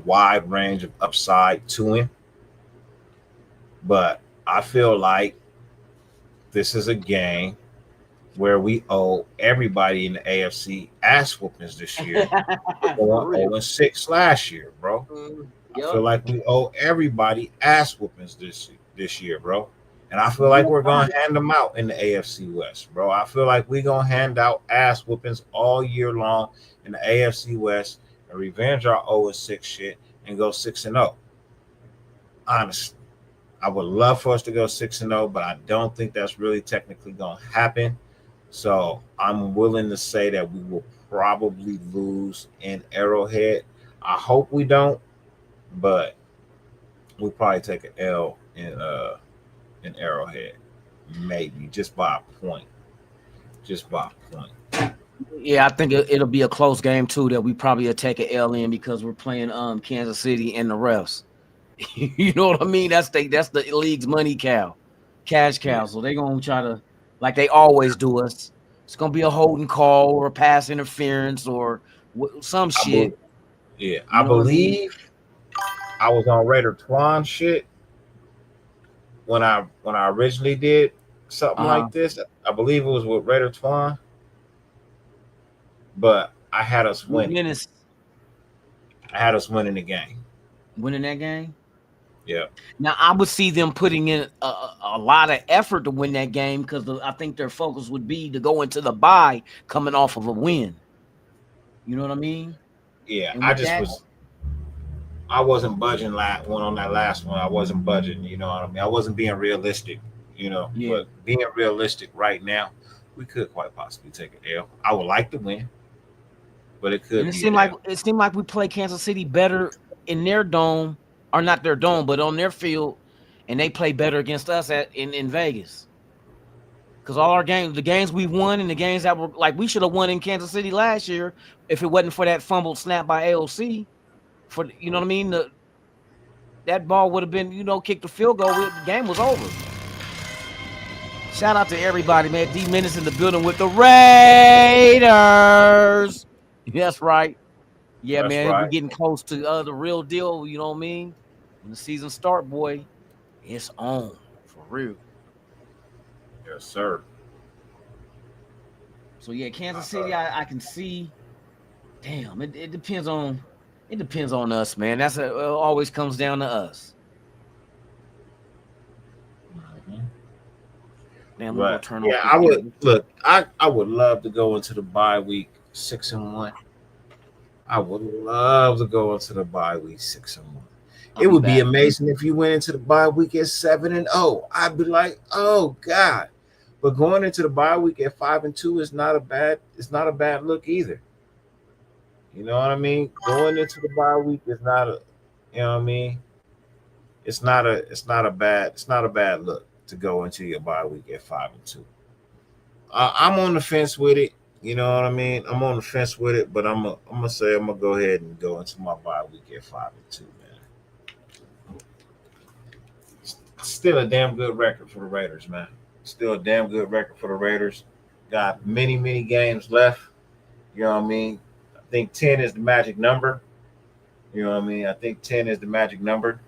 wide range of upside to him. But I feel like this is a game where we owe everybody in the AFC ass whoopings this year. For real. 0-6 last year, bro. I feel like we owe everybody ass whoopings this year, bro. And I feel like we're gonna hand them out in the AFC West, bro. I feel like we're gonna hand out ass whoopings all year long in the AFC West and revenge our 0-6 shit and go 6-0. Honestly, I would love for us to go 6-0, but I don't think that's really technically gonna happen. So I'm willing to say that we will probably lose in Arrowhead. I hope we don't, but we'll probably take an L in Arrowhead, maybe just by a point. Yeah, I think it'll be a close game too. That we probably will take an L in because we're playing Kansas City and the refs. You know what I mean? That's the league's money cow, cash cow. Yeah. So they're gonna try to, like they always do us. It's gonna be a holding call or a pass interference or some shit. I believe I was on Raider Twan shit when I originally did something like this. I believe it was with Raider Twan, but I had us winning. I had us winning the game. Winning that game. Yeah. Now I would see them putting in a lot of effort to win that game because I think their focus would be to go into the bye coming off of a win. You know what I mean? Yeah, I wasn't budging on that last one. I wasn't budging, you know what I mean? I wasn't being realistic, Yeah. But being realistic right now, we could quite possibly take an L. I would like to win, but it could. And it seemed like we play Kansas City better in their dome, or not their dome, but on their field, and they play better against us in Vegas. Because all our games, the games we won, and the games that were like we should have won in Kansas City last year if it wasn't for that fumbled snap by AOC. For you know what I mean, that ball would have been kicked the field goal. The game was over. Shout out to everybody, man. D Menace in the building with the Raiders. That's right. Yeah, That's man, right. we're getting close to the real deal. You know what I mean? When the season start, boy, it's on for real. Yes, sir. So yeah, Kansas City, I can see. Damn, it depends on us, man. It always comes down to us. Man, But yeah, I would love to go into the bye week 6-1. I would love to go into the bye week 6-1. It would be amazing if you went into the bye week at 7-0. I'd be like, oh God. But going into the bye week at 5-2 is not a bad look either. You know what I mean? Going into the bye week is not a, you know what I mean? It's not a bad look to go into your bye week at 5-2. I'm on the fence with it. You know what I mean? I'm on the fence with it, but I'm gonna say I'm gonna go ahead and go into my bye week at 5-2, man. Still a damn good record for the Raiders, man. Still a damn good record for the Raiders. Got many, many games left. You know what I mean? I think 10 is the magic number. You know what I mean? I think 10 is the magic number.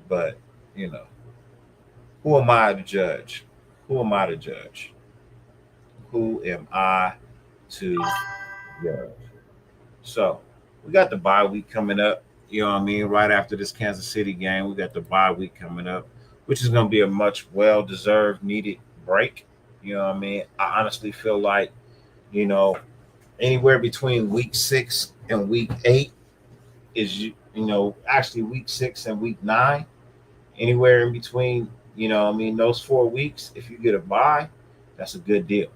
But, who am I to judge? Who am I to judge? So we got the bye week coming up. You know what I mean? Right after this Kansas City game, we got the bye week coming up, which is going to be a much well-deserved, needed break. You know what I mean? I honestly feel like, anywhere between week 6 and week 8 is, actually week 6 and week 9. Anywhere in between, those 4 weeks, if you get a bye, that's a good deal.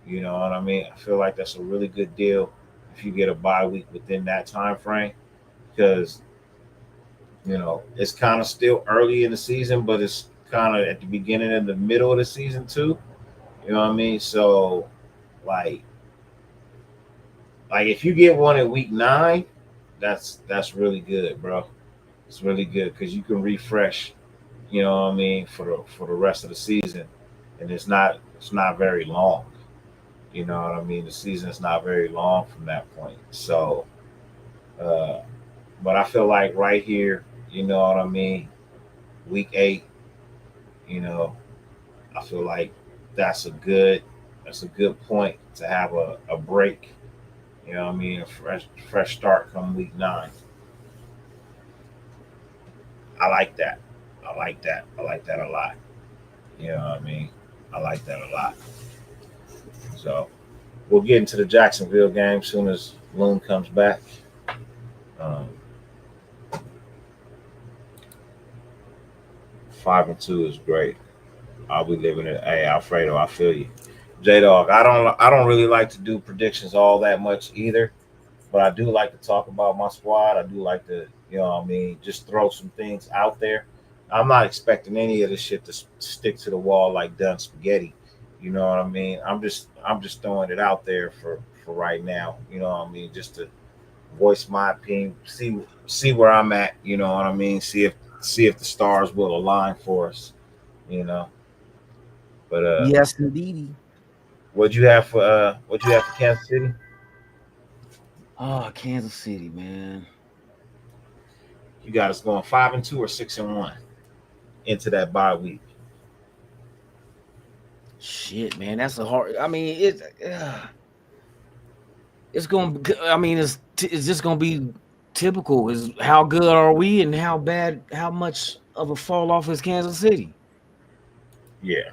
You know what I mean? I feel like that's a really good deal if you get a bye week within that time frame, because it's kind of still early in the season, but it's kind of at the beginning and the middle of the season too. You know what I mean? So like if you get one in week 9, that's really good, bro. It's really good because you can refresh, you know what I mean, for the rest of the season, and it's not very long. You know what I mean? The season is not very long from that point. So, uh, but I feel like right here, you know what I mean, week 8, you know, I feel like that's a good that's a good point to have a break. You know what I mean? A fresh start come week 9. I like that. I like that. I like that a lot. You know what I mean? I like that a lot. So we'll get into the Jacksonville game soon as Loon comes back. Um, 5-2 is great. I'll be living it. Hey, Alfredo, I feel you. J Dog, I don't really like to do predictions all that much either, but I do like to talk about my squad. I do like to, you know what I mean, just throw some things out there. I'm not expecting any of this shit to stick to the wall like done spaghetti. You know what I mean? I'm just throwing it out there for right now. You know what I mean? Just to voice my opinion, see where I'm at. You know what I mean? See if the stars will align for us. You know, but Yes, indeed. what you have for Kansas City? Oh, Kansas City, man. You got us going 5-2 or 6-1 into that bye week. Shit, man, that's a hard. I mean, it's gonna. I mean, it's just gonna be typical. Is how good are we, and how bad, how much of a fall off is Kansas City? Yeah,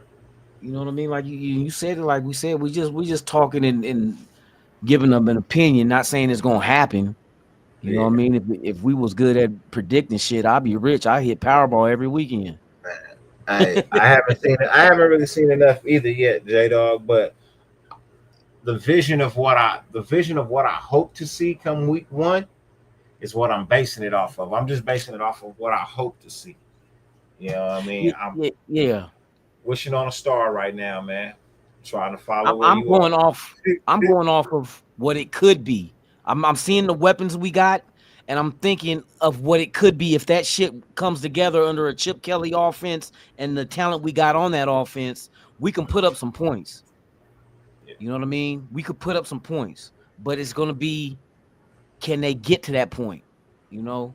You know what I mean? Like you said it. Like we said, we just talking and giving them an opinion, not saying it's gonna happen. You know what I yeah. mean? If we was good at predicting shit, I'd be rich. I hit Powerball every weekend. I haven't seen it. I haven't really seen enough either yet, J Dog. But the vision of what I hope to see come week 1 is what I'm basing it off of. I'm just basing it off of what I hope to see. You know what I mean? Yeah, I'm yeah, yeah. wishing on a star right now, man. Trying to I'm, follow where I'm you are. going off. I'm going off of what it could be. I'm seeing the weapons we got, and I'm thinking of what it could be if that shit comes together under a Chip Kelly offense and the talent we got on that offense. We can put up some points. You know what I mean? We could put up some points, but it's gonna be, can they get to that point? You know,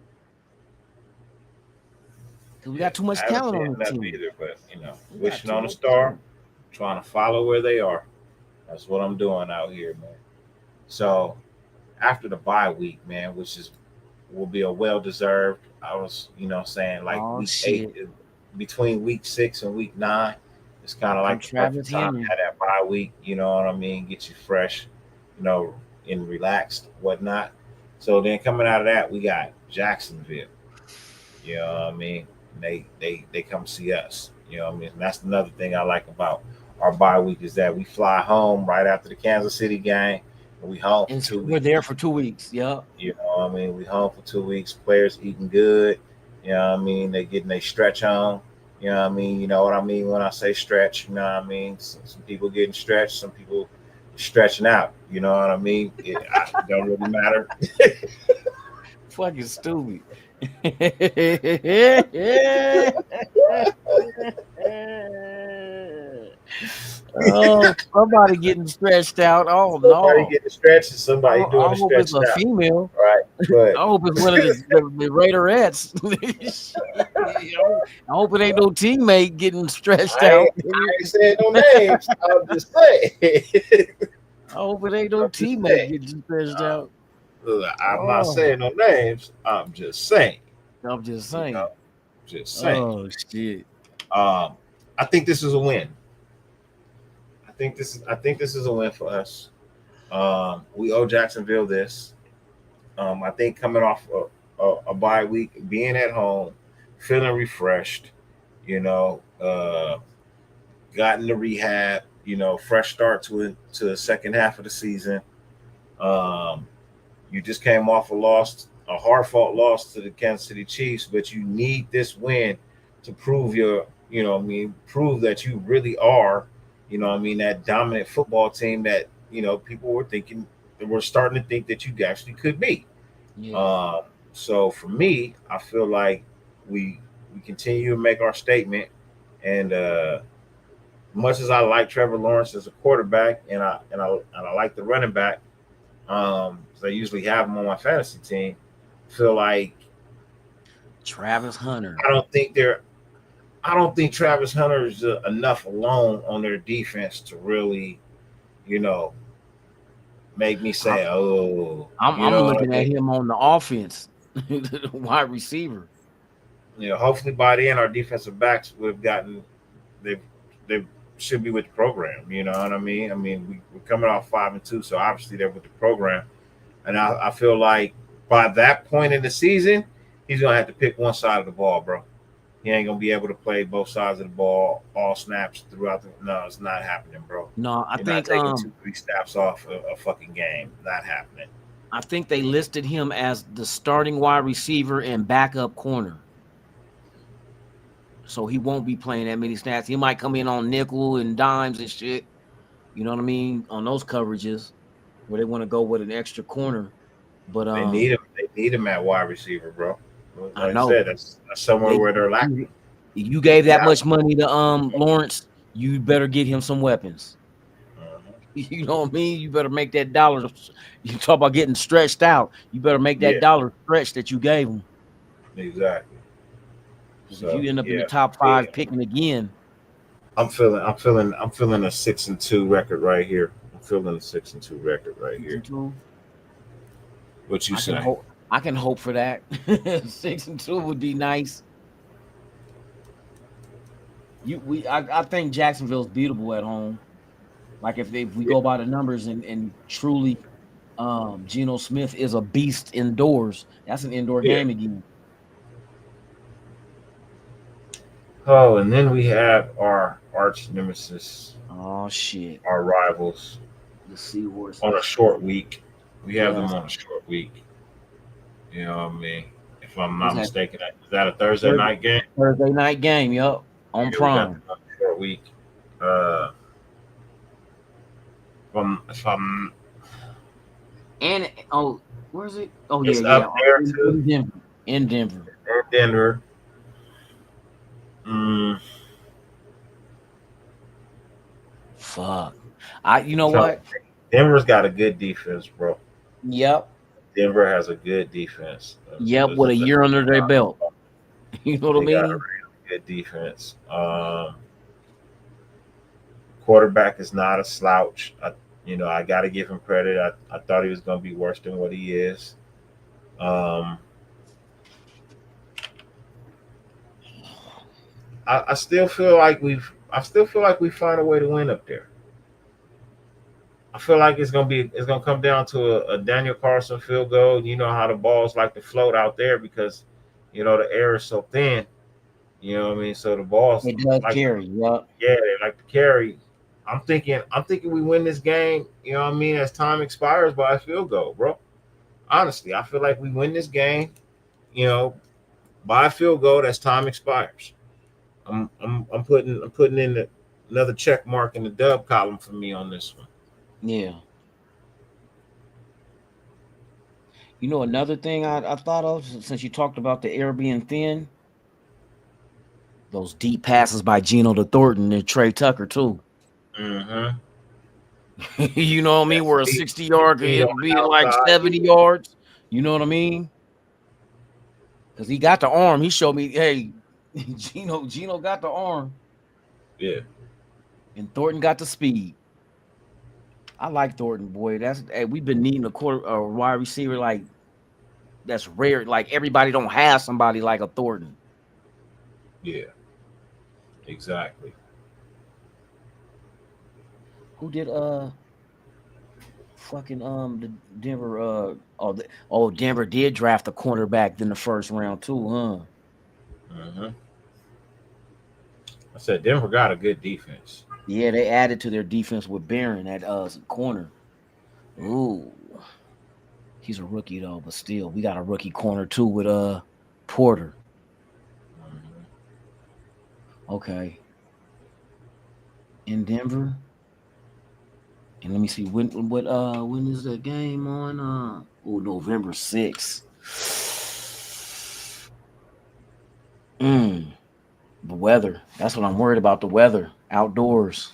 because we Yeah, got too much I haven't talent seen on the enough team. either, but We got wishing too on a much star, talent. trying to follow where they are. That's what I'm doing out here, man. So after the bye week, man, which is will be a well deserved. I was, saying like Oh week 8 shit! between week 6 and week 9, it's kind of Come like the perfect Travis time to Henry. have that bye week. You know what I mean? Get you fresh, you know, and relaxed, whatnot. So then coming out of that, we got Jacksonville. You know what I mean? They come see us. You know what I mean? And that's another thing I like about our bye week is that we fly home right after the Kansas City game, and we home for And two we're there weeks. for 2 weeks. Yeah. You know what I mean? We home for 2 weeks. Players eating good. You know what I mean? They getting their stretch on. You know what I mean? You know what I mean when I say stretch. You know what I mean? Some people getting stretched. Some people stretching out. You know what I mean? It don't really matter. Fucking stupid. Oh, somebody getting stretched out. Oh Somebody no. getting stretched and I, somebody doing I the hope it's stretching a out. female. Right. But I hope it's one of the Raiderettes. Shit. I hope it ain't no teammate getting stretched I out. ain't, I ain't saying no names. I'm just saying. I hope it ain't no I'm just teammate saying. getting stretched Uh, out. Look, I'm not Oh, saying no names. I'm just saying. I'm just You know, saying. just saying. Oh shit. Um, I think this is a win. I think this is a win for us. We owe Jacksonville this. I think coming off a bye week, being at home, feeling refreshed, you know, gotten to rehab, fresh start to the second half of the season. Um, you just came off a hard fought loss to the Kansas City Chiefs, but you need this win to prove prove that you really are, that dominant football team that, people were starting to think that you actually could be. Yeah. So for me, I feel like we continue to make our statement, and much as I like Trevor Lawrence as a quarterback, and I like the running back, 'cause I usually have him on my fantasy team. I feel like Travis Hunter. I don't think they're I don't think Travis Hunter is enough alone on their defense to really, you know, make me I'm say, "Oh," I'm looking at him on the offense, the wide receiver. Hopefully by then our defensive backs would have gotten they should be with the program. You know what I mean? I mean we're coming off 5-2, so obviously they're with the program, and I feel like by that point in the season, he's gonna have to pick one side of the ball, bro. He ain't gonna be able to play both sides of the ball, all snaps throughout the. No, it's not happening, bro. No, You're not taking 2-3 snaps off a fucking game. Not happening. I think they listed him as the starting wide receiver and backup corner. So he won't be playing that many snaps. He might come in on nickel and dimes and shit. You know what I mean? On those coverages where they want to go with an extra corner. But They need him. They need him at wide receiver, bro. I Like I know said, that's somewhere where they're lacking. you gave that much money to Lawrence, you better get him some weapons. You know what I mean? You better make that dollar. You talk about getting stretched out. You better make that dollar stretch that you gave him. Exactly. So, if you end up in the top 5 picking again, I'm feeling a 6-2 record right here. I'm feeling a 6-2 record right here. What you say? I can hope for that. 6-2 would be nice. I think Jacksonville's beatable at home. Like if we go by the numbers and truly, Geno Smith is a beast indoors. That's an indoor game again. Oh, and then we have our arch nemesis. Oh shit! Our rivals. The Seahorses on a short week. We have them on a short week. You know what I mean? If I'm not mistaken, is that a Thursday night game? Thursday night game, yep. On Prime. On a short week. If I'm and where is it? Oh it's yeah, up there too. In Denver. Fuck. You know what? Denver's got a good defense, bro. Yep. Denver has a good defense. Yep, with a year under their belt. You know what I mean? Got a really good defense. Quarterback is not a slouch. I got to give him credit. I thought he was going to be worse than what he is. I still feel like we find a way to win up there. I feel like it's gonna come down to a Daniel Carlson field goal. You know how the balls like to float out there because the air is so thin. You know what I mean? So the balls they carry, yeah, they like to carry. I'm thinking we win this game, you know what I mean, as time expires by a field goal, bro. Honestly, I feel like we win this game, by a field goal as time expires. I'm putting in another check mark in the dub column for me on this one. Yeah. Another thing I thought of since you talked about the air being thin, those deep passes by Geno to Thornton and Trey Tucker too. Mm-hmm. You know what I mean? Where a 60-yard could be like 70 yards. You know what I mean? Because he got the arm. He showed me, hey, Geno got the arm. Yeah. And Thornton got the speed. I like Thornton, boy. We've been needing a wide receiver like that's rare. Like everybody don't have somebody like a Thornton. Yeah. Exactly. Who did fucking the Denver Denver did draft a cornerback in the first round too, huh? Mm-hmm. I said Denver got a good defense. Yeah, they added to their defense with Barron at corner. Ooh. He's a rookie though, but still, we got a rookie corner too with Porter. Mm-hmm. Okay. In Denver. And let me see when is the game on? Ooh, November 6th. The weather. That's what I'm worried about. The weather outdoors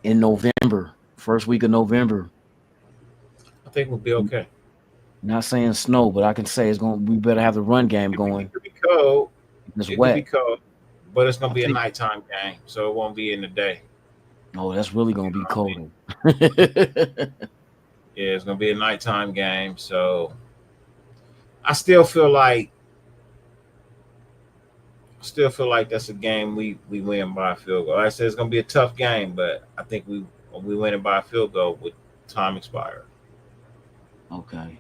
in November, first week of November. I think we'll be okay. Not saying snow, but I can say it's going. We better have the run game going. It could be cold. It's It could wet. be cold, but it's gonna I be a think- nighttime game, so it won't be in the day. Oh, that's really going to be cold. Yeah, it's gonna be a nighttime game, so I still feel like that's a game we win by a field goal. Like I said, it's gonna be a tough game, but I think we win it by a field goal with time expired. Okay.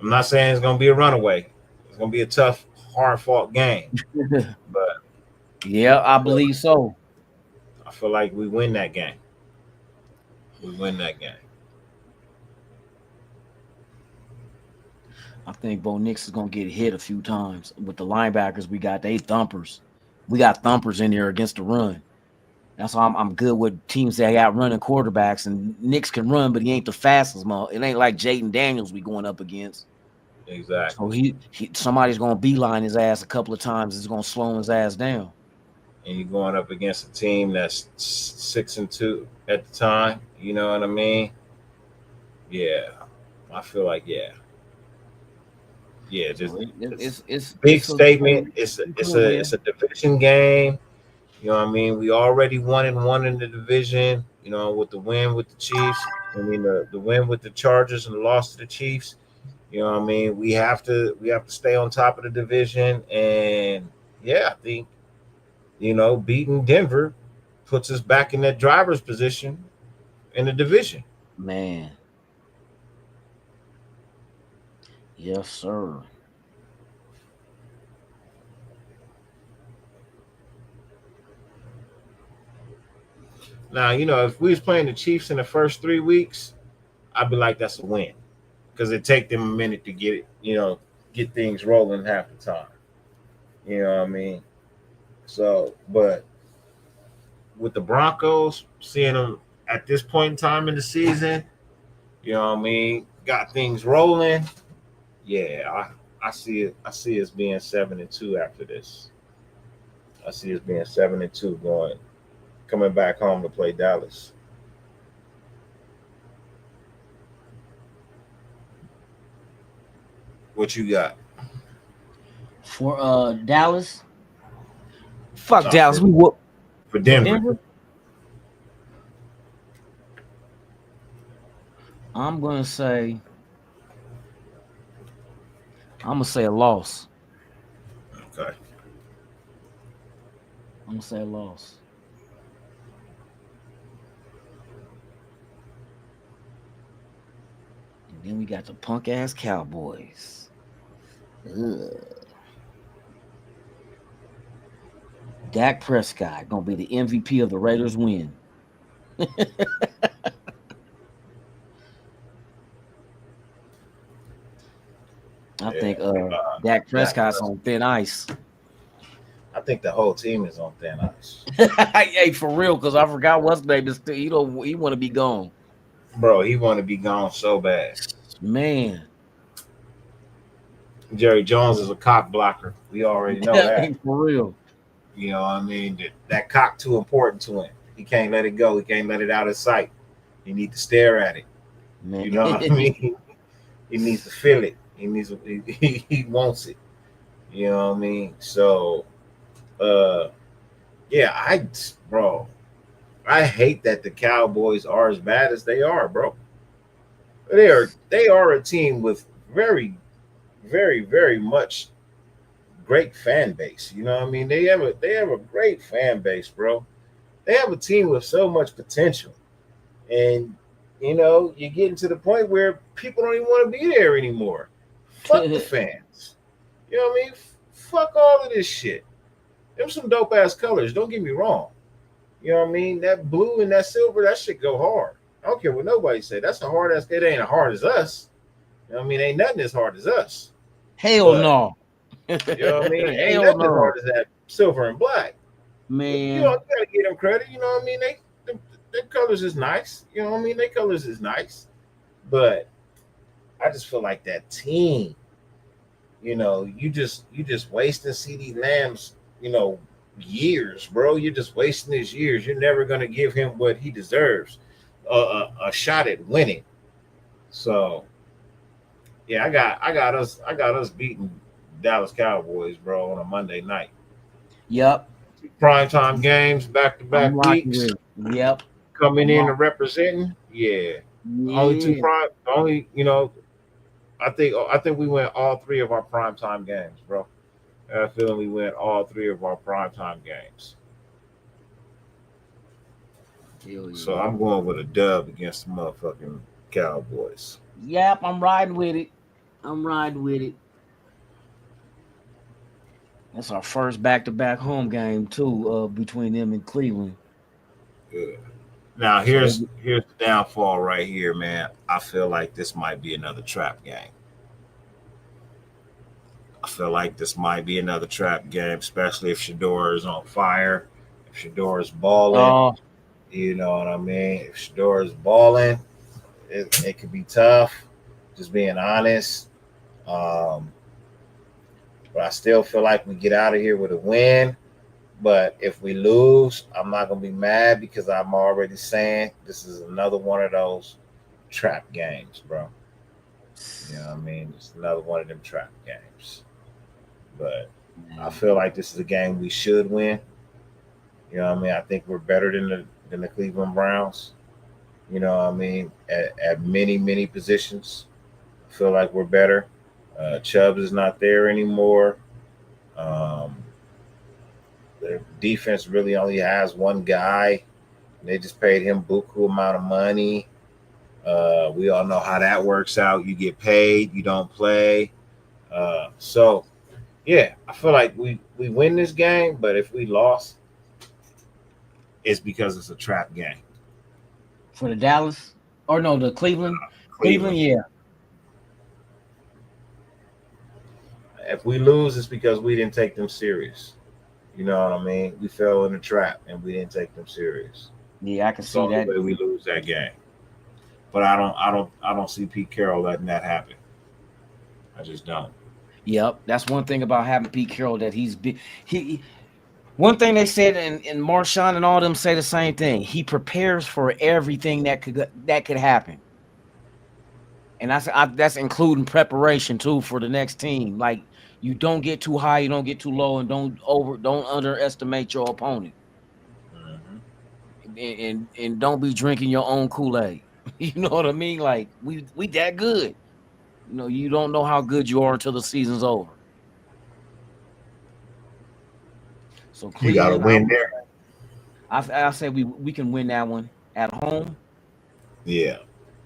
I'm not saying it's gonna be a runaway. It's gonna be a tough, hard fought game, but Yeah, I believe so. I feel like we win that game. We win that game. I think Bo Nix is gonna get hit a few times with the linebackers. We got they thumpers. We got thumpers in there against the run. That's why I'm good with teams that got running quarterbacks. And Nix can run, but he ain't the fastest. It ain't like Jaden Daniels we going up against. Exactly. So he somebody's gonna beeline his ass a couple of times. It's gonna slow his ass down. And you're going up against a team that's 6-2 at the time. You know what I mean? Yeah, I feel like yeah, just It's big it's a- statement. It's a division game. You know what I mean? We already 1-1 in the division. You know, with the win with the Chiefs. I mean the win with the Chargers and the loss to the Chiefs. You know what I mean? We have to stay on top of the division, and yeah, I think beating Denver puts us back in that driver's position in the division. Man. Yes, sir. Now, if we was playing the Chiefs in the first 3 weeks, I'd be like, that's a win, because it take them a minute to get it, get things rolling half the time. You know what I mean? So, but with the Broncos, seeing them at this point in time in the season, you know what I mean, got things rolling. Yeah, I see it. I see us being 7-2 after this. I see us being 7-2 coming back home to play Dallas. What you got For Dallas? Fuck No, Dallas. for- We whoop for Denver? Denver. I'm gonna say a loss. Okay. I'm gonna say a loss. And then we got the punk ass Cowboys. Ugh. Dak Prescott gonna be the MVP of the Raiders win. I think Dak Prescott's on thin ice. I think the whole team is on thin ice. Hey, for real, because I forgot what's name is. He want to be gone. Bro, he want to be gone so bad. Man, Jerry Jones is a cock blocker. We already know that. for real. You know what I mean? That cock too important to him. He can't let it go. He can't let it out of sight. He need to stare at it. Man. You know what I mean? He needs to feel it. He wants it. You know what I mean? So, yeah, I hate that the Cowboys are as bad as they are, bro. They are a team with very, very, very much great fan base. You know what I mean? They have a great fan base, bro. They have a team with so much potential. And you're getting to the point where people don't even want to be there anymore. Fuck the fans. You know what I mean? Fuck all of this shit. Them some dope ass colors. Don't get me wrong. You know what I mean? That blue and that silver, that shit go hard. I don't care what nobody say. That's a hard ass. It ain't as hard as us. You know what I mean? Ain't nothing as hard as us. Hell no. You know what I mean? Ain't Hell nothing as no. hard as that silver and black. Man. You gotta give them credit. You know what I mean? Their colors is nice. You know what I mean? Their colors is nice. But I just feel like that team, you just wasting CeeDee Lamb's, years, bro. You're just wasting his years. You're never gonna give him what he deserves, a shot at winning. So yeah, I got us beating Dallas Cowboys, bro, on a Monday night. Yep. Primetime games, back to back I'm rocking weeks, with it. Yep. coming in and representing. Yeah. Only two Yeah. prime. Only I think we went all three of our primetime games, bro. I feel we went all three of our primetime games. Hell yeah. So I'm going with a dub against the motherfucking Cowboys. Yep, I'm riding with it. I'm riding with it. That's our first back-to-back home game too, between them and Cleveland. Good. Now here's the downfall right here, man. I feel like this might be another trap game. I feel like this might be another trap game, especially if Shador is on fire, if Shador is balling. You know what I mean? If Shador is balling, it could be tough. Just being honest. But I still feel like we get out of here with a win. But if we lose, I'm not going to be mad because I'm already saying this is another one of those trap games, bro. You know what I mean? It's another one of them trap games. But I feel like this is a game we should win. You know what I mean? I think we're better than the Cleveland Browns. You know what I mean? At many, many positions. I feel like we're better. Chubbs is not there anymore. The defense really only has one guy. And they just paid him buku amount of money. We all know how that works out. You get paid, you don't play. So, yeah, I feel like we win this game, but if we lost, it's because it's a trap game. For the Dallas? Or no, the Cleveland? Cleveland, yeah. If we lose, it's because we didn't take them serious. You know what I mean? We fell in a trap and we didn't take them serious. Yeah, I can see So that. the way we lose that game. But I don't see Pete Carroll letting that happen. I just don't. Yep, that's one thing about having Pete Carroll that he's big. One thing they said, and Marshawn and all them say the same thing. He prepares for everything that could happen, and that's including preparation too for the next team. Like you don't get too high, you don't get too low, and don't underestimate your opponent, and don't be drinking your own Kool-Aid. You know what I mean? Like we that good. You know, you don't know how good you are until the season's over. So You got to win there. I say we can win that one at home. Yeah.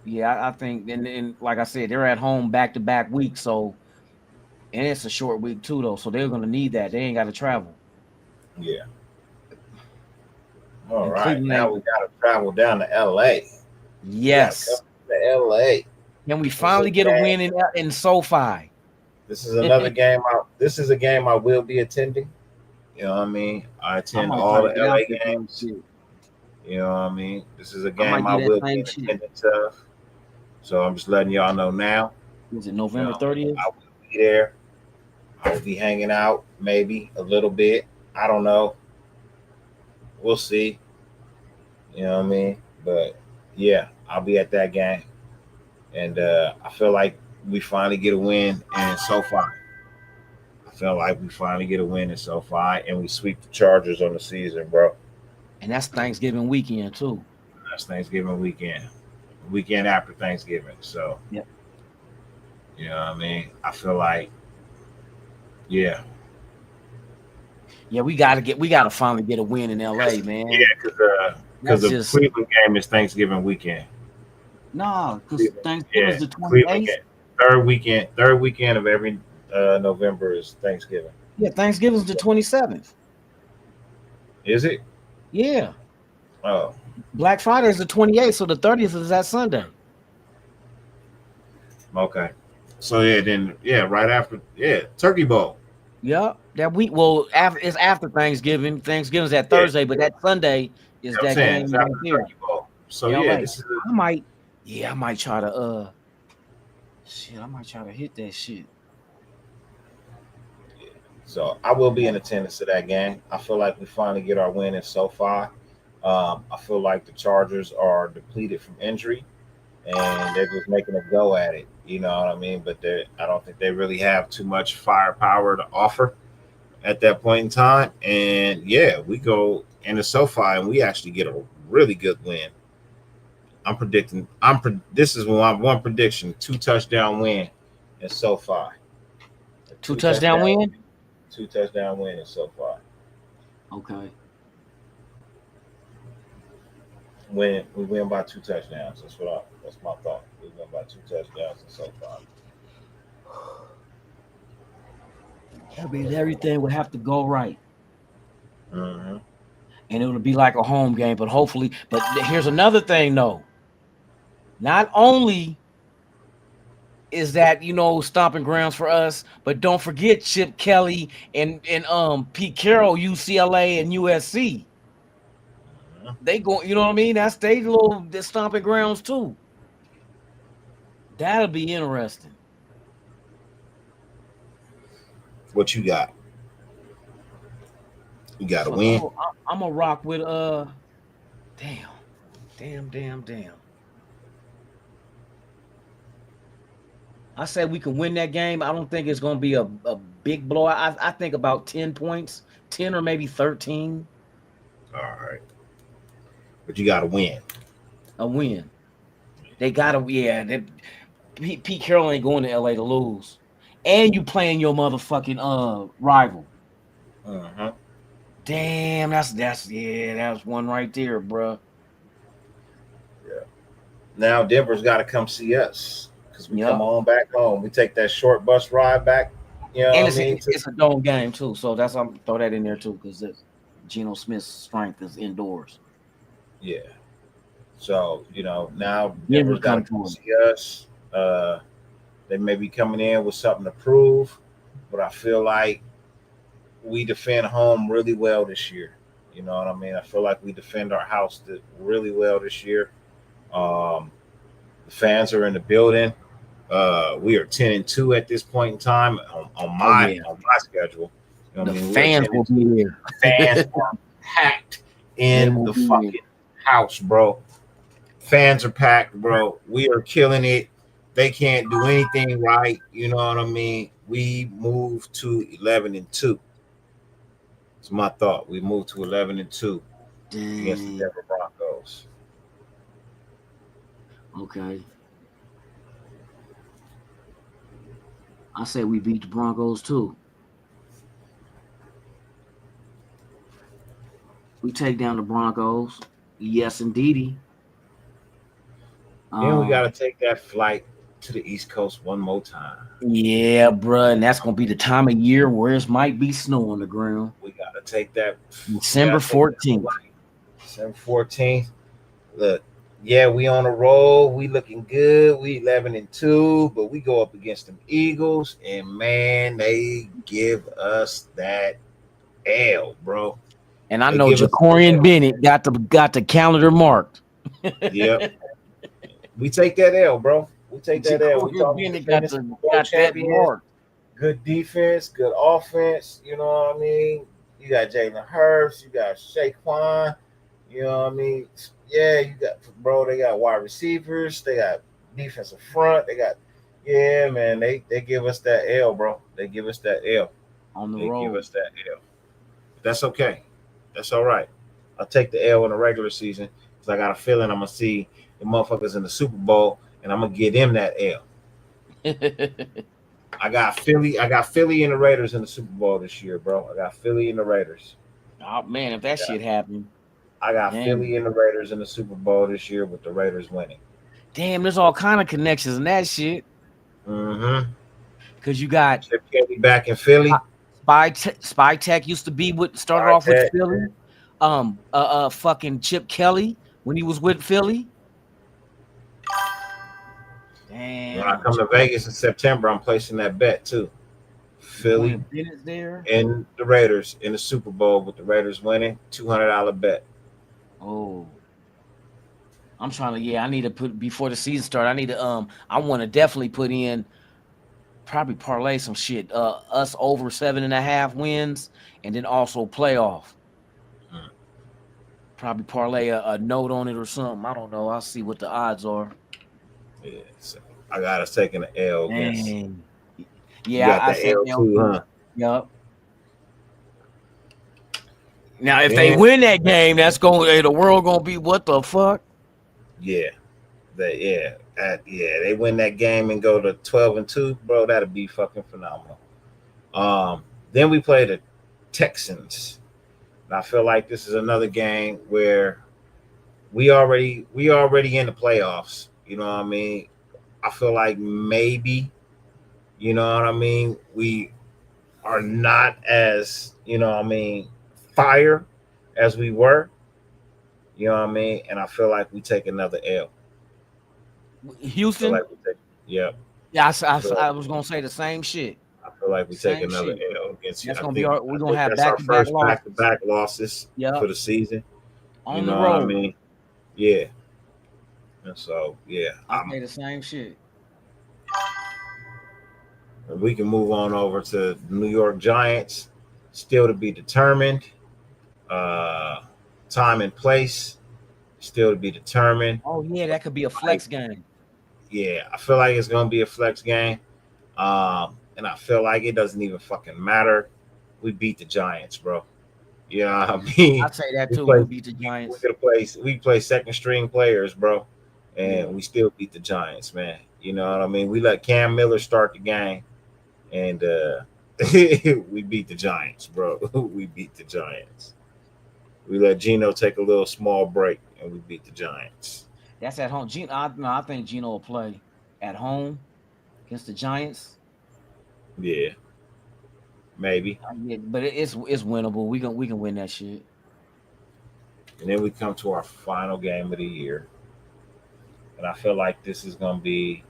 Yeah, I think, and like I said, they're at home back-to-back weeks, so, and it's a short week too, though, so they're going to need that. They ain't got to travel. Yeah. All right. Now we got to travel down to L.A. Yes. To L.A. Can we finally get a win in SoFi? This is another game. This is a game I will be attending. You know what I mean? I attend all the LA games. You know what I mean? This is a game I will be attending to. So I'm just letting y'all know now. Is it November 30th? I will be there. I will be hanging out maybe a little bit. I don't know. We'll see. You know what I mean? But yeah, I'll be at that game. And I feel like we finally get a win in SoFi. I feel like we finally get a win in SoFi and we sweep the Chargers on the season, bro. And that's Thanksgiving weekend too. That's Thanksgiving weekend. Weekend after Thanksgiving. So yep. You know what I mean? I feel like, yeah. Yeah, we gotta finally get a win in LA, man. Yeah, because the Cleveland game is Thanksgiving weekend. No, because Thanksgiving is the 28th. Third weekend of every November is Thanksgiving. Yeah, Thanksgiving's the 27th. Is it? Yeah. Oh. Black Friday is the 28th, so the 30th is that Sunday. Okay. So right after Turkey Bowl. Yep. That week. Well, it's after Thanksgiving. Thanksgiving's that Thursday, but that Sunday is that game right here. So Right. this is Yeah, I might try to I might try to hit that shit. So I will be in attendance to that game. I feel like we finally get our win in SoFi. I feel like the Chargers are depleted from injury, and they're just making a go at it. You know what I mean? But I don't think they really have too much firepower to offer at that point in time. And yeah, we go into SoFi and we actually get a really good win. I'm predicting. This is one prediction: 2-touchdown win in SoFi. Two touchdown win. 2-touchdown win in SoFi. Okay. We win by 2 touchdowns. That's my thought. We win by 2 touchdowns in SoFi. That means everything would have to go right. Mm-hmm. And it would be like a home game, but hopefully. But here's another thing, though. Not only is that stomping grounds for us, but don't forget Chip Kelly and Pete Carroll, UCLA and USC. They go, you know what I mean? That's they little stomping grounds too. That'll be interesting. What you got? You got to win. I'm gonna rock with damn. I said we can win that game. I don't think it's gonna be a big blowout. I think about 10 points, 10 or maybe 13. All right. But you got to win. A win. They gotta, Pete Carroll ain't going to LA to lose. And you playing your motherfucking rival. Uh-huh. Damn, that's one right there, bro. Yeah. Now Denver's got to come see us because we come on back home. We take that short bus ride back. You know, and it's a dome game too, so that's I'm gonna throw that in there too because Geno Smith's strength is indoors. Yeah. So now Denver's got to come see us. They may be coming in with something to prove, but I feel like we defend home really well this year. You know what I mean? I feel like we defend our house really well this year. The fans are in the building. We are 10-2 at this point in time on my schedule. You know the fans will be here. Fans are packed in the fucking house, bro. Fans are packed, bro. We are killing it. They can't do anything right. You know what I mean? We moved to 11-2. It's my thought. We moved to 11-2 against the Denver Broncos. Okay. I say we beat the Broncos too. We take down the Broncos. Yes, indeedy. Then we got to take that flight to the East Coast one more time. Yeah, bro. And that's going to be the time of year where it might be snow on the ground. We got to take that. December 14th. December 14th. Look, yeah, we on a roll. We looking good. We 11-2, but we go up against them Eagles, and man, they give us that L, bro. And I know Jacorian Bennett got the calendar marked. Yep. We take that L, bro. We take that L. Bennett got that marked. Good defense, good offense. You know what I mean? You got Jalen Hurts. You got Saquon. You know what I mean? Yeah, they got wide receivers. They got defensive front. They got, man, they give us that L, bro. They give us that L. On the road. They give us that L. But that's okay. That's all right. I'll take the L in the regular season because I got a feeling I'm going to see the motherfuckers in the Super Bowl, and I'm going to give them that L. I got Philly and the Raiders in the Super Bowl this year, bro. I got Philly and the Raiders. Oh, man, if that shit happened. I got Philly and the Raiders in the Super Bowl this year with the Raiders winning. Damn, there's all kind of connections in that shit. Mm-hmm. Because you got Chip Kelly back in Philly. Spy Tech used to be started off with Philly. Fucking Chip Kelly when he was with Philly. Damn. When I come to Vegas in September, I'm placing that bet too. Philly there and the Raiders in the Super Bowl with the Raiders winning, $200 bet. Oh. I'm trying to. Yeah, I need to put before the season start. I need to. I want to definitely put in probably parlay some shit. Us over 7.5 wins, and then also playoff. Hmm. Probably parlay a note on it or something. I don't know. I'll see what the odds are. Yeah, so I got us taking the L against. Dang. You Yeah, got I the said L L too, too. huh? Yup. Now, if they Man, win that game, that's going. The world gonna be what the fuck? yeah, they win that game and go to 12-2, bro. That'd be fucking phenomenal. Then we play the Texans, and I feel like this is another game where we already in the playoffs. You know what I mean? I feel like maybe, you know what I mean, we are not as, you know what I mean, fire as we were. You know what I mean? And I feel like we take another L. I feel Houston. like we take, yeah. Yeah, I feel like I was gonna say the same shit. I feel like we take Same another shit. L against you. That's I gonna be think our. I We're gonna think have that's our back-to-back first losses. back-to-back losses for Yep, the season. You on the know what I road. mean? Yeah. And so yeah, I say the same shit. we can move on over to the New York Giants. Still to be determined. Uh, time and place still to be determined. Oh yeah, that could be a Like, flex game. yeah, I feel like it's gonna be a flex game. And I feel like it doesn't even fucking matter. We beat the Giants, bro. You know what I mean? I say that We too. play We beat the we Giants. could play we play second string players, bro. Yeah. And we still beat the Giants, man. You know what I mean? We let Cam Miller start the game and we beat the Giants, bro. We beat the Giants. We let Gino take a little small break and we beat the Giants. That's at home. No, I think Gino will play at home against the Giants. Yeah, maybe. Yeah, but it's winnable. We can win that shit. And then we come to our final game of the year. And I feel like this is gonna be,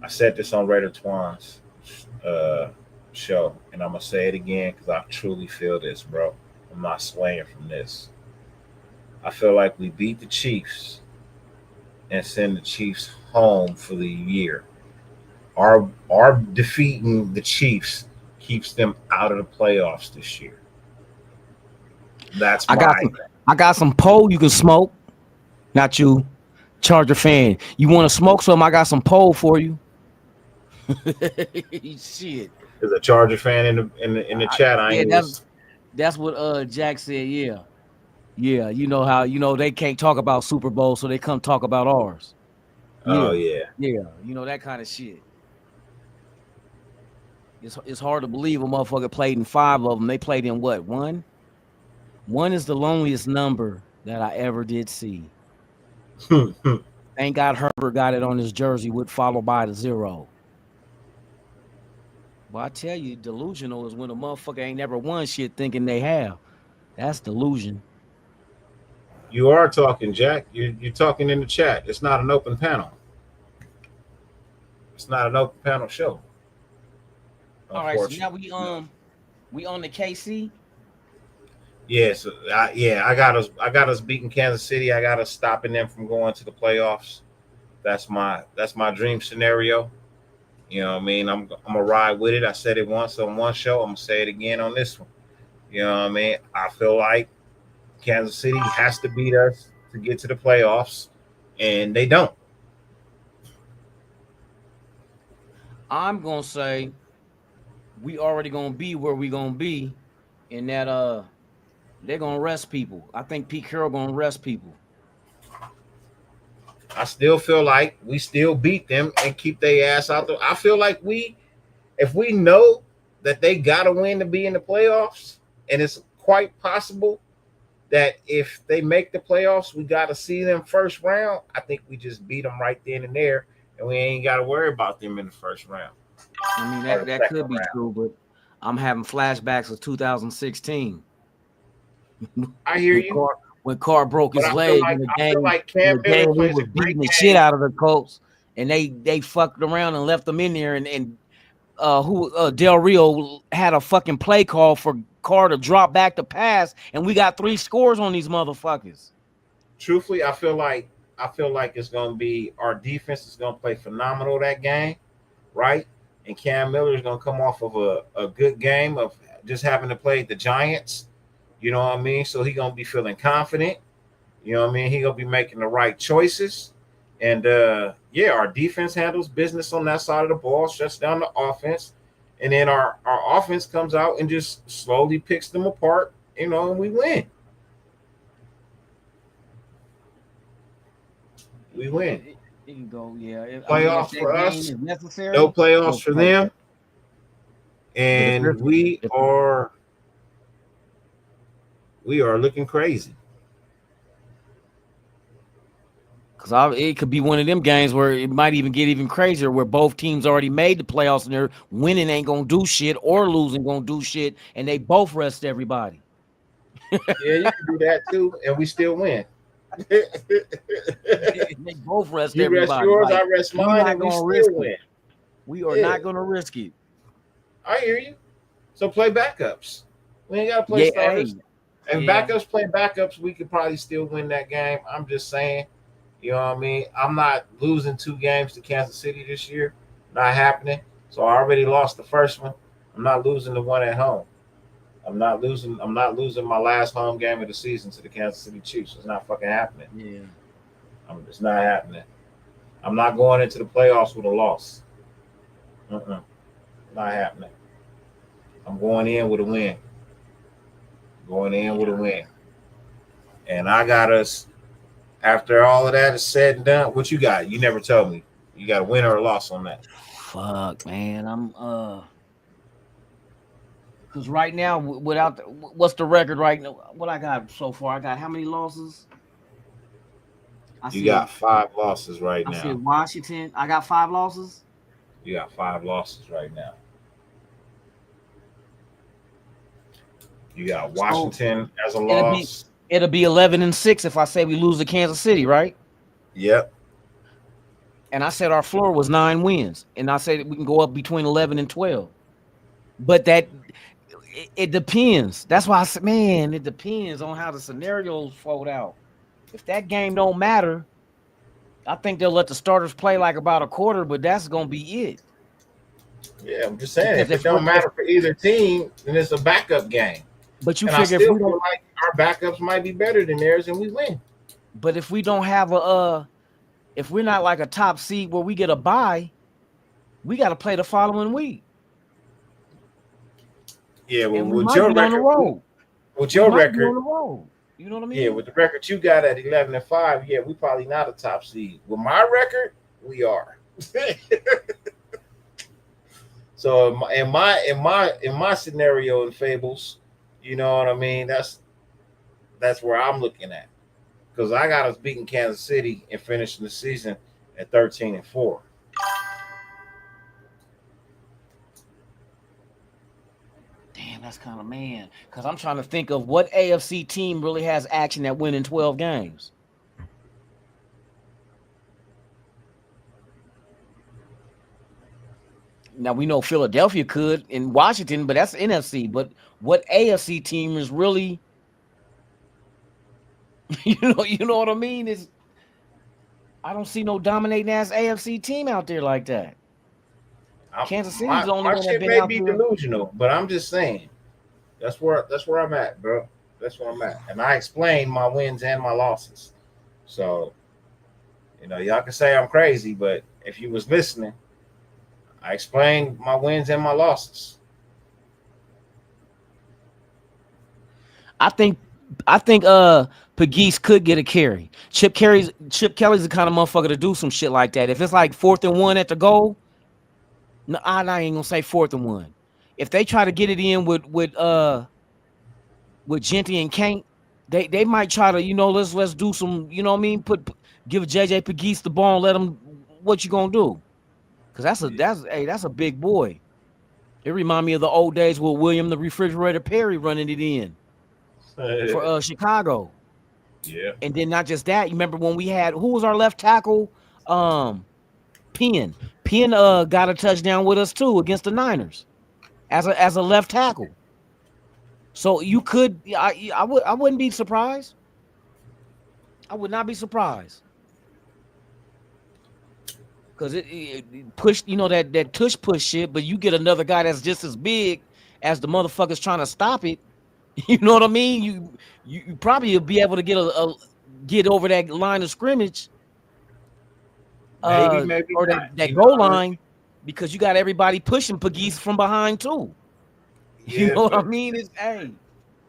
I said this on Raider Twan's show, and I'm gonna say it again because I truly feel this, bro. I'm not swaying from this. I feel like we beat the Chiefs and send the Chiefs home for the year. Our defeating the Chiefs keeps them out of the playoffs this year. That's I got some pole you can smoke. Not you, Charger fan. You want to smoke some? I got some pole for you. Shit. There's a Charger fan in the chat. I Yeah, ain't that's what Jack said. Yeah. Yeah, you know how they can't talk about Super Bowl, so they come talk about ours. Oh Yeah, yeah. yeah, that kind of shit. It's hard to believe a motherfucker played in 5 of them. They played in what, 1? 1 is the loneliest number that I ever did see. Thank God Herbert got it on his jersey, with followed by the 0. Well, I tell you, delusional is when a motherfucker ain't never won shit thinking they have. That's delusion. You are talking, Jack. You're talking in the chat. It's not an open panel. It's not an open panel show. All right, so now we on the KC. Yeah, so I got us beating Kansas City. I got us stopping them from going to the playoffs. That's my dream scenario. You know what I mean? I'm gonna ride with it. I said it once on one show. I'm gonna say it again on this one. You know what I mean? I feel like Kansas City has to beat us to get to the playoffs, and they don't. I'm gonna say we already gonna be where we gonna be, and that they're gonna rest people. I think Pete Carroll gonna rest people. I still feel like we still beat them and keep their ass out there. I feel like if we know that they gotta win to be in the playoffs, and it's quite possible that if they make the playoffs, we got to see them first round. I think we just beat them right then and there, and we ain't got to worry about them in the first round. I mean, that could be true, but I'm having flashbacks of 2016. I hear you. When Carr broke his leg in the game, Cam Miller he was beating the shit out of the Colts, and they fucked around and left them in there. And Del Rio had a fucking play call for Carr to drop back to pass, and we got 3 scores on these motherfuckers. Truthfully, I feel like I feel like it's going to be our defense is going to play phenomenal that game, right? And Cam Miller is going to come off of a good game of just having to play the Giants. You know what I mean? So he's going to be feeling confident. You know what I mean? He's going to be making the right choices. And, yeah, our defense handles business on that side of the ball, shuts down the offense. And then our offense comes out and just slowly picks them apart, you know, and we win. We win. It can go, yeah. Playoffs for us, necessary, no playoffs for them. And we are looking crazy. Because it could be one of them games where it might even get even crazier, where both teams already made the playoffs and they're winning ain't gonna do shit or losing gonna do shit, and they both rest everybody. Yeah, you can do that too, and we still win. They both rest you everybody. Rest yours, I rest mine, and we still win. We are not gonna risk it. I hear you. So play backups. We ain't gotta play starters. If backups play backups, we could probably still win that game. I'm just saying. You know what I mean? I'm not losing 2 games to Kansas City this year. Not happening. So I already lost the first one. I'm not losing the one at home. I'm not losing my last home game of the season to the Kansas City Chiefs. It's not fucking happening. Yeah. It's not happening. I'm not going into the playoffs with a loss. Not happening. I'm going in with a win. And I got us. After all of that is said and done, what you got? You never told me. You got a win or a loss on that? Fuck, man. I'm because right now, without what's the record right now? What I got so far? I got how many losses? You got 5 losses right now. I said Washington. I got 5 losses. You got 5 losses right now. You got Washington as a loss. It'll be 11-6 if I say we lose to Kansas City, right? Yep. And I said our floor was 9 wins, and I said we can go up between 11 and 12. But that it depends. That's why I said, man, it depends on how the scenarios fold out. If that game don't matter, I think they'll let the starters play like about a quarter, but that's gonna be it. Yeah, I'm just saying if it don't matter for either team, then it's a backup game. But you and figure I still feel like our backups might be better than theirs, and we win. But if we don't have if we're not like a top seed where we get a bye, we got to play the following week. Yeah, well, with your record, you know what I mean? Yeah, with the record you got at 11-5, yeah, we probably not a top seed. With my record, we are. So in my scenario in Fables, you know what I mean? That's where I'm looking at, because I got us beating Kansas City and finishing the season at 13-4. Damn, that's kind of man. Because I'm trying to think of what AFC team really has action at winning 12 games. Now we know Philadelphia could in Washington, but that's NFC. But what AFC team is really, you know what I mean? Is I don't see no dominating ass AFC team out there like that. Kansas City's the only one that been out there. Delusional, but I'm just saying that's where I'm at, bro. That's where I'm at, and I explained my wins and my losses. So, y'all can say I'm crazy, but if you was listening, I explained my wins and my losses. I think Pegues could get a carry. Chip Kelly's the kind of motherfucker to do some shit like that. If it's like 4th and 1 at the goal, no, I ain't gonna say 4th and 1. If they try to get it in with Genty and Kane, they might try to, let's do some, you know what I mean? Give JJ Pegues the ball and let him. What you gonna do? Because that's a big boy. It remind me of the old days with William the Refrigerator Perry running it in for Chicago. Yeah. And then not just that, you remember when we had who was our left tackle? Penn. Penn got a touchdown with us too against the Niners as a left tackle. So you could I wouldn't be surprised. I would not be surprised. because it pushed, that tush push shit. But you get another guy that's just as big as the motherfuckers trying to stop it. You know what I mean? You probably will be able to get over that line of scrimmage, Maybe or not. that goal line, because you got everybody pushing Pegues from behind too. You Yeah, know what I but mean?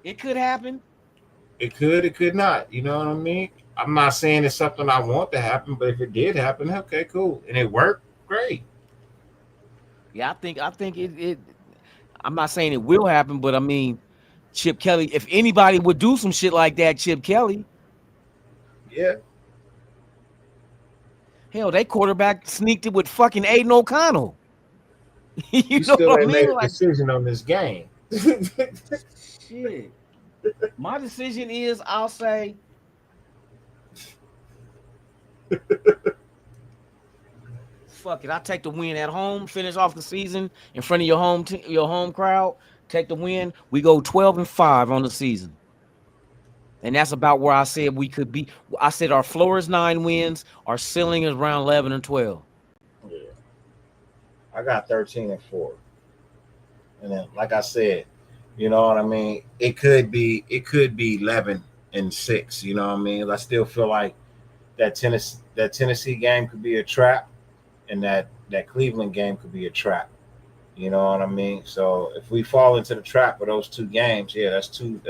It could happen. it could not. You know what I mean? I'm not saying it's something I want to happen, but if it did happen, okay, cool, and it worked, great. Yeah, I think it. I'm not saying it will happen, but I mean, Chip Kelly. If anybody would do some shit like that, Chip Kelly. Yeah, Hell, they quarterback sneaked it with fucking Aiden O'Connell. You know still what I ain't made mean? a Like, decision on this game. shit. My decision is, I'll say, fuck it. I take the win at home. Finish off the season in front of your home crowd. Take the win. We go 12-5 on the season. And that's about where I said we could be. I said our floor is 9 wins. Our ceiling is around 11 and 12. Yeah, I got 13-4, and then like I said, you know what I mean. It could be 11-6. You know what I mean. I still feel like that Tennessee game could be a trap, and that Cleveland game could be a trap. You know what I mean? So if we fall into the trap of those two games, yeah, that's two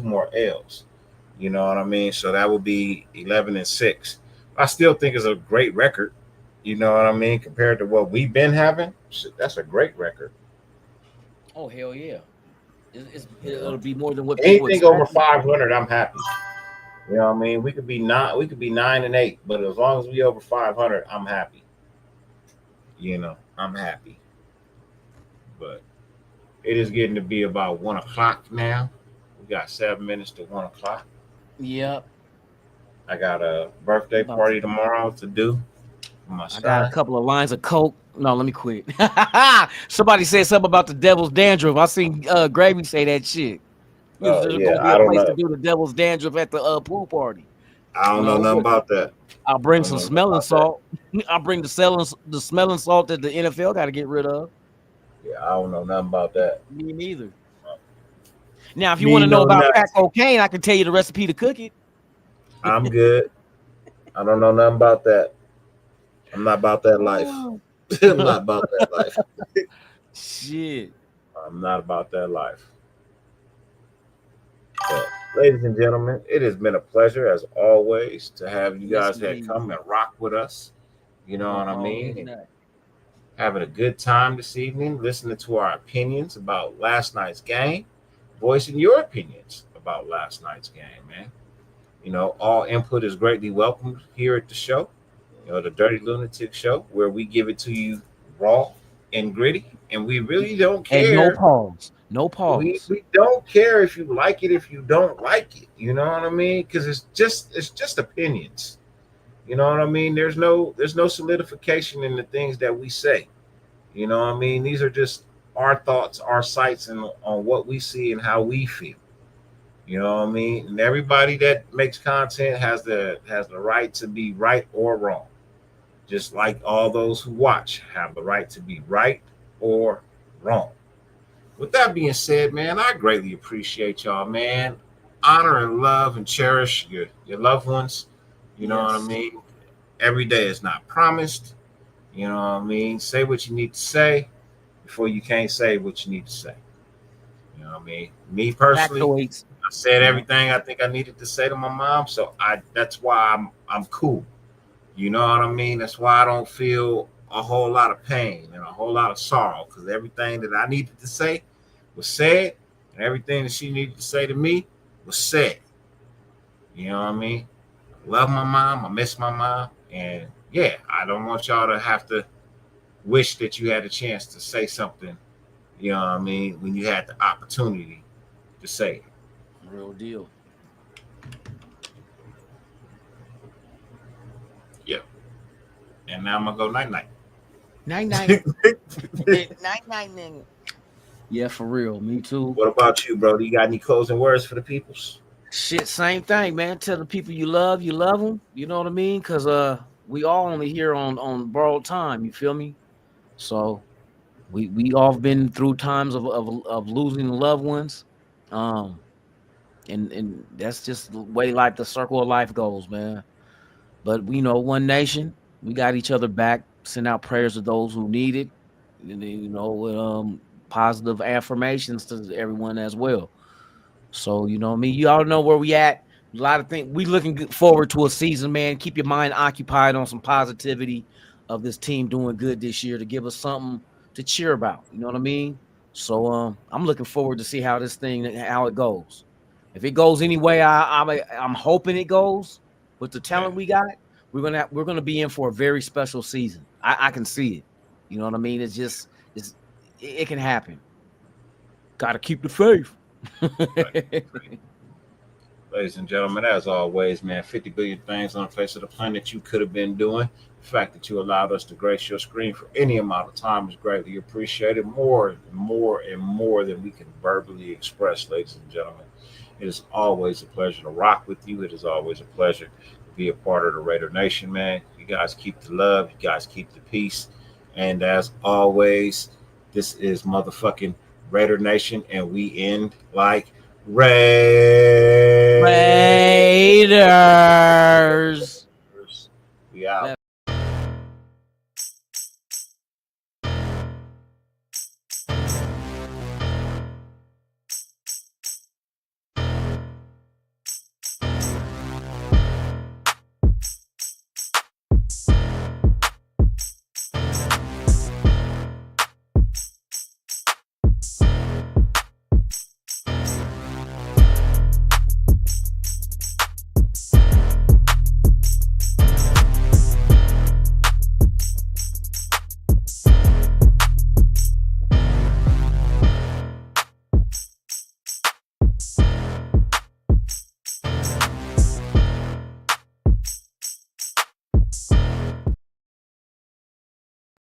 more L's. You know what I mean? So that would be 11-6. I still think it's a great record. You know what I mean? Compared to what we've been having, that's a great record. Oh, hell yeah. It'll be more than what people Anything over 500, I'm happy. You know what I mean? We could be 9-8, but as long as we over 500, I'm happy. You know, I'm happy. But it is getting to be about 1:00 now. We got 7 minutes to 1:00. Yep. I got a birthday party tomorrow to do for my son. I got a couple of lines of coke. No, let me quit. Somebody said something about the devil's dandruff. I seen Gravy say that shit. There's gonna be a place to do the devil's dandruff at the pool party. I don't know nothing about that. I'll bring some smelling salt. I'll bring the smelling salt that the NFL got to get rid of. Yeah, I don't know nothing about that. Me neither. Now, if you want to know about crack cocaine, I can tell you the recipe to cook it. I'm good. I don't know nothing about that. I'm not about that life. I'm not about that life. Shit. I'm not about that life. But, ladies and gentlemen, it has been a pleasure as always to have you guys come and rock with us. You know what I mean? Having a good time this evening, listening to our opinions about last night's game, voicing your opinions about last night's game, man. You know, all input is greatly welcomed here at the show, you know, the Dyrti-Lunatik Show, where we give it to you raw and gritty, and we really don't care. And no pause. No pause. We don't care if you like it, if you don't like it. You know what I mean? Because it's just opinions. You know what I mean? There's no solidification in the things that we say. You know what I mean? These are just our thoughts, our sights, and on what we see and how we feel. You know what I mean? And everybody that makes content has the right to be right or wrong. Just like all those who watch have the right to be right or wrong. With that being said, man, I greatly appreciate y'all, man. Honor and love and cherish your loved ones. You know what I mean? Every day is not promised. You know what I mean? Say what you need to say before you can't say what you need to say. You know what I mean? Me personally, I said everything I think I needed to say to my mom, so that's why I'm cool. You know what I mean? That's why I don't feel a whole lot of pain and a whole lot of sorrow, because everything that I needed to say was said, and everything that she needed to say to me was said. You know what I mean? I love my mom. I miss my mom. And yeah, I don't want y'all to have to wish that you had a chance to say something, you know what I mean, when you had the opportunity to say it. Real deal. Yeah. And now I'm going to go night-night. Night-night. Night-night, nigga. Yeah, for real. Me too. What about you, bro? Do you got any closing words for the peoples? Shit, same thing, man. Tell the people you love them. You know what I mean? Because we all only here on borrowed time. You feel me? So we all been through times of losing loved ones, um, and that's just the way life, the circle of life goes, man. But we know one nation, we got each other back. Send out prayers to those who need it, and then, positive affirmations to everyone as well. So you all know where we at. A lot of things. We looking forward to a season, man. Keep your mind occupied on some positivity of this team doing good this year to give us something to cheer about. You know what I mean? So I'm looking forward to see how it goes. If it goes any way, I'm hoping it goes. With the talent we got, we're gonna be in for a very special season. I can see it. You know what I mean? It can happen. Got to keep the faith. Ladies and gentlemen, as always, man, 50 billion things on the face of the planet you could have been doing. The fact that you allowed us to grace your screen for any amount of time is greatly appreciated. More and more and more than we can verbally express, ladies and gentlemen. It is always a pleasure to rock with you. It is always a pleasure to be a part of the Raider Nation, man. You guys keep the love. You guys keep the peace. And as always, this is motherfucking Raider Nation, and we end like Raiders.